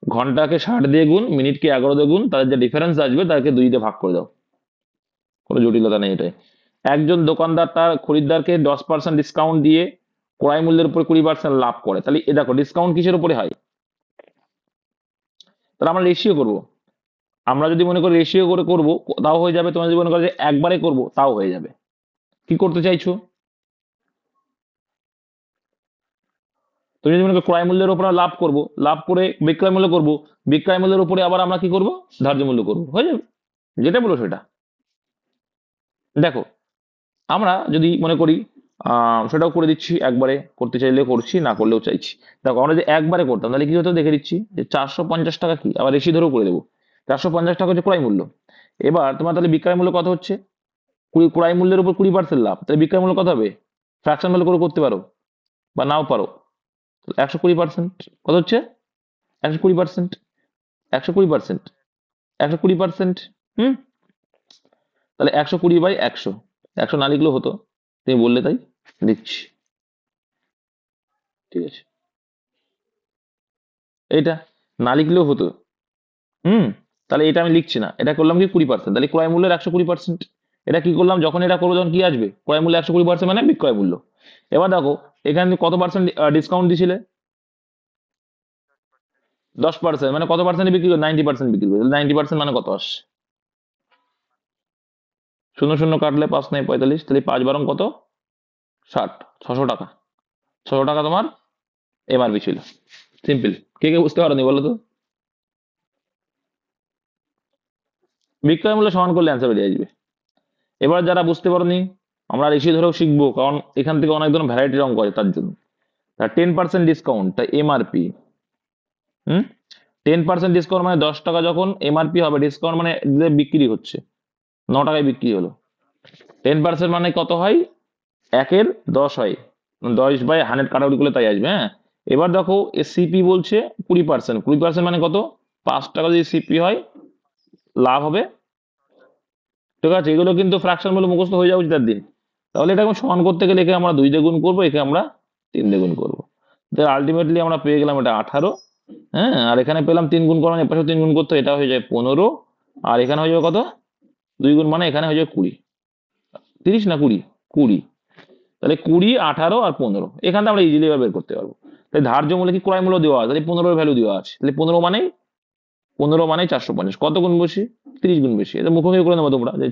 Speaker 1: ঘন্টাকে 60 দিয়ে গুণ, মিনিটকে 11 দিয়ে গুণ, তাদের যে ডিফারেন্স আসবে তাকে 2 দিয়ে ভাগ করে দাও, কোনো জটিলতা নেই এটাই। একজন দোকানদার তার খরিদ্দারকে 10% ডিসকাউন্ট দিয়ে ক্রয় মূল্যের উপর 20% লাভ করে, তাহলে এ দেখো ডিসকাউন্ট কিসের উপরে হয়, তাহলে আমরা রেশিও করব, আমরা যদি মনে করি রেশিও করে করব তাও হয়ে যাবে, তোমরা যদি মনে করো যে একবারে করব তাও হয়ে যাবে, কি করতে চাইছো, তুমি যদি মনে করো ক্রয় মূল্যের উপর আমরা লাভ করব, লাভ করে বিক্রয় মূল্য করব, বিক্রয় মূল্যের উপরে আবার আমরা কি করব, ধার্য মূল্য করব, হয়ে যাবে, যেটা বলো সেটা। দেখো আমরা যদি মনে করি সেটাও করে দিচ্ছি, একবারে করতে চাইলে করছি, না করলেও চাইছি। দেখো আমরা যে একবারে করতাম তাহলে কি হতো দেখে দিচ্ছি, যে 450 টাকা কি আবার রেশি ধরেও করে দেবো। 450 টাকা হচ্ছে ক্রয় মূল্য। এবার তোমার তাহলে বিক্রয় মূল্য কত হচ্ছে? ক্রয় মূল্যের উপর 20% লাভ, তাহলে বিক্রয় মূল্য কত হবে? ফ্র্যাকশন ভ্যালু করে করতে পারো বা নাও পারো। 120%। কত হচ্ছে? 120%। 120%। 120%। হুম। তাহলে 120/100। 100 না লিখলেও হতো, তুমি বললে তাই দিচ্ছি। ঠিক আছে, এইটা না লিখলেও হতো। হুম। তাহলে এটা আমি লিখছি না, এটা করলাম কি 20%, তাহলে ক্রয় মূল্যের 120%। এটা কি করলাম, যখন এটা করবো তখন কি আসবে? ক্রয় মূল্য 120% মানে বিক্রয় মূল্য। এবার দেখো এখানে তুমি কত পার্সেন্ট ডিসকাউন্ট দিছিলে? 10%, মানে কত পার্সেন্ট বিক্রি করবে? 90% বিক্রি করবে। 90% মানে কত আসে? শূন্য শূন্য কাটলে 5×9 = 45, তাহলে 5 × 12 কত? 60। 600 টাকা। 600 টাকা তোমার এমআরপি ছিল। সিম্পল। কে কে বুঝতে পারোনি বলো তো? বিক্রয় মূল্য সমান করলে অ্যান্সার বেরিয়ে আসবে। এবার যারা বুঝতে পারোনি, আমরা রেশিও ধরেও শিখবো, কারণ এখান থেকে অনেক ধরনের ভ্যারাইটির অঙ্ক আছে তার জন্য। 10% ডিসকাউন্ট, তাই এমআরপি। হুম। 10% ডিসকাউন্ট মানে 10 টাকা যখন এমআরপি হবে, ডিসকাউন্ট মানে বিক্রি হচ্ছে 9 টাকায় বিক্রি হলো। 10% মানে কত হয়? 1/10 হয়। 10/100 কাটাকুটি করলে তাই আসবে। হ্যাঁ। এবার দেখো সিপি বলছে 20%। 20% মানে কত? 5 টাকা যদি সিপি হয়, লাভ হবে। ঠিক আছে, এগুলো কিন্তু ফ্র্যাকশন বলে মুখস্থ হয়ে যাওয়া উচিত একদিন। তাহলে এটা সমান করতে গেলে একে আমরা 2 দিয়ে গুণ করবো, একে আমরা 3 দিয়ে গুণ করবো। আলটিমেটলি আমরা পেয়ে গেলাম এটা 18। হ্যাঁ, আর এখানে পেলাম 3 গুণ করা, এপাশে 3 গুণ করতে, এটা হয়ে যায় 15। আর এখানে হয়ে যাবে কত? 2 গুণ মানে এখানে হয়ে যাবে 20। 30 না 20? 20। তাহলে 20, 18 আর 15, এখান থেকে আমরা ইজিলি বের করতে পারবো। তাই ধার্য মূল্য কি ক্রয় মূল্য দেওয়া আছে, তাহলে 15 ভ্যালু দেওয়া আছে, তাহলে 15 মানে 450। কত গুণ বেশি? 30 গুণ বেশি। এটা মুখোমুখি করে নেবো তোমরা, যে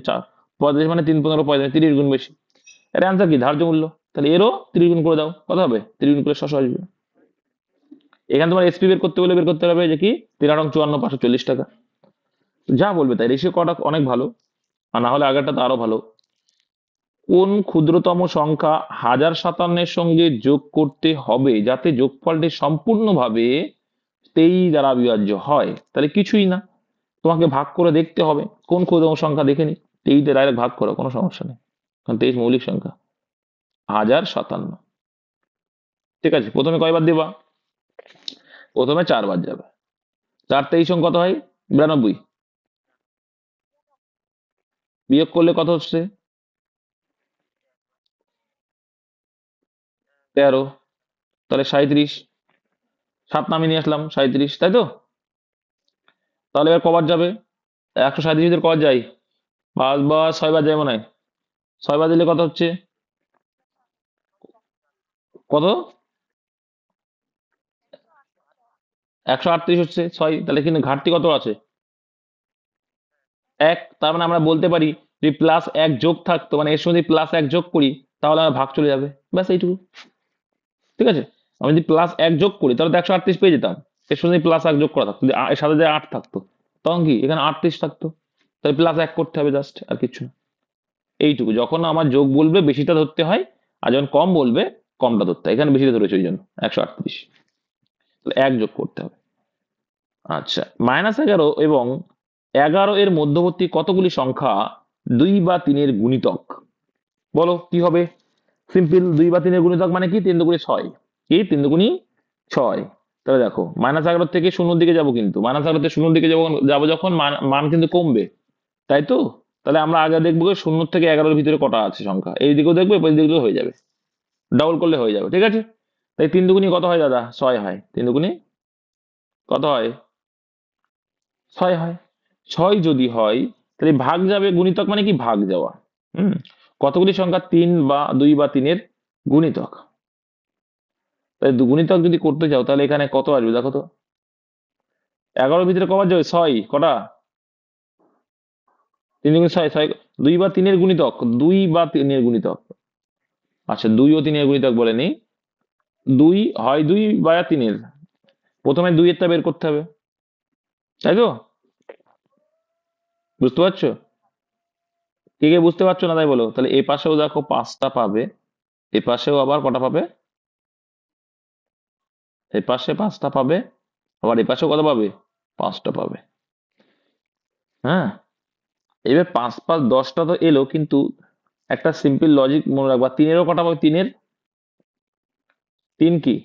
Speaker 1: 45 মানে 3 15 45, 30 গুণ বেশি। এর অ্যান্সার কি? ধার্য মূল্য। তাহলে এরও 30 গুণ করে দাও, কত হবে? 30 গুণ করে 600 আসবে। এখানে তোমার এসপি বের করতে বলে বের করতে হবে যে কি, 13×54 540 টাকা। যা বলবে তাই, রেশিও কটা অনেক ভালো, আর না হলে আগেরটা তো আরো ভালো। কোন ক্ষুদ্রতম সংখ্যা 1057-এর সঙ্গে যোগ করতে হবে যাতে যোগফলটি সম্পূর্ণভাবে 23 দ্বারা বিভাজ্য হয়? তাহলে কিছুই না, তোমাকে ভাগ করে দেখতে হবে। কোন ক্ষুদ্রতম সংখ্যা দেখে নি, 23 দিয়ে ডাইরেক্ট ভাগ করো, কোনো সমস্যা নেই, কারণ 23 মৌলিক সংখ্যা। 1057। ঠিক আছে, প্রথমে কয়বার দিবা? প্রথমে 4 বার যাবে। 4 × 23 কত হয়? 92। বিয়োগ করলে কত হচ্ছে? 13। তাহলে 37। 7 নামিয়ে নিয়ে আসলাম, 37, তাই তো? তাহলে এবার কবার যাবে? 137 কবার যায়? 5 বার 6 বার যায় মনে হয়। 6 বার দিলে কত হচ্ছে? কত? 138 হচ্ছে 6, তাহলে কিন্তু ঘাটতি কত আছে? 1। তার মানে আমরা বলতে পারি যে +1 যোগ থাকতো, মানে এর সঙ্গে +1 যোগ করি, তাহলে আমার ভাগ চলে যাবে, ব্যাস এইটুকু। ঠিক আছে, আমি যদি +1 যোগ করি তাহলে তো 138 পেয়ে যেতাম। এর সঙ্গে +1 যোগ করা থাকতো, যদি এর সাথে যে 8 থাকতো, তখন কি এখানে 38 থাকতো। তাহলে +1 করতে হবে জাস্ট, আর কিছু না। এইটুকু। যখন আমার যোগ বলবে বেশিটা ধরতে হয়, আর যখন কম বলবে কমটা ধরতে হয়। এখানে বেশিটা ধরেছে ওই জন্য 138। তাহলে 1 যোগ করতে হবে। আচ্ছা, -11 এবং 11 এর মধ্যবর্তী কতগুলি সংখ্যা 2 বা 3-এর গুণিতক? বলো কি হবে? সিম্পল, 2 বা 3-এর গুণিতক মানে কি? 3 × 2 = 6। কি? 3 × 2 = 6। তাহলে দেখো -11 থেকে শূন্যর দিকে যাবো, কিন্তু -11 থেকে শূন্যর দিকে যাবো যখন মান মান কিন্তু কমবে, তাই তো? তাহলে আমরা আগে দেখবো শূন্য থেকে 11-এর ভিতরে কটা আছে সংখ্যা, এই দিকেও দেখবো, এই দিকেও হয়ে যাবে, ডাবল করলে হয়ে যাবে। ঠিক আছে, তাই 3 × 2 = কত হয় দাদা? 6 হয়। 3 × 2 = কত হয়? 6 হয়। 6 যদি হয়, তাহলে ভাগ যাবে, গুণিতক মানে কি? ভাগ যাওয়া। হুম। কতগুলি সংখ্যা 3 বা 2 বা 3-এর গুণিতক? তাই গুণিতক যদি করতে চাও তাহলে এখানে কত আসবে দেখো তো? 11-এর ভিতরে কবার যাবে? 6। কটা? 3 × 6 = 6। 2 বা 3-এর গুণিতক, 2 বা 3-এর গুণিতক। আচ্ছা, 2 ও 3-এর গুণিতক বলে নি। 2 হয় 2 বা 3-এর, প্রথমে 2-এরটা বের করতে হবে, তাই তো? বুঝতে পারছো? কে কে বুঝতে পারছো না তাই বলো। তাহলে এ পাশেও দেখো 5টা পাবে, এ পাশেও আবার কটা পাবে? এ পাশে 5টা পাবে, আবার এ পাশেও কত পাবে? 5টা পাবে। হ্যাঁ, এবার 5 5 10টা তো এলো, কিন্তু একটা সিম্পল লজিক মনে রাখবা, তিনেরও কটা পাবে? তিনের তিন কি?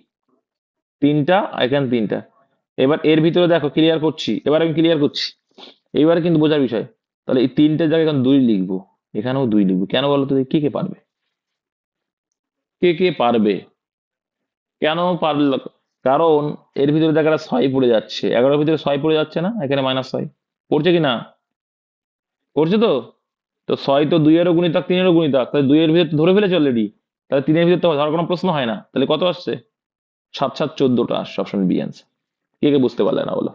Speaker 1: তিনটা, এখানে তিনটা। এবার এর ভিতরে দেখো, ক্লিয়ার করছি, এবার আমি ক্লিয়ার করছি, এইবারে কিন্তু বোঝার বিষয়। তাহলে এই তিনটের জায়গায় এখন 2 লিখবো, এখানেও 2 লিখবো। কেন বলো তো? কে কে পারবে? কে কে পারবে? কেন পারল? কারণ এর ভিতরে দেখো একটা 6 পড়ে যাচ্ছে, 11-এর ভিতরে 6 পড়ে যাচ্ছে না, এখানে -6 পড়ছে কি না? পড়ছে তো। তো 6 তো 2-এরও গুণিতক, 3-এরও গুণিতক, তাহলে 2 এর ভিতরে তো ধরে ফেলেছে অলরেডি, তাহলে 3-এর ভিতরে তো ধরার কোনো প্রশ্ন হয় না। তাহলে কত আসছে? 7 7 14টা আসছে, অপশন বি অ্যান্সার। কে কে বুঝতে পারলে না বলো?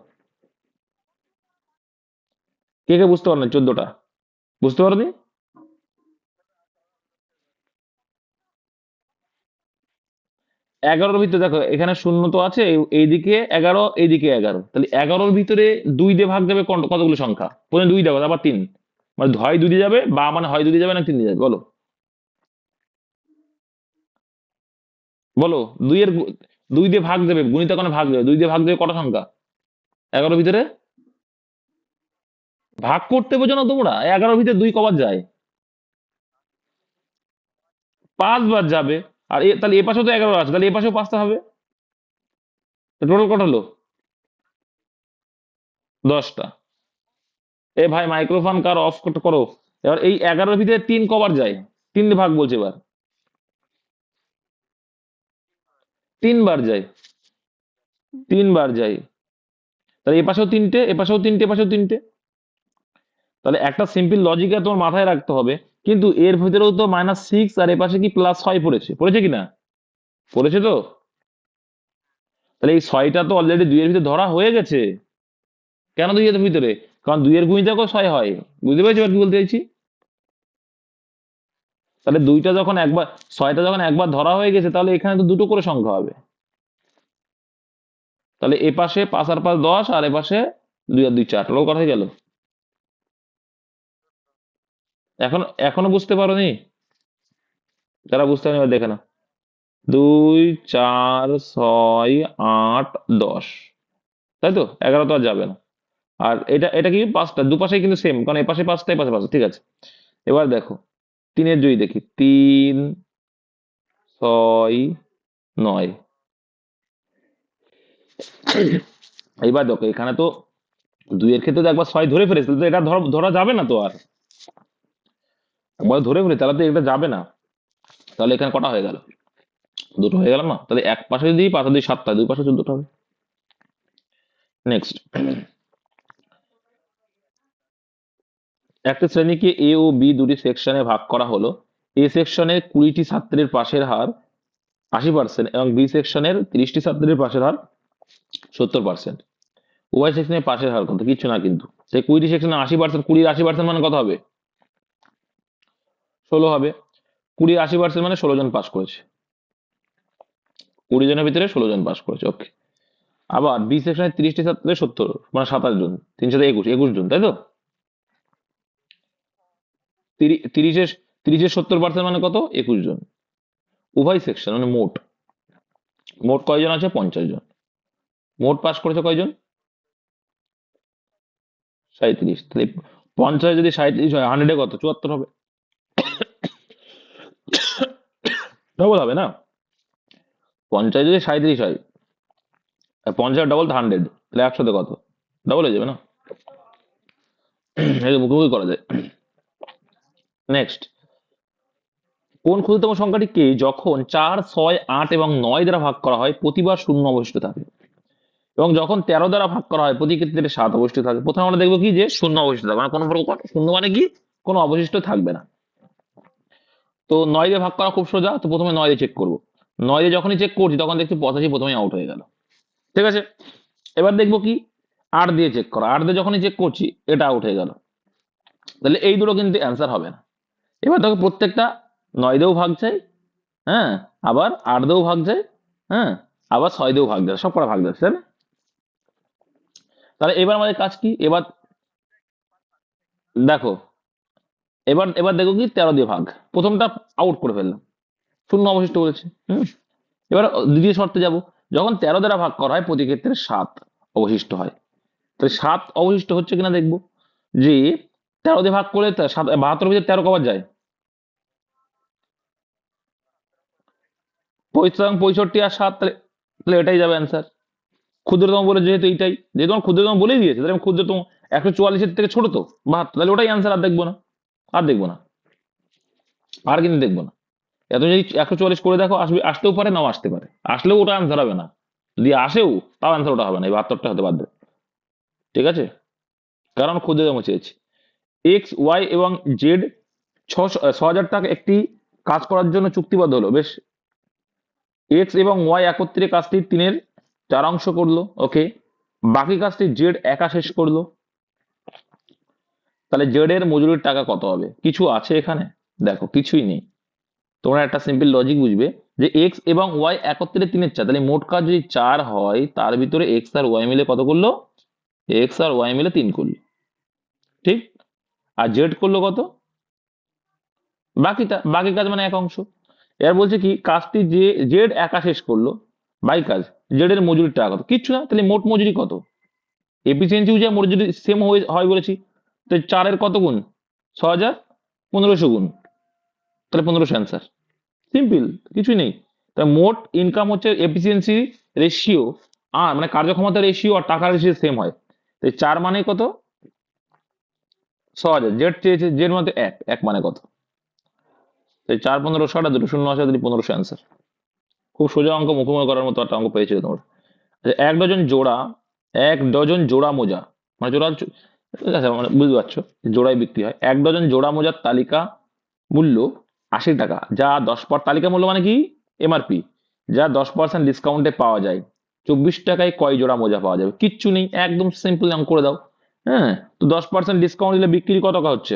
Speaker 1: কে কে বুঝতে পারলেন? 14টা বুঝতে পারোনি? 11-এর ভিতরে দেখো, এখানে শূন্য তো আছে, এইদিকে 11, এইদিকে 11, তাহলে 11-এর ভিতরে 2 দিয়ে ভাগ যাবে কতগুলো সংখ্যা? প্রথমে 2 দেবো, তারপর 3, মানে হয় 2 দিয়ে যাবে, বা মানে হয় 2 দিয়ে যাবে না 3 দিয়ে যাবে, বলো বলো। 2 দিয়ে ভাগ দেবে, গুণিতক মানে ভাগ দেবে, 2 দিয়ে ভাগ দেবে কটা সংখ্যা 11-এর ভিতরে? ভাগ করতে বোঝো না তোমরা? 11-এর ভিতরে 2 কবার যায়? 5 বার যাবে। আর তাহলে এ পাশেও তো 11 আছে, তাহলে এ পাশেও 5টা হবে। টোটাল কত হলো? 10টা। এ ভাই, মাইক্রোফোন কার অফ করো। এবার এই 11-এর ভিতরে 3 কবার যায়? 3 দিয়ে ভাগ বলছে এবার। 3 বার যায়। 3 বার যায়। তাহলে এ পাশেও 3টে, এ পাশেও 3টে, এ পাশেও 3টে। তাহলে একটা সিম্পল লজিকে তোমার মাথায় রাখতে হবে, কিন্তু এর ভিতরেও তো -6, আর এ পাশে কি +6 পড়েছে, পড়েছে কিনা? পড়েছে তো। তাহলে এই 6টা তো অলরেডি 2-এর ভিতরে ধরা হয়ে গেছে। কেন 2-এর ভিতরে? কারণ 2-এর গুণিতকও 6 হয়। বুঝতে পেরেছো এবার কি বলতে চাইছি? তাহলে 2টা যখন একবার, 6টা যখন একবার ধরা হয়ে গেছে, তাহলে এখানে তো দুটো করে সংখ্যা হবে। তাহলে এ পাশে 5 আর 5 10, আর এ পাশে 2 আর 2 4, টোটাল কথা হয়ে গেল। এখন এখনো বুঝতে পারোনি? যারা বুঝতে পারেনি এবার দেখে না। 2 4 6 8 10, তাই তো? 11 তো আর যাবে না। আর এটা এটা কি 5টা, দুপাশেই কিন্তু সেম, কারণ এ পাশে 5টা, এ পাশে 5টা, ঠিক আছে। এবার দেখো, 3-এর যদি দেখি, 3 6 9। এইবার দেখো, এখানে তো 2-এর ক্ষেত্রে তো একবার 6 ধরে ফেলেছে, তো এটা ধরা যাবে না তো আর। একবার ধরে ফেলে, তাহলে তো এটা যাবে না। তাহলে এখানে কটা হয়ে গেল? দুটো হয়ে গেল না? তাহলে এক পাশে যদি 5 আর 2 7টা, 2 পাশে 14টা হবে। নেক্সট, একটা শ্রেণীকে এ ও বি দুটি সেকশনে ভাগ করা হলো। এ সেকশনে 20টি ছাত্রের পাশের হার 80%, এবং বি সেকশনের 30টি ছাত্রের পাশের হার 70%। উভয় সেকশনের পাশের হার কত? কিছু না কিন্তু। সেই 20টি সেকশনে 80%, 20 80% মানে কত হবে? 16 হবে। 20 80% মানে 16 জন পাশ করেছে। 20 জনের ভিতরে 16 জন পাশ করেছে, ওকে। আবার বি সেকশনে 30টি ছাত্রে 70, মানে 27 জন, 3 × 21 জন, তাই তো? 30-এর 70% মানে কত? 21 জন। উভয় সেকশন মানে মোট, মোট কয়জন আছে? 50 জন। মোট পাশ করেছে কয়জন? 37। তাহলে 50 যদি 37 হয়, 100-এ কত? 74 হবে। ডবল হবে না? 50 যদি 37 হয়, 50 ডবল তো 100, তাহলে 100-তে কত? ডবল হয়ে যাবে না? এই তো মুখোমুখি করা যায়। নেক্সট, কোন ক্ষুদ্রতম সংখ্যাটিকে যখন 4 6 8 এবং 9 দ্বারা ভাগ করা হয় প্রতিবার শূন্য অবশিষ্ট থাকে, এবং যখন 13 দ্বারা ভাগ করা হয় প্রতি ক্ষেত্রে 7 অবশিষ্ট থাকে? প্রথমে আমরা দেখবো কি, যে শূন্য অবশিষ্ট থাকবে, মানে কোনো প্রকার শূন্য মানে কি, কোনো অবশিষ্ট থাকবে না। তো 9 দিয়ে ভাগ করা খুব সোজা, তো প্রথমে 9 দিয়ে চেক করবো। 9 দিয়ে যখনই চেক করছি, তখন দেখছি 85 প্রথমেই আউট হয়ে গেল, ঠিক আছে। এবার দেখবো কি, 8 দিয়ে চেক করা, 8 দিয়ে যখনই চেক করছি, এটা আউট হয়ে গেল। তাহলে এই দুটো কিন্তু অ্যান্সার হবে না। এবার দেখো, প্রত্যেকটা 9 দিয়েও ভাগ যায়, হ্যাঁ, আবার 8 দিয়েও ভাগ যায়, হ্যাঁ, আবার 6 দিয়েও ভাগ যায়, সব কটা ভাগ যাচ্ছে, তাই না? তাহলে এবার আমাদের কাজ কি? এবার দেখো, এবার এবার দেখো কি, 13 দিয়ে ভাগ, প্রথমটা আউট করে ফেললাম। শূন্য অবশিষ্ট বলেছে। এবার দ্বিতীয় শর্তে যাব, যখন 13 দ্বারা ভাগ করা হয় প্রতি ক্ষেত্রে 7 অবশিষ্ট হয়। তাহলে 7 অবশিষ্ট হচ্ছে কিনা দেখবো, যে 13 দিয়ে ভাগ করলে 72 ভিতরে 13 কবার যায়, 65 আর 7, তাহলে তাহলে এটাই যাবে অ্যান্সার। ক্ষুদ্রতম বলে যেহেতু এইটাই, যেহেতু আমার ক্ষুদ্রতম বলেই দিয়েছে, তাহলে আমি ক্ষুদ্রতম 144 থেকে ছোট তো 72, তাহলে ওটাই অ্যান্সার, আর দেখবো না, আর দেখবো না, আর কিন্তু দেখবো না। এত যদি 144 করে দেখো, আসবে, আসতেও পারে, নাও আসতে পারে, আসলেও ওটা অ্যান্সার হবে না, যদি আসেও তাও অ্যান্সার ওটা হবে না, এই 72টা হতে বাধ্য। ঠিক আছে, কারণ ক্ষুদ্রতম চেয়েছি। এক্স, ওয়াই এবং জেড 6,000 টাকা একটি কাজ করার জন্য চুক্তিবদ্ধ হলো, বেশ। এক্স এবং ওয়াই একত্রে কাজটি 3-এর 4 অংশ করলো, ওকে। বাকি কাজটি জেড একা শেষ করলো, তাহলে জেড এর মজুরির টাকা কত হবে? কিছু আছে এখানে? দেখো কিছুই নেই। তোমরা একটা সিম্পল লজিক বুঝবে, যে এক্স এবং ওয়াই একত্রে 3-এর 4, তাহলে মোট কাজ যদি 4 হয়, তার ভিতরে এক্স আর ওয়াই মিলে কত করলো? এক্স আর ওয়াই মিলে 3 করলো, ঠিক। আর জেড করলো কত? বাকিটা, বাকি কাজ মানে 1 অংশ। এবার বলছে কি, কাজটি যে জেড একা শেষ করলো, বাই কাজ, জেড এর মজুরির টাকা কত? কিচ্ছু না, তাহলে মোট মজুরি কত? এফিসিয়েন্সি বুঝে মজুরি সেম হয় বলেছি, তো 4-এর কত গুণ? 6,000, 1500 গুণ, তাহলে 1500 অ্যান্সার। সিম্পল, কিছুই নেই। তাহলে মোট ইনকাম হচ্ছে এফিসিয়েন্সি রেশিও, আর মানে কার্যক্ষমতা রেশিও আর টাকার রেশিও সেম হয়, তাই 4 মানে কত? 6,000। জেড চেয়েছে, জেড মানে 1, 1 মানে কত? তাই 4, 15, 60, আর দুটো শূন্য আছে, 1500 অ্যান্সার। খুব সোজা অঙ্ক, মুখোমুখি করার মতো একটা অঙ্ক পেয়েছিল তোমরা। আচ্ছা, 1 ডজন জোড়া মোজা, মানে আচ্ছা, মানে বুঝতে পারছো, জোড়ায় বিক্রি হয়। 1 ডজন জোড়া মোজার তালিকা মূল্য 80 টাকা, যা 10 তালিকা মূল্য মানে কি? এমআরপি, যা 10% ডিসকাউন্টে পাওয়া যায়। 24 টাকায় কয় জোড়া মোজা পাওয়া যাবে? কিচ্ছু নেই, একদম সিম্পল অঙ্ক করে দাও। হ্যাঁ, তো 10% ডিসকাউন্ট দিলে বিক্রি কত টাকা হচ্ছে?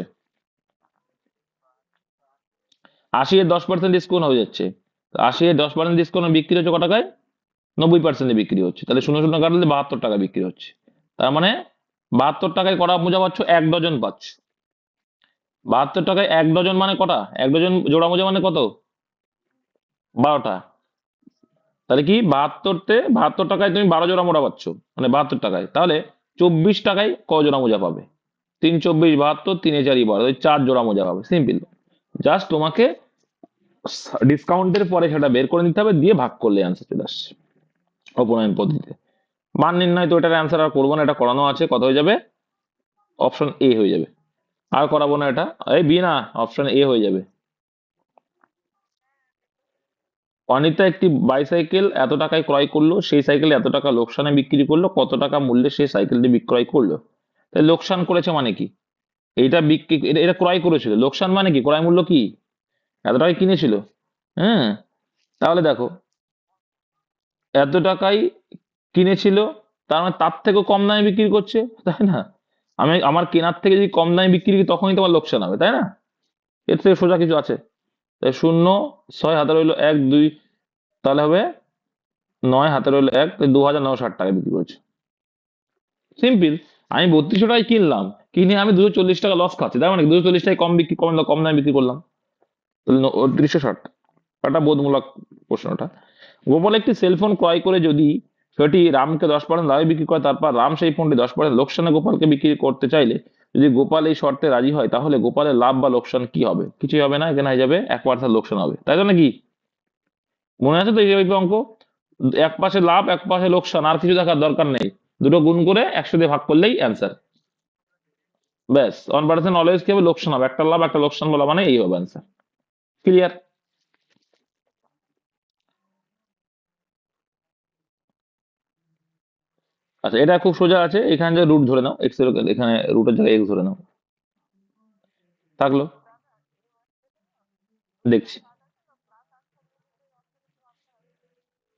Speaker 1: 80 এর 10% ডিসকাউন্ট হয়ে যাচ্ছে, 80 এর 10% ডিসকাউন্ট বিক্রি হচ্ছে কত টাকায়? 90% বিক্রি হচ্ছে, তাহলে 0 0 কাটলে 72 টাকা বিক্রি হচ্ছে। তার মানে 72 টাকায় কটা মোজা পাচ্ছ? 1 ডজন পাচ্ছ। 72 টাকায় 1 ডজন মানে কটা? 1 ডজন জোড়া মোজা মানে কত? 12টা। তাহলে কি 72 টাকায় তুমি 12 জোড়া মোজা পাচ্ছ, মানে 72 টাকায়, তাহলে 24 টাকায় ক জোড়া মোজা পাবে? 3 24 72, 3 এ 4 12, 4 জোড়া মোজা পাবে, সিম্পল। জাস্ট তোমাকে ডিসকাউন্টের পরে সেটা বের করে নিতে হবে, দিয়ে ভাগ করলে অ্যান্সার চলে আসছে অপনয়ন পদ্ধতিতে। মান নির্ণয় তো এটার অ্যান্সার আর করবো না, এটা করানো আছে, কত হয়ে যাবে? অপশন এ হয়ে যাবে, আর করাবো না এটা, এই বি না, অপশন এ হয়ে যাবে। অনিতা একটি বাইসাইকেল এত টাকায় ক্রয় করলো, সেই সাইকেল এত টাকা লোকসানে বিক্রি করলো, কত টাকা মূল্যে সেই সাইকেলটি বিক্রয় করলো? তাই লোকসান করেছে মানে কি? এইটা বিক্রি, এটা ক্রয় করেছিল, লোকসান মানে কি? ক্রয় মূল্য কি? এত টাকায় কিনেছিল। হ্যাঁ, তাহলে দেখো, এত টাকায় কিনেছিল, তার মানে তার থেকেও কম দামে বিক্রি করছে, তাই না? আমি আমার কেনার থেকে যদি কম দামে বিক্রি করি, তখনই তোমার লোকসান হবে, তাই না? এর থেকে সোজা কিছু আছে? তাই 0, 6 হাতে রইলো 1, 2, তাহলে হবে 9, হাতে রইলো 1, 2,960 টাকায় বিক্রি করছে। সিম্পল। আমি 3200 টাকায় কিনলাম, কিনে আমি 240 টাকা লস খাচ্ছি, তার মানে 240 টাকায় কম বিক্রি, কম দামে বিক্রি করলাম, তাহলে 360। একটা বোধমূলক প্রশ্নটা। গোপাল একটি সেলফোন ক্রয় করে যদি সেটি রামকে 10% লাভে বিক্রি করে, তারপর রাম সেই ফোনটি 10% লোকসানে গোপালকে বিক্রি করতে চাইলে, যদি গোপাল এই শর্তে রাজি হয়, তাহলে গোপালের লাভ বা লোকসান কি হবে? কিছুই হবে না, এখানে হয়ে যাবে 1% লোকসান হবে, তাই তো নাকি? মনে আছে তো এই অঙ্ক? এক পাশে লাভ, এক পাশে লোকসান, আর কিছু দেখার দরকার নেই, দুটো গুণ করে 100 দিয়ে ভাগ করলেই অ্যান্সার। ব্যাস, 1% অলওয়েজ কি হবে? লোকসান হবে, একটা লাভ একটা লোকসান বলা মানে এই হবে অ্যান্সার। ক্লিয়ার? আচ্ছা, এটা খুব সোজা আছে, এখানে যে রুট ধরে নাও, এক্স এর, এখানে রুটের জায়গায় এক্স ধরে নাও, থাকলো। দেখছি,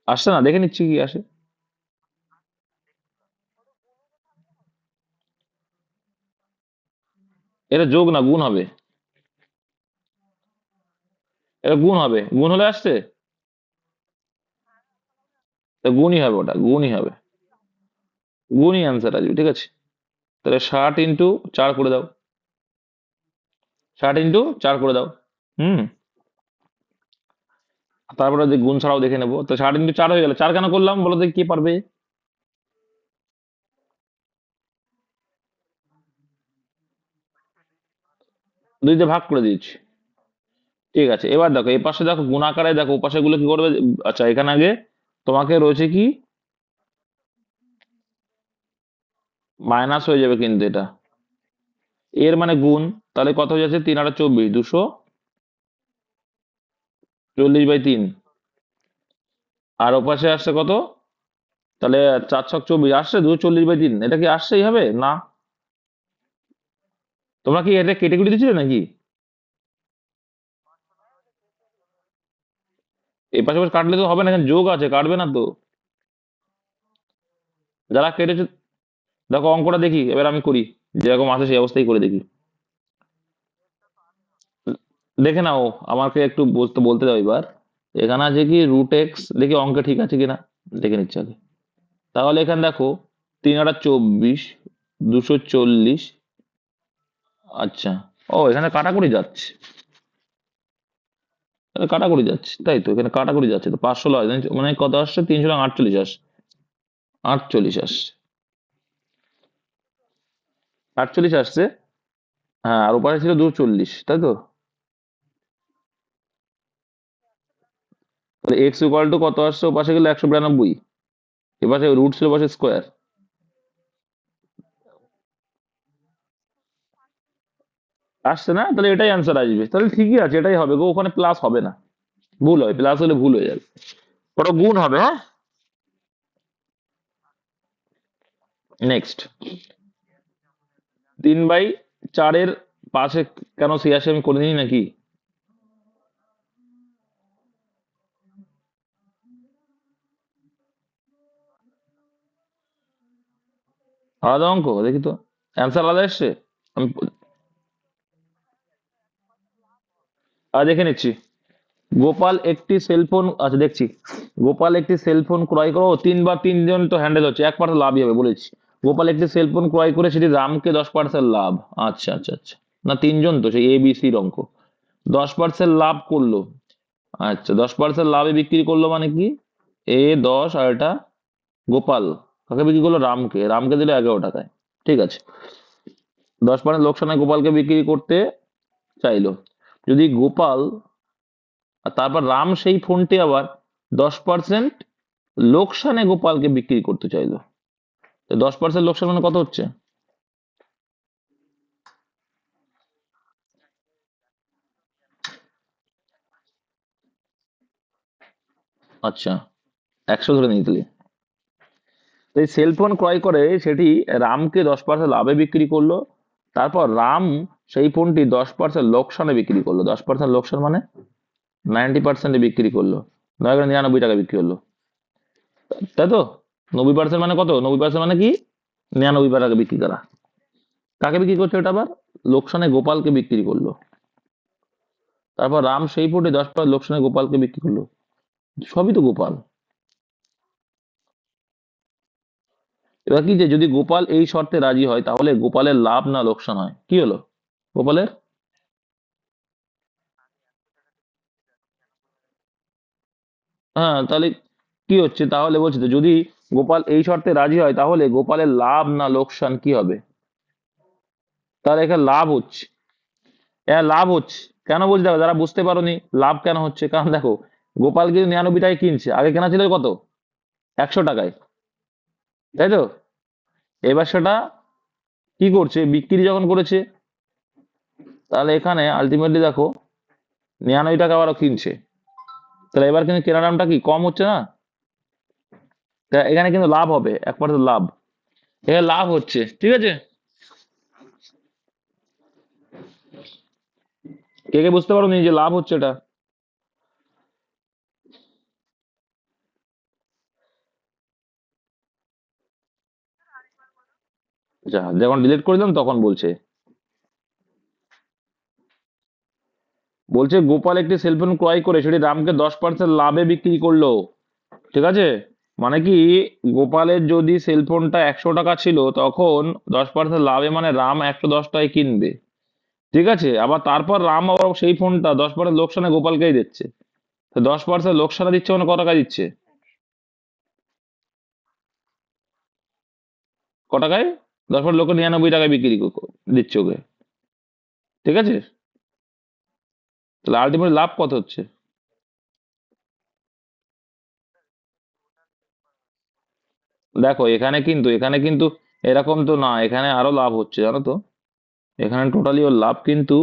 Speaker 1: আসছে না, দেখে নিচ্ছি কি আসে। এটা যোগ না, গুণ হবে। এটা গুণ হবে, গুণ হলে আসছে, তা গুণই হবে, ওটা গুণই হবে, গুণই অ্যান্সার আসবে, ঠিক আছে। তাহলে 60 × 4 করে দাও, 60 × 4 করে দাও। হুম, তারপরে যে গুণ ছাড়াও দেখে নেবো। তো 8 × 4 হয়ে গেল। 4 কেন করলাম বলো দেখি, কে পারবে? দুইতে ভাগ করে দিয়েছি। ঠিক আছে, এবার দেখো এই পাশে দেখো গুণ আকারে দেখো, ও পাশে গুলো কি করবে? আচ্ছা, এখানে আগে তোমাকে রয়েছে কি, মাইনাস হয়ে যাবে কিন্তু এটা, এর মানে গুণ। তাহলে কত হয়ে যাচ্ছে? 3 × 8 = 24, 240/3। আর ওপাশে আসছে কত? তাহলে 4 × 6 = 24 আসছে, 240/3। এটা কি আসছেই হবে না? তোমরা কি এটা কেটে কুটে দিচ্ছিলে নাকি? এই পাশে পাশে কাটলে তো হবে না, এখানে যোগ আছে, কাটবে না তো। যারা কেটেছে দেখো অঙ্কটা দেখি, এবার আমি করি, যেরকম আছে সেই অবস্থায় করে দেখি। দেখে নাও, আমাকে একটু বলতে বলতে দাও এবার। এখানে আছে কি √x, দেখি অঙ্কে ঠিক আছে কিনা, দেখে নিচ্ছি আগে। তাহলে এখানে দেখো 3 × 8 = 24, 240। আচ্ছা, ও এখানে কাটাকুটি যাচ্ছে, এখানে কাটাকুটি যাচ্ছে, তাই তো, এখানে কাটাকুটি যাচ্ছে, তো 516 হয়, মানে কত আসছে? 348 আসছে, 48 আসছে, 48 আসছে। হ্যাঁ, আর ওপারে ছিল 240, তাই তো। তাহলে x = কত আসছে? ও পাশে গেলে 192, এপাশে রুট ছিল, পাশে স্কোয়ার আসছে না, তাহলে এটাই অ্যান্সার আসবে। তাহলে ঠিকই আছে, এটাই হবে গো, ওখানে প্লাস হবে না, ভুল হয়, প্লাস হলে ভুল হয়ে যাবে, ওটা গুণ হবে। হ্যাঁ, নেক্সট, 3/4 পাশে কেন 86 আমি করে নিই নাকি? আলাদা অঙ্ক দেখি তো, অ্যান্সার আলাদা এসছে। আমি দেখে নিচ্ছি। গোপাল একটি সেলফোন, আচ্ছা দেখছি। গোপাল একটি সেলফোন ক্রয় করো, 3/3 জন তো হ্যান্ডেল হচ্ছে, 1% লাভই হবে বলেছি। গোপাল একটি সেলফোন ক্রয় করে সেটি রামকে 10% লাভ। আচ্ছা আচ্ছা আচ্ছা, না 3 জন তো, সেই ABC অঙ্ক। 10% লাভ করলো। আচ্ছা, 10% লাভে বিক্রি করলো মানে কি? A 10, আর এটা গোপাল কাকে বিক্রি করলো? রামকে, রামকে দিল 11 টাকায়। ঠিক আছে, 10% লোকসানে গোপালকে বিক্রি করতে চাইলো। যদি গোপাল, আর তারপর রাম সেই ফোনটি আবার 10% লোকসানে গোপালকে বিক্রি করতে চাইলো, 10% লোকসান মানে কত হচ্ছে? আচ্ছা, 100 ধরে নিতলি। এই সেলফোন ক্রয় করে সেটি রামকে 10% লাভে বিক্রি করলো। তারপর রাম সেই ফোনটি 10% লোকসানে বিক্রি করলো। 10% লোকসান মানে 90%-এ বিক্রি করলো, 9 × 99 টাকা বিক্রি হলো, তাই তো। 90% মানে কত? 90% মানে কি? 99 টাকা বিক্রি করা। কাকে বিক্রি করছে এটা আবার? লোকসানে গোপালকে বিক্রি করলো। তারপর রাম সেই ফোনটি 10% লোকসানে গোপালকে বিক্রি করলো, সবই তো গোপাল। এবার কি, যে যদি গোপাল এই শর্তে রাজি হয় তাহলে গোপালের লাভ না লোকসান হয়? কি হলো গোপালের? হ্যাঁ, তাহলে কি হচ্ছে? তাহলে বলছি তো, যদি গোপাল এই শর্তে রাজি হয় তাহলে গোপালের লাভ না লোকসান কি হবে? তাহলে এখানে লাভ হচ্ছে। হ্যাঁ, লাভ হচ্ছে। কেন বলছি দেখো, যারা বুঝতে পারোনি লাভ কেন হচ্ছে, কারণ দেখো গোপাল কিন্তু 99 টাকায় কিনছে, আগে কেনা ছিল কত? 100 টাকায়, তাই তো। এবার সেটা কি করছে? বিক্রি যখন করেছে, তাহলে এখানে আলটিমেটলি দেখো 99 টাকা আবারও কিনছে, তাহলে এবার কিন্তু কেনার দামটা কি কম হচ্ছে না? তা এখানে কিন্তু লাভ হবে, 1% লাভ, এখানে লাভ হচ্ছে। ঠিক আছে, কে কে বুঝতে পারো নি যে লাভ হচ্ছে এটা? যা, যখন ডিলিট করে দিলাম তখন বলছে, বলছে গোপাল একটি সেলফোন ক্রয় করে সেটি রামকে 10% লাভে বিক্রি করলো। ঠিক আছে, মানে কি, গোপালের যদি সেলফোনটা 100 টাকা ছিল, তখন 10% লাভে মানে রাম 110 টাকায় কিনবে। ঠিক আছে, আবার তারপর রাম আবার সেই ফোনটা 10% লোকসানে গোপালকেই দিচ্ছে। তো 10% লোকসানে দিচ্ছে মানে কত টাকা দিচ্ছে? ক টাকায়? 10% লোকে 99 টাকায় বিক্রি দিচ্ছে ওকে। ঠিক আছে, তাহলে আলটিমেট লাভ কত হচ্ছে? দেখো এখানে কিন্তু এরকম তো না, এখানে আরো লাভ হচ্ছে জানো তো। এখানে টোটালি ওর লাভ কিন্তু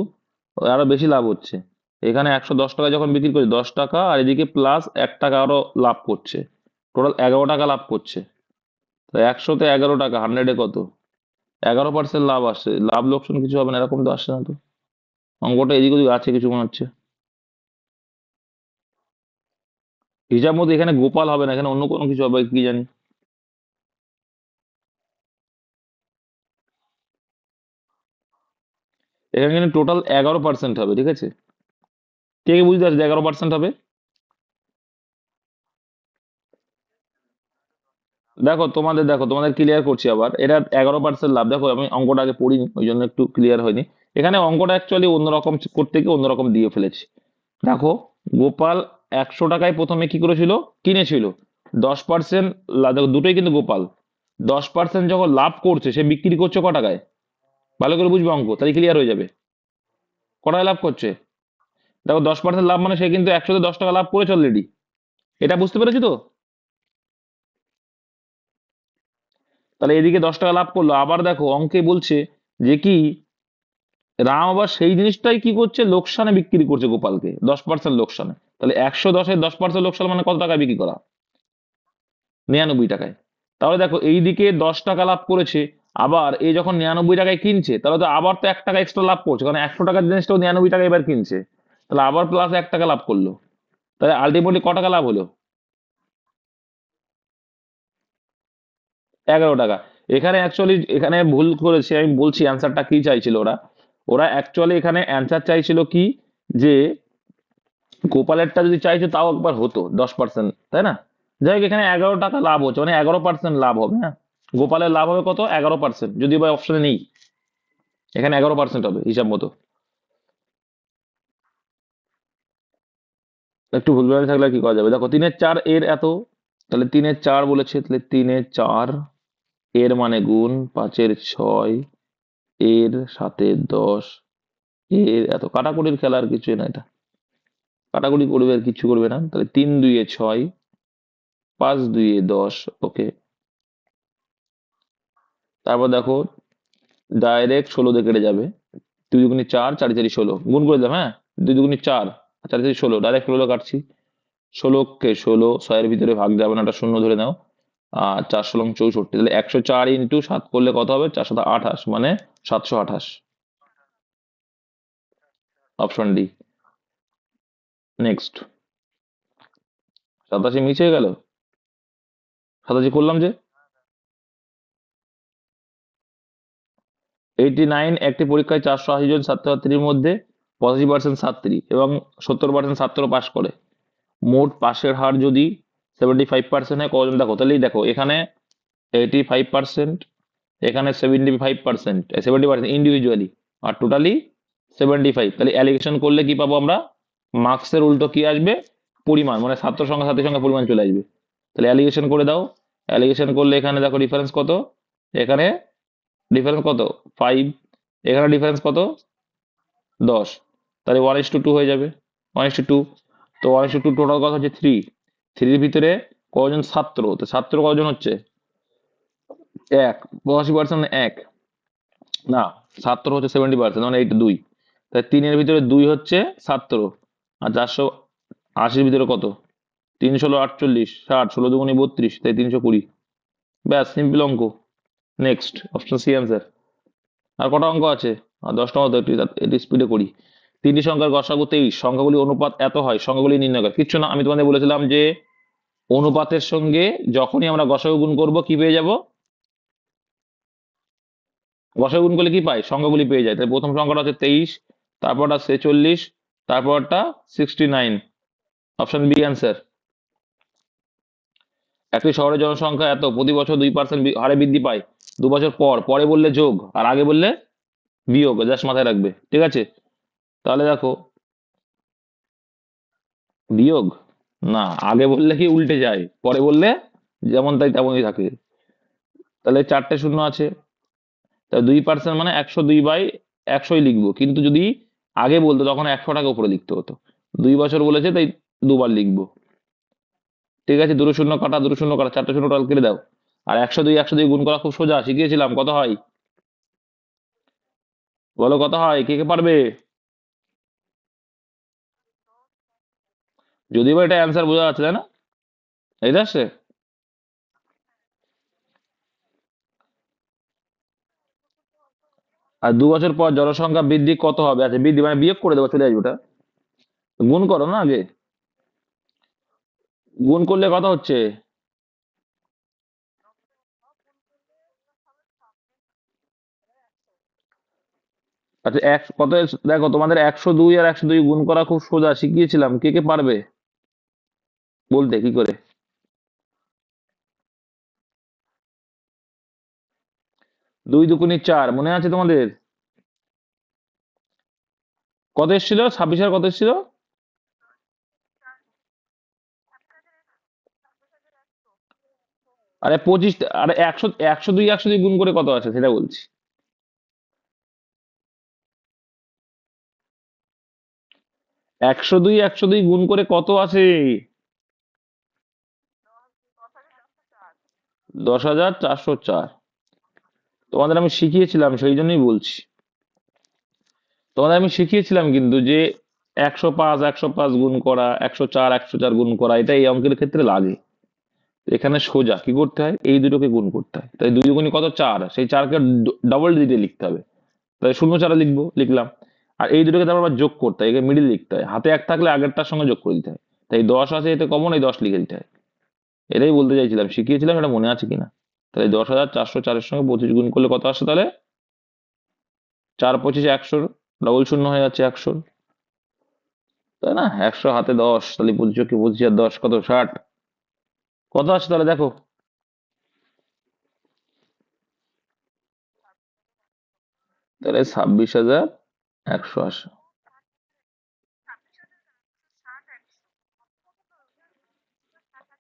Speaker 1: আরো বেশি লাভ হচ্ছে। এখানে 110 টাকা যখন বিক্রি করছে 10 টাকা, আর এদিকে প্লাস 1 টাকা আরো লাভ করছে, টোটাল 11 টাকা লাভ করছে। তো 100-তে 11 টাকা, 100-এ কত? 11% লাভ আসছে, লাভ লোকসান কিছু হবে না এরকম তো আসছে না তো। অঙ্কটা এদিক ওদিক আছে কিছু মনে হচ্ছে। হিসাব মতো এখানে গোপাল হবে না, এখানে অন্য কোনো কিছু হবে কি জানি। এখানে কিন্তু টোটাল 11% হবে, ঠিক আছে। কে কে বুঝতে পারছে 11% হবে? দেখো তোমাদের ক্লিয়ার করছি আবার, এটা 11% লাভ। দেখো আমি অঙ্কটা আগে পড়িনি ওই জন্য একটু ক্লিয়ার হয়নি। এখানে অঙ্কটা অ্যাকচুয়ালি অন্যরকম করতে গিয়ে অন্যরকম দিয়ে ফেলেছি। দেখো, গোপাল 100 টাকায় প্রথমে কি করেছিল, কিনেছিল। 10%, দেখো দুটোই কিন্তু গোপাল। 10% যখন লাভ করছে সে বিক্রি করছে ক টাকায়? ভালো করে বুঝবে অঙ্ক, তাহলে ক্লিয়ার হয়ে যাবে। ক টাকায় লাভ করছে? দেখো 10% লাভ মানে সে কিন্তু 100-তে 10 টাকা লাভ করেছে অলরেডি। এটা বুঝতে পেরেছি তো? তাহলে এদিকে 10 টাকা লাভ করলো, আবার দেখো অঙ্কে বলছে যে কি, রাম আবার সেই জিনিসটাই কি করছে, লোকসানে বিক্রি করছে গোপালকে 10% লোকসানে। তাহলে 110-এর 10% লোকসান মানে কত টাকায় বিক্রি করা? 99 টাকায়। তাহলে দেখো এইদিকে 10 টাকা লাভ করেছে, আবার এই যখন 99 টাকায় কিনছে তাহলে তো আবার তো 1 টাকা এক্সট্রা লাভ করছে, কারণ 100 টাকার জিনিসটাও 99 টাকায় এবার কিনছে। তাহলে আবার প্লাস 1 টাকা লাভ করলো। তাহলে আলটিমেটলি ক টাকা লাভ হলো? 11 টাকা। এখানে অ্যাকচুয়ালি এখানে ভুল করেছে, আমি বলছি অ্যান্সারটা কি চাইছিল ওরা। ওরা অ্যাকচুয়ালি এখানে অ্যান্সার চাইছিল কি, যে গোপালেরটা যদি চাইছে তাও একবার হতো 10%, তাই না? যাই হোক, এখানে 11 টাকা লাভ হচ্ছে মানে 11% লাভ হবে, হ্যাঁ। গোপালের লাভ হবে কত? 11%, যদি বা অপশনে নেই। এখানে 11% হবে হিসাব মতো। একটু ভুলভাল থাকলে আর কি করা যাবে, দেখো 3-এর 4 এর এত, তাহলে 3-এর 4 বলেছে, তাহলে 3-এর 4 এর মানে গুণ, 5-এর 6, এর 7-এর 10, এর এত। কাটাকুটির খেলা, আর কিছু না এটা। কাটাকুটি করবে আর কিছু করবে না, তাহলে 3-2-এ 6, 5-2-এ 10। ওকে, তারপর দেখো ডাইরেক্ট 16 দিয়ে কেটে যাবে। 2 দুগুণে 4, 4-4-16, গুণ করে দিলাম, হ্যাঁ। 2 দুগুণে 4, 4-4-16, ডাইরেক্ট 16 কাটছি। 16-কে 16, 6-এর ভিতরে ভাগ যাবে না, একটা শূন্য ধরে নাও। আর 4-16-64, তাহলে 104 × 7 করলে কত হবে? 4-7-28, মানে 728। Option D. নেক্সট। 87 মিস হয়ে গেল। 87 করলাম যে। 89 একটি পরীক্ষায় 480 জন ছাত্রছাত্রীর মধ্যে 85% ছাত্রী এবং 70% ছাত্র পাশ করে। মোট পাশের হার যদি 75% হয়, কজন? দেখো তাহলেই দেখো এখানে 85%, এখানে 75%, 70% ইন্ডিভিজুয়ালি, আর টোটালি 75। তাহলে অ্যালিগেশন করলে কি পাবো আমরা? মার্কসের উল্টো কি আসবে? পরিমাণ, মানে ছাত্র সংখ্যা ছাত্রী সংখ্যা পরিমাণ চলে আসবে। তাহলে অ্যালিগেশন করে দাও। অ্যালিগেশন করলে এখানে দেখো ডিফারেন্স কত, এখানে ডিফারেন্স কত? 5। এখানে ডিফারেন্স কত? 10। তাহলে 1:2 হয়ে যাবে, 1:2। তো 1:2 টোটাল কথা হচ্ছে 3। 3-এর ভিতরে কজন ছাত্র? তো ছাত্র কজন হচ্ছে? 1। 85% 1 না, ছাত্র হচ্ছে 70%, মানে এইটা 2। তাই 3-এর ভিতরে 2 হচ্ছে ছাত্র। আর 480-র ভিতরে কত? 3-16-48, 60, 16-2-32, তাই 320। ব্যাস, সিম্পল অঙ্ক। Next, option C answer. আর কটা অঙ্ক আছে? আর 10টা মতো, একটু স্পিডে করি। 3টি সংখ্যার গসাগু 23, সংখ্যাগুলি অনুপাত এত হয়, সংখ্যাগুলি নির্ণয় কর। কিচ্ছু না, আমি তোমাদের বলেছিলাম যে অনুপাতের সঙ্গে যখনই আমরা গসাগু গুণ করব কি পেয়ে যাব? গসাগু গুণ করলে কি পাই? সংখ্যাগুলি পেয়ে যায়। তাই প্রথম সংখ্যাটা হচ্ছে 23, তারপরটা 46, তারপরটা 69। Option B answer. একটি শহরের জনসংখ্যা এত, প্রতি বছর 2% হারে বৃদ্ধি পায়। 2 বছর পর, পরে বললে যোগ আর আগে বললে বিয়োগ, জাস্ট মাথায় রাখবে, ঠিক আছে। তাহলে দেখো বিয়োগ? না, আগে বললে কি উল্টে যায়, পরে বললে যেমন তাই তেমনই থাকে। তাহলে 4টে শূন্য আছে, তাহলে 2% মানে 102/100ই লিখবো, কিন্তু যদি আগে বলতো তখন 100টাকে উপরে লিখতে হতো। 2 বছর বলেছে তাই দুবার লিখবো। ঠিক আছে, দুটো শূন্য কাটা, দুটো শূন্য কাটা, 4টে শূন্য টোটাল কেটে দাও। আর 102 গুণ করা খুব সোজা, শিখিয়েছিলাম, কত হয় বলো, কত হয়, কে কে পারবে? যদিও বা এটা অ্যান্সার বোঝা যাচ্ছে, তাই না? এই আসছে। আর 2 বছর পর জনসংখ্যা বৃদ্ধি কত হবে? আচ্ছা, বৃদ্ধি মানে বিয়োগ করে দেবো, চলে আসবে ওটা। গুণ করো না আগে, গুণ করলে কত হচ্ছে? আচ্ছা, কত দেখো, তোমাদের 102 আর 102 গুণ করা খুব সোজা, শিখিয়েছিলাম, কে কে পারবে বলতে কি করে? 2 দুগুণে 4, মনে আছে তোমাদের? কত এসেছিল? 26 আর কত এসেছিল? আরে 25, আরে 102 গুণ করে কত আছে সেটা বলছি। 102 গুণ করে কত আছে? 10,404। তোমাদের আমি শিখিয়েছিলাম, সেই জন্যই বলছি। তোমাদের আমি শিখিয়েছিলাম কিন্তু, যে 105 গুণ করা, 104 গুণ করা, এটা এই অঙ্কের ক্ষেত্রে লাগে। এখানে সোজা কি করতে হয়, এই দুটোকে গুণ করতে হয়, তাই 2 দুগুণে কত? 4, সেই 4কে ডবল ডিজিটে লিখতে হবে। তাই 0 4 লিখবো, লিখলাম। আর এই দুটোকে তারপর আবার যোগ করতে হয়, একে মিডিল লিখতে হয়, হাতে 1 থাকলে আগেরটার সঙ্গে যোগ করে দিতে হয়। তাই 10 আছে, এতে কমন, এই 10 লিখে দিতে হয়। এটাই বলতে চাইছিলাম, শিখিয়েছিলাম, এটা মনে আছে কিনা। তাহলে 10,404-এর সঙ্গে 25 গুণ করলে কত আসছে তাহলে? 4 25 100, ডবল শূন্য হয়ে যাচ্ছে 100, তাই না? 100 হাতে 10, তাহলে 25 আর 10 কত? 60। কত আছে তাহলে দেখো? তাহলে 26,100 আসে।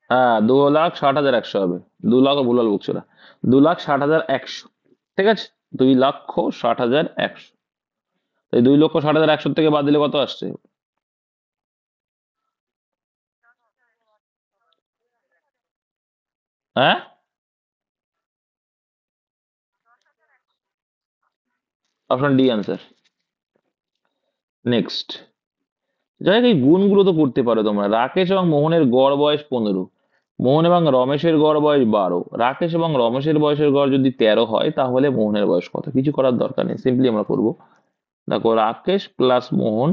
Speaker 1: হ্যাঁ, 2,60,100 হবে। 2 লাখ ভুল বকছো না, 2,60,100। ঠিক আছে, 2,60,100। এই 2,60,100 থেকে বাদ দিলে কত আসছে? হ্যাঁ, অপশন ডি আনসার। নেক্সট, যাই হোক, এই গুণগুলো তো করতে পারো তোমরা। রাকেশ এবং মোহনের গড় বয়স 15, মোহন এবং রমেশের গড় বয়স 12। রাকেশ এবং রমেশের বয়সের গড় যদি 13 হয়, তাহলে মোহনের বয়স কত? কিছু করার দরকার নেই, সিম্পলি আমরা করবো। দেখো, রাকেশ প্লাস মোহন,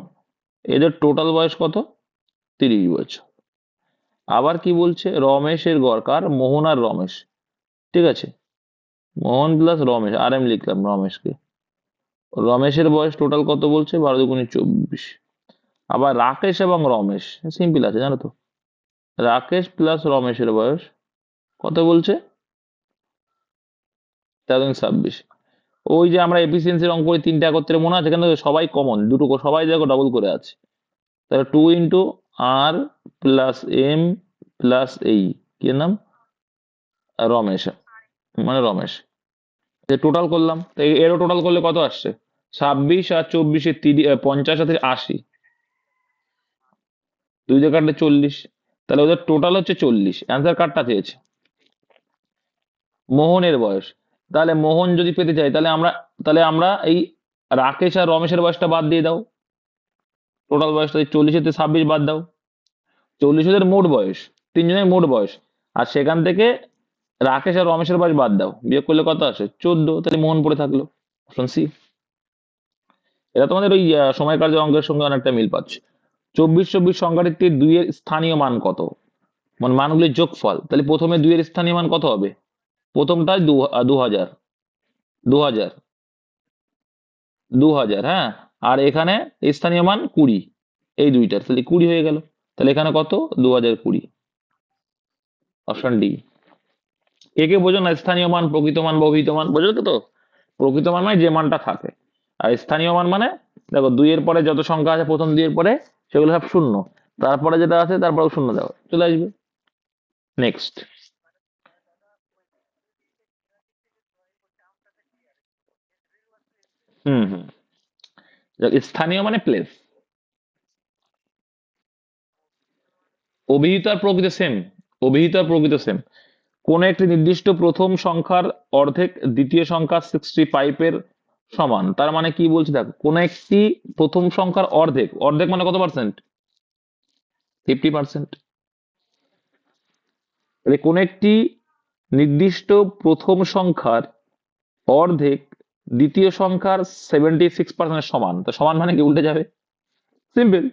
Speaker 1: এদের টোটাল বয়স কত? 30 বছর। আবার কি বলছে, রমেশের গড়, কার? মোহন আর রমেশ। ঠিক আছে, মোহন প্লাস রমেশ, আর আমি লিখলাম রমেশকে। রমেশের বয়স টোটাল কত বলছে? 12 দুগুণে 24। আবার রাকেশ এবং রমেশ, সিম্পল আছে জানো তো। রাকেশ প্লাস রমেশের বয়স কত বলছে? 13 26। ওই যে আমরা এফিসিয়েন্সির অঙ্ক করে 3টে একত্রে, মনে আছে? কেন, সবাই কমন, দুটো সবাই দেখো ডবল করে আছে। তাহলে 2 × R+M প্লাস এই, কি নাম? রমেশ, মানে রমেশ। টোটাল করলাম, তো এরও টোটাল করলে কত আসছে? 26 আর 24, 50 আর 80, 2 দিয়ে কাটলে 40। তাহলে ওদের টোটাল হচ্ছে 40। অ্যান্সার কার্ডটা চেয়েছে মোহনের বয়স। তাহলে মোহন যদি পেতে চাই, তাহলে আমরা এই রাকেশ আর রমেশের বয়সটা বাদ দিয়ে দাও, টোটাল বয়সটা 40 থেকে 26 বাদ দাও। 40 ওদের মোট বয়স, তিনজনের মোট বয়স। আর সেখান থেকে রাকেশ আর রমেশের বয়স বাদ দাও, বিয়োগ করলে কত আসে? 14। তাহলে মোহন পড়ে থাকলো, অপশন সি। এটা তোমাদের ওই সময় কার্য অঙ্কের সঙ্গে অনেকটা মিল পাচ্ছে। 24 24 সংখ্যাটির 2 এর স্থানীয় মান কত? মানে মানগুলির যোগফল। তাহলে প্রথমে 2 এর স্থানীয় মান কত হবে? প্রথমটায় 2,000, 2,000, 2,000, হ্যাঁ। আর এখানে স্থানীয় মান 20, এই দুইটার, তাহলে 20 হয়ে গেল। তাহলে এখানে কত? 2,020, অপশন ডি। কে বোঝো না? স্থানীয় মান, প্রকৃত মান বা অভিহিত মান, বোঝো তো? প্রকৃত মান মানে যে মানটা থাকে, আর স্থানীয় মান মানে, দেখো, 2 এর পরে যত সংখ্যা আছে প্রথম 2 এর পরে, সেগুলো সব শূন্য। তারপরে যেটা আছে তারপরে শূন্য দাও, চলে আসবে। নেক্সট। হুম হুম। স্থানীয় মানে প্লেস। অভিহিত আর প্রকৃত সেম। অভিহিত আর প্রকৃত সেম। কোন একটি নির্দিষ্ট প্রথম সংখ্যার অর্ধেক দ্বিতীয় সংখ্যা 65 এর সমান, তার মানে কি বলছি দেখো, কোন একটি প্রথম সংখ্যার অর্ধেক, অর্ধেক মানে কত পার্সেন্ট? 50%। তাহলে কোন একটি নির্দিষ্ট প্রথম সংখ্যার অর্ধেক দ্বিতীয় সংখ্যার 76% সমান, তো সমান মানে কি উল্টে যাবে, সিম্পল,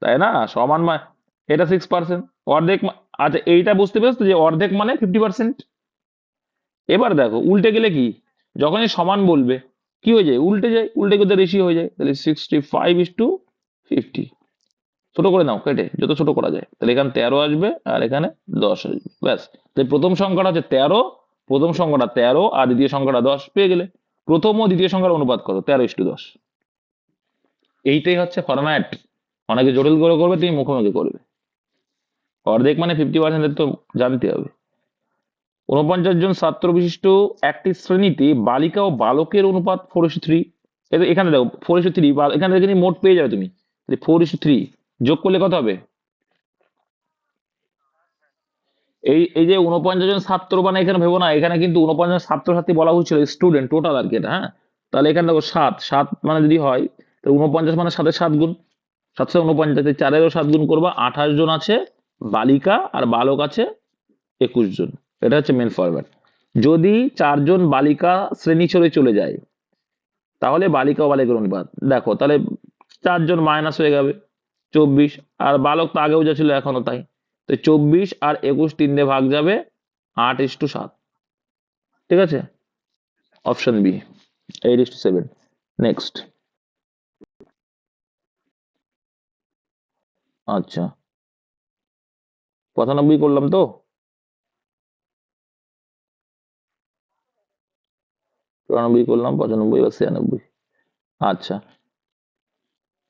Speaker 1: তাই না? সমান মানে এটা 6%, অর্ধেক আচ্ছা এইটা বুঝতে পেরেছো তো যে অর্ধেক মানে 50%। এবার দেখো উল্টে গেলে কি, যখনই সমান বলবে কি হয়ে যায়, উল্টে যায়, উল্টে গেলে রেশিও হয়ে যায়, তাহলে 65:50। ছোট করে নাও কেটে, যত ছোট করা যায়, তাহলে এখানে 13 আসবে আর এখানে 10 আসবে, ব্যাস। তাই প্রথম সংখ্যাটা হচ্ছে 13, প্রথম সংখ্যাটা 13 আর দ্বিতীয় সংখ্যাটা 10, পেয়ে গেলে। প্রথম ও দ্বিতীয় সংখ্যার অনুপাত কত, 13:10। এইটাই হচ্ছে ফরম্যাট। অনেকে জটিল করে করবে, তুমি মুখোমুখি করবে। অর্ধেক মানে 50% তো জানতে হবে। 49 জন ছাত্র বিশিষ্ট একটি শ্রেণীতে বালিকা ও বালকের অনুপাত 4:3। এখানে দেখো 4:3, এখানে দেখে মোট পেয়ে যাবে তুমি, 4:3 যোগ করলে কত হবে? এই এই যে 49 জন ছাত্র, মানে এখানে ভেবো না, এখানে কিন্তু 49 ছাত্রছাত্রী বলা হয়েছিল, স্টুডেন্ট টোটাল আর কি এটা, হ্যাঁ। তাহলে এখানে দেখো 7 7 মানে যদি হয়, তো 49 মানে 7 গুণ, 749, 4-এরও 7 গুণ করবা, 28 জন আছে বালিকা আর বালক আছে 21 জন। এটা হচ্ছে মেন ফরম্যাট। যদি 4 জন বালিকা শ্রেণী ছেড়ে চলে যায়, তাহলে বালিকা ও বালিকার অনুপাত দেখো, তাহলে 4 জন মাইনাস হয়ে যাবে 24, আর বালক তো আগেও যা ছিল এখনো তাই। তো 24 আর 21 3 দিয়ে ভাগ যাবে, 8:7। ঠিক আছে, অপশন বি 8:7। নেক্সট। আচ্ছা, 95 করলাম তো, 94 করলাম, 95 বা 96। আচ্ছা,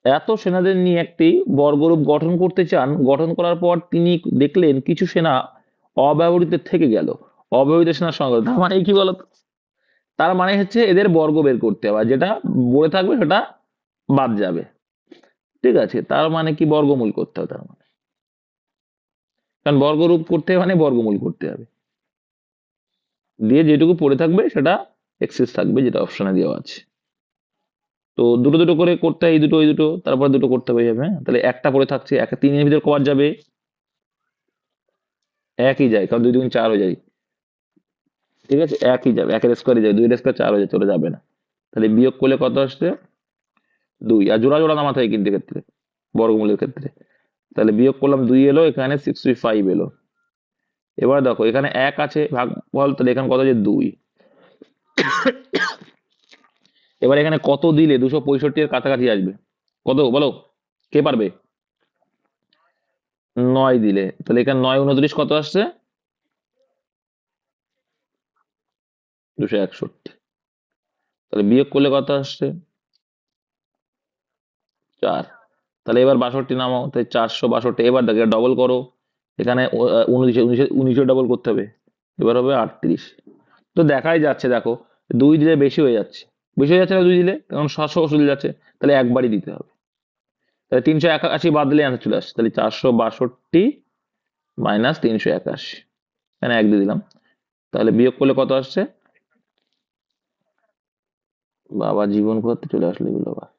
Speaker 1: এত সেনাদের নিয়ে একটি বর্গরূপ গঠন করতে চান, গঠন করার পর তিনি দেখলেন কিছু সেনা অব্যবহৃত থেকে গেল। অব্যবহৃত সেনার সংখ্যা, তার মানে কি বলতো, তার মানে হচ্ছে এদের বর্গ বের করতে হবে, আর যেটা পড়ে থাকবে সেটা বাদ যাবে। ঠিক আছে, তার মানে কি বর্গমূল করতে হবে, তার মানে, কারণ বর্গরূপ করতে হবে মানে বর্গমূল করতে হবে, দিয়ে যেটুকু পড়ে থাকবে সেটা এক্সেস থাকবে, যেটা অপশনে দেওয়া আছে। তো দুটো দুটো করে করতে হয়, এই দুটো এই দুটো, তারপরে দুটো করতে হবে, হ্যাঁ। তাহলে একটা পড়ে থাকছে, একটা 3 এর ভিতরে কবার যাবে, একই যায়, কারণ 2 2 4 হয়ে যায়। ঠিক আছে, একই যাবে, একের স্কোয়ারে যাবে, 2 এর স্কোয়ার 4 হয়ে যায়, চলে যাবে না। তাহলে বিয়োগ করলে কত আসছে, 2, আর জোড়া জোড়া নামাতে হয় কিন্তু ক্ষেত্রে, বর্গমূলের ক্ষেত্রে। তাহলে বিয়োগ করলাম, 2 এলো, এখানে 65 এলো। এবার দেখো এখানে 1 আছে ভাগ বল, তাহলে এখানে কত আছে, 2। এবার এখানে কত দিলে 265 এর কাছাকাছি আসবে, কত বলো, কে পারবে? 9 দিলে, তাহলে এখানে 9 29 কত আসছে, 261। তাহলে বিয়োগ করলে কত আসছে, 4। তাহলে এবার 62 নামাও, তাই 462। এবার দেখো ডবল করো, এখানে 19 19 ডবল করতে হবে, এবার হবে 38। তো দেখাই যাচ্ছে দেখো, 2 দিলে বেশি হয়ে যাচ্ছে, বেশি হয়ে যাচ্ছে না 2 দিলে, কারণ 700 চলে যাচ্ছে, তাহলে একবারই দিতে হবে। তাহলে 381 বাদ দিলে অ্যান্সার চলে আসছে, তাহলে 462 মাইনাস 381, এখানে 1 দিয়ে দিলাম। তাহলে বিয়োগ করলে কত আসছে, বাবা জীবন করতে চলে আসলো এগুলো আবার।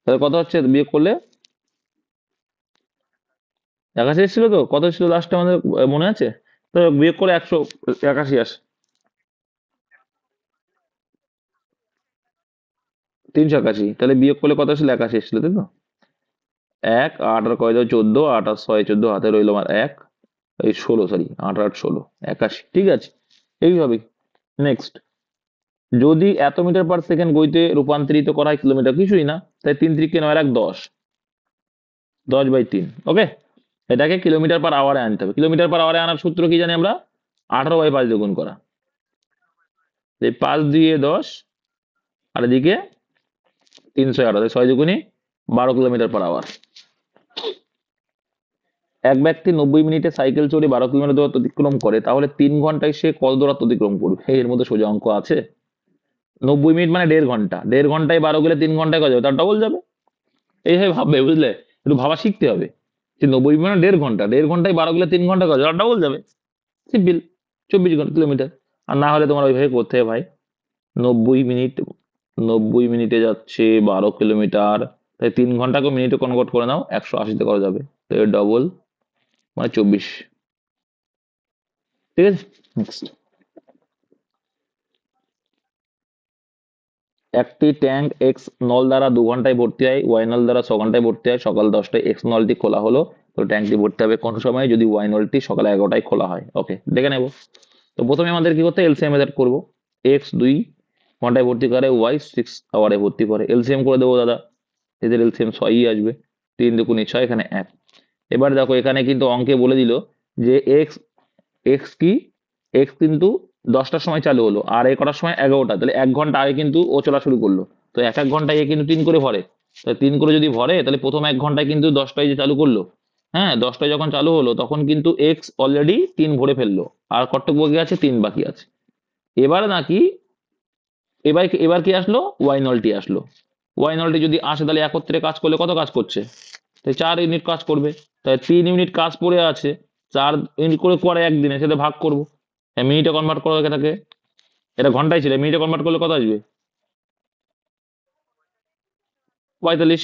Speaker 1: তাহলে কত হচ্ছে বিয়োগ করলে, 81 এসেছিল তো, কত ছিল লাস্টে আমাদের মনে আছে? তো বিয়োগ করে 181 আসে, 381। তাহলে বিয়োগ করলে কত ছিল, 81 এসেছিল, তাই তো। 1 8 আর কয় দাও 14, 8 আর 6 14, হাতে রইল আমার 1, এই 16, সরি 8 8 16, 81। ঠিক আছে, এইভাবে। নেক্সট। যদি এত মিটার পার সেকেন্ড গতিতে রূপান্তরিত করা হয় কিলোমিটার, কিছুই না, তাই 3 3 9 1 10, 10/3। ওকে, এটাকে কিলোমিটার পার আওয়ারে আনতে হবে। কিলোমিটার পার আওয়ারে আনার সূত্র কি জানি আমরা, 18/5 দিয়ে গুণ করা। এই 5 দিয়ে 10, আর এদিকে 311, 6 দুগুনি 12 কিলোমিটার/আওয়ার। এক ব্যক্তি 90 মিনিটে সাইকেল চড়ে 12 কিলোমিটার দূরত্ব অতিক্রম করে, তাহলে 3 ঘন্টায় সে কত দূরত্ব অতিক্রম করবে? এর মধ্যে সোজা অঙ্ক আছে। 90 মিনিট মানে 1.5 ঘন্টা, 1.5 ঘন্টায় 12 গেলে 3 ঘন্টায় কত যাবে? তার ডবল যাবে। এইভাবে ভাববে, বুঝলে? একটু ভাবা শিখতে হবে যে 90 মিনিট মানে 1.5 ঘন্টা, 1.5 ঘন্টায় 12 গেলে 3 ঘন্টা কত যাবে? ডবল যাবে। সিম্পল। 24 কিলোমিটার। আর না হলে তোমার ওইভাবে করতে হবে ভাই। 90 মিনিট, 90 মিনিটে যাচ্ছে 12 কিলোমিটার, তাই 3 ঘন্টাকে মিনিটে কনভার্ট করে নাও, 180-তে করা যাবে, তো এর ডবল মানে 24। ঠিক আছে। Next. একটি ট্যাঙ্ক এক্স নল দ্বারা 2 ঘন্টায় ভর্তি হয়, ওয়াই নল দ্বারা 6 ঘন্টায় ভর্তি হয়। সকাল 10টায় এক্স নলটি খোলা হলো, তো ট্যাঙ্কটি ভর্তি হবে কোন সময়? যদি ওয়াই নলটি সকাল 11টায় খোলা হয়। ওকে, দেখে নেব। তো প্রথমে আমাদের কি করতে? এলসিএম মেথড করবো। এক্স 2 ঘন্টায় ভর্তি করে, ওয়াই 6 আওয়ারে ভর্তি করে। এলসিএম করে দেবো দাদা, এদের এলসিএম 6ই আসবে। 3 দুগুণে 6, এখানে 1। এবার দেখো এখানে কিন্তু অঙ্কে বলে দিল যে এক্স, এক্স কি, এক্স কিন্তু 10টার সময় চালু হলো, আর এ কটার সময় 11টা, তাহলে 1 ঘন্টা আগে কিন্তু ও চলা শুরু করলো। তো এক এক ঘন্টায় এ কিন্তু 3 করে ভরে, তাহলে 3 করে যদি ভরে, তাহলে প্রথম 1 ঘন্টায় কিন্তু 10টায় যে চালু করলো, হ্যাঁ 10টায় যখন চালু হলো তখন কিন্তু এক্স অলরেডি 3 ভরে ফেললো, আর কতটুকু বাকি আছে? 3 বাকি আছে। এবার নাকি, এবার এবার কি আসলো? ওয়াই নলটি আসলো। ওয়াই নলটি যদি আসে, তাহলে একত্রে কাজ করলে কত কাজ করছে? তাই 4 ইউনিট কাজ করবে। তাই 3 ইউনিট কাজ পড়ে আছে, 4 ইউনিট করে করে একদিনে, সেটা ভাগ করবো। মিনিটে কনভার্ট করা থাকে, এটা ঘন্টায় ছিল, মিনিটে কনভার্ট করলে কত আসবে? 45।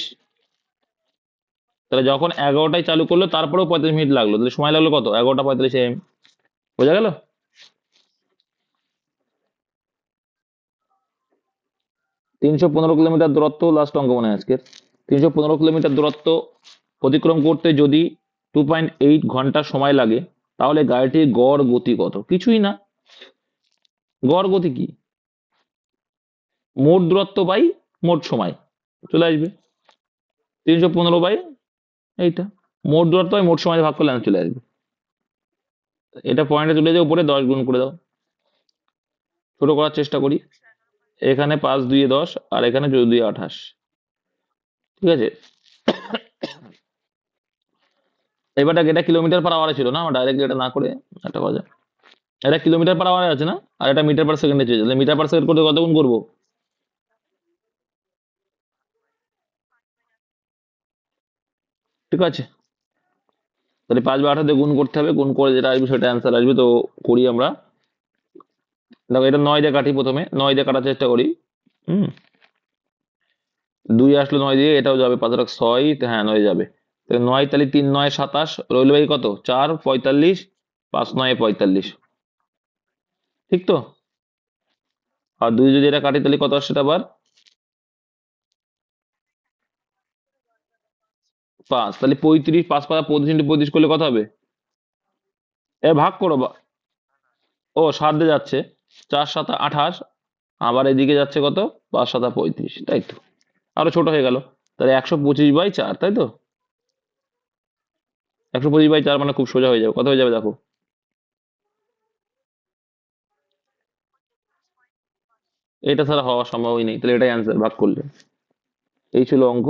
Speaker 1: তাহলে যখন 11টায় চালু করলো তারপরেও 35 মিনিট লাগলো, তাহলে সময় লাগলো কত? 11টা 45 AM। বোঝা গেল? 315 কিলোমিটার দূরত্ব, লাস্ট অঙ্ক মনে হয় আজকের। 315 কিলোমিটার দূরত্ব অতিক্রম করতে যদি 2.8 ঘন্টা সময় লাগে, তাহলে গাড়িটির গড় গতি কত? কিছুই না। গড় গতি কি? মোট দূরত্ব বাই মোট সময়, চলে আসবে 315 বাই এইটা। মোট দূরত্ব বাই মোট সময় ভাগ করলে answer চলে আসবে। এটা পয়েন্টে তুলে দিয়ে উপরে 10 গুণ করে দাও। ছোট করার চেষ্টা করি। এখানে 5 2 10, আর এখানে 2 2 28। ঠিক আছে। এবার এটা কিলোমিটার/আওয়ারে ছিল না, ডাইরেক্ট এটা না করে একটা কথা, এটা কিলোমিটার/আওয়ারে আছে না, আর এটা মিটার/সেকেন্ডে চেয়েছে, তাহলে মিটার/সেকেন্ড করতে কত গুণ করবো? ঠিক আছে, তাহলে 5 বা 8 দিয়ে গুণ করতে হবে, গুণ করে যেটা আসবে সেটা অ্যান্সার আসবে। তো করি আমরা। দেখো এটা 9 দিয়ে কাটি, প্রথমে 9 দিয়ে কাটার চেষ্টা করি। হুম, 2 আসলো 9 দিয়ে, এটাও যাবে 5 আর 6, হ্যাঁ 9 যাবে। তো 9, তাহলে 3 9 27, রইল ভাই কত? 4 45, 5 9 45। ঠিক তো? আর 2 যদি এটা কাটি তাহলে কত আসছে? এটা আবার 5, তাহলে 35, 5 5 35 ইন্টু 35 করলে কত হবে? এ ভাগ করো ও 7 দিয়ে যাচ্ছে, 4 7 28, আবার এদিকে যাচ্ছে কত? 5 7 35, তাই তো? আরো ছোট হয়ে গেল, তাহলে 125/4, তাই তো? 125/4 মানে খুব সোজা হয়ে যাবে, কত হয়ে যাবে দেখো? এটা ছাড়া হওয়া সম্ভবই নেই, তাহলে এটাই অ্যান্সার ভাগ করলে। এই ছিল অঙ্ক।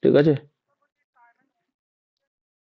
Speaker 1: ঠিক আছে।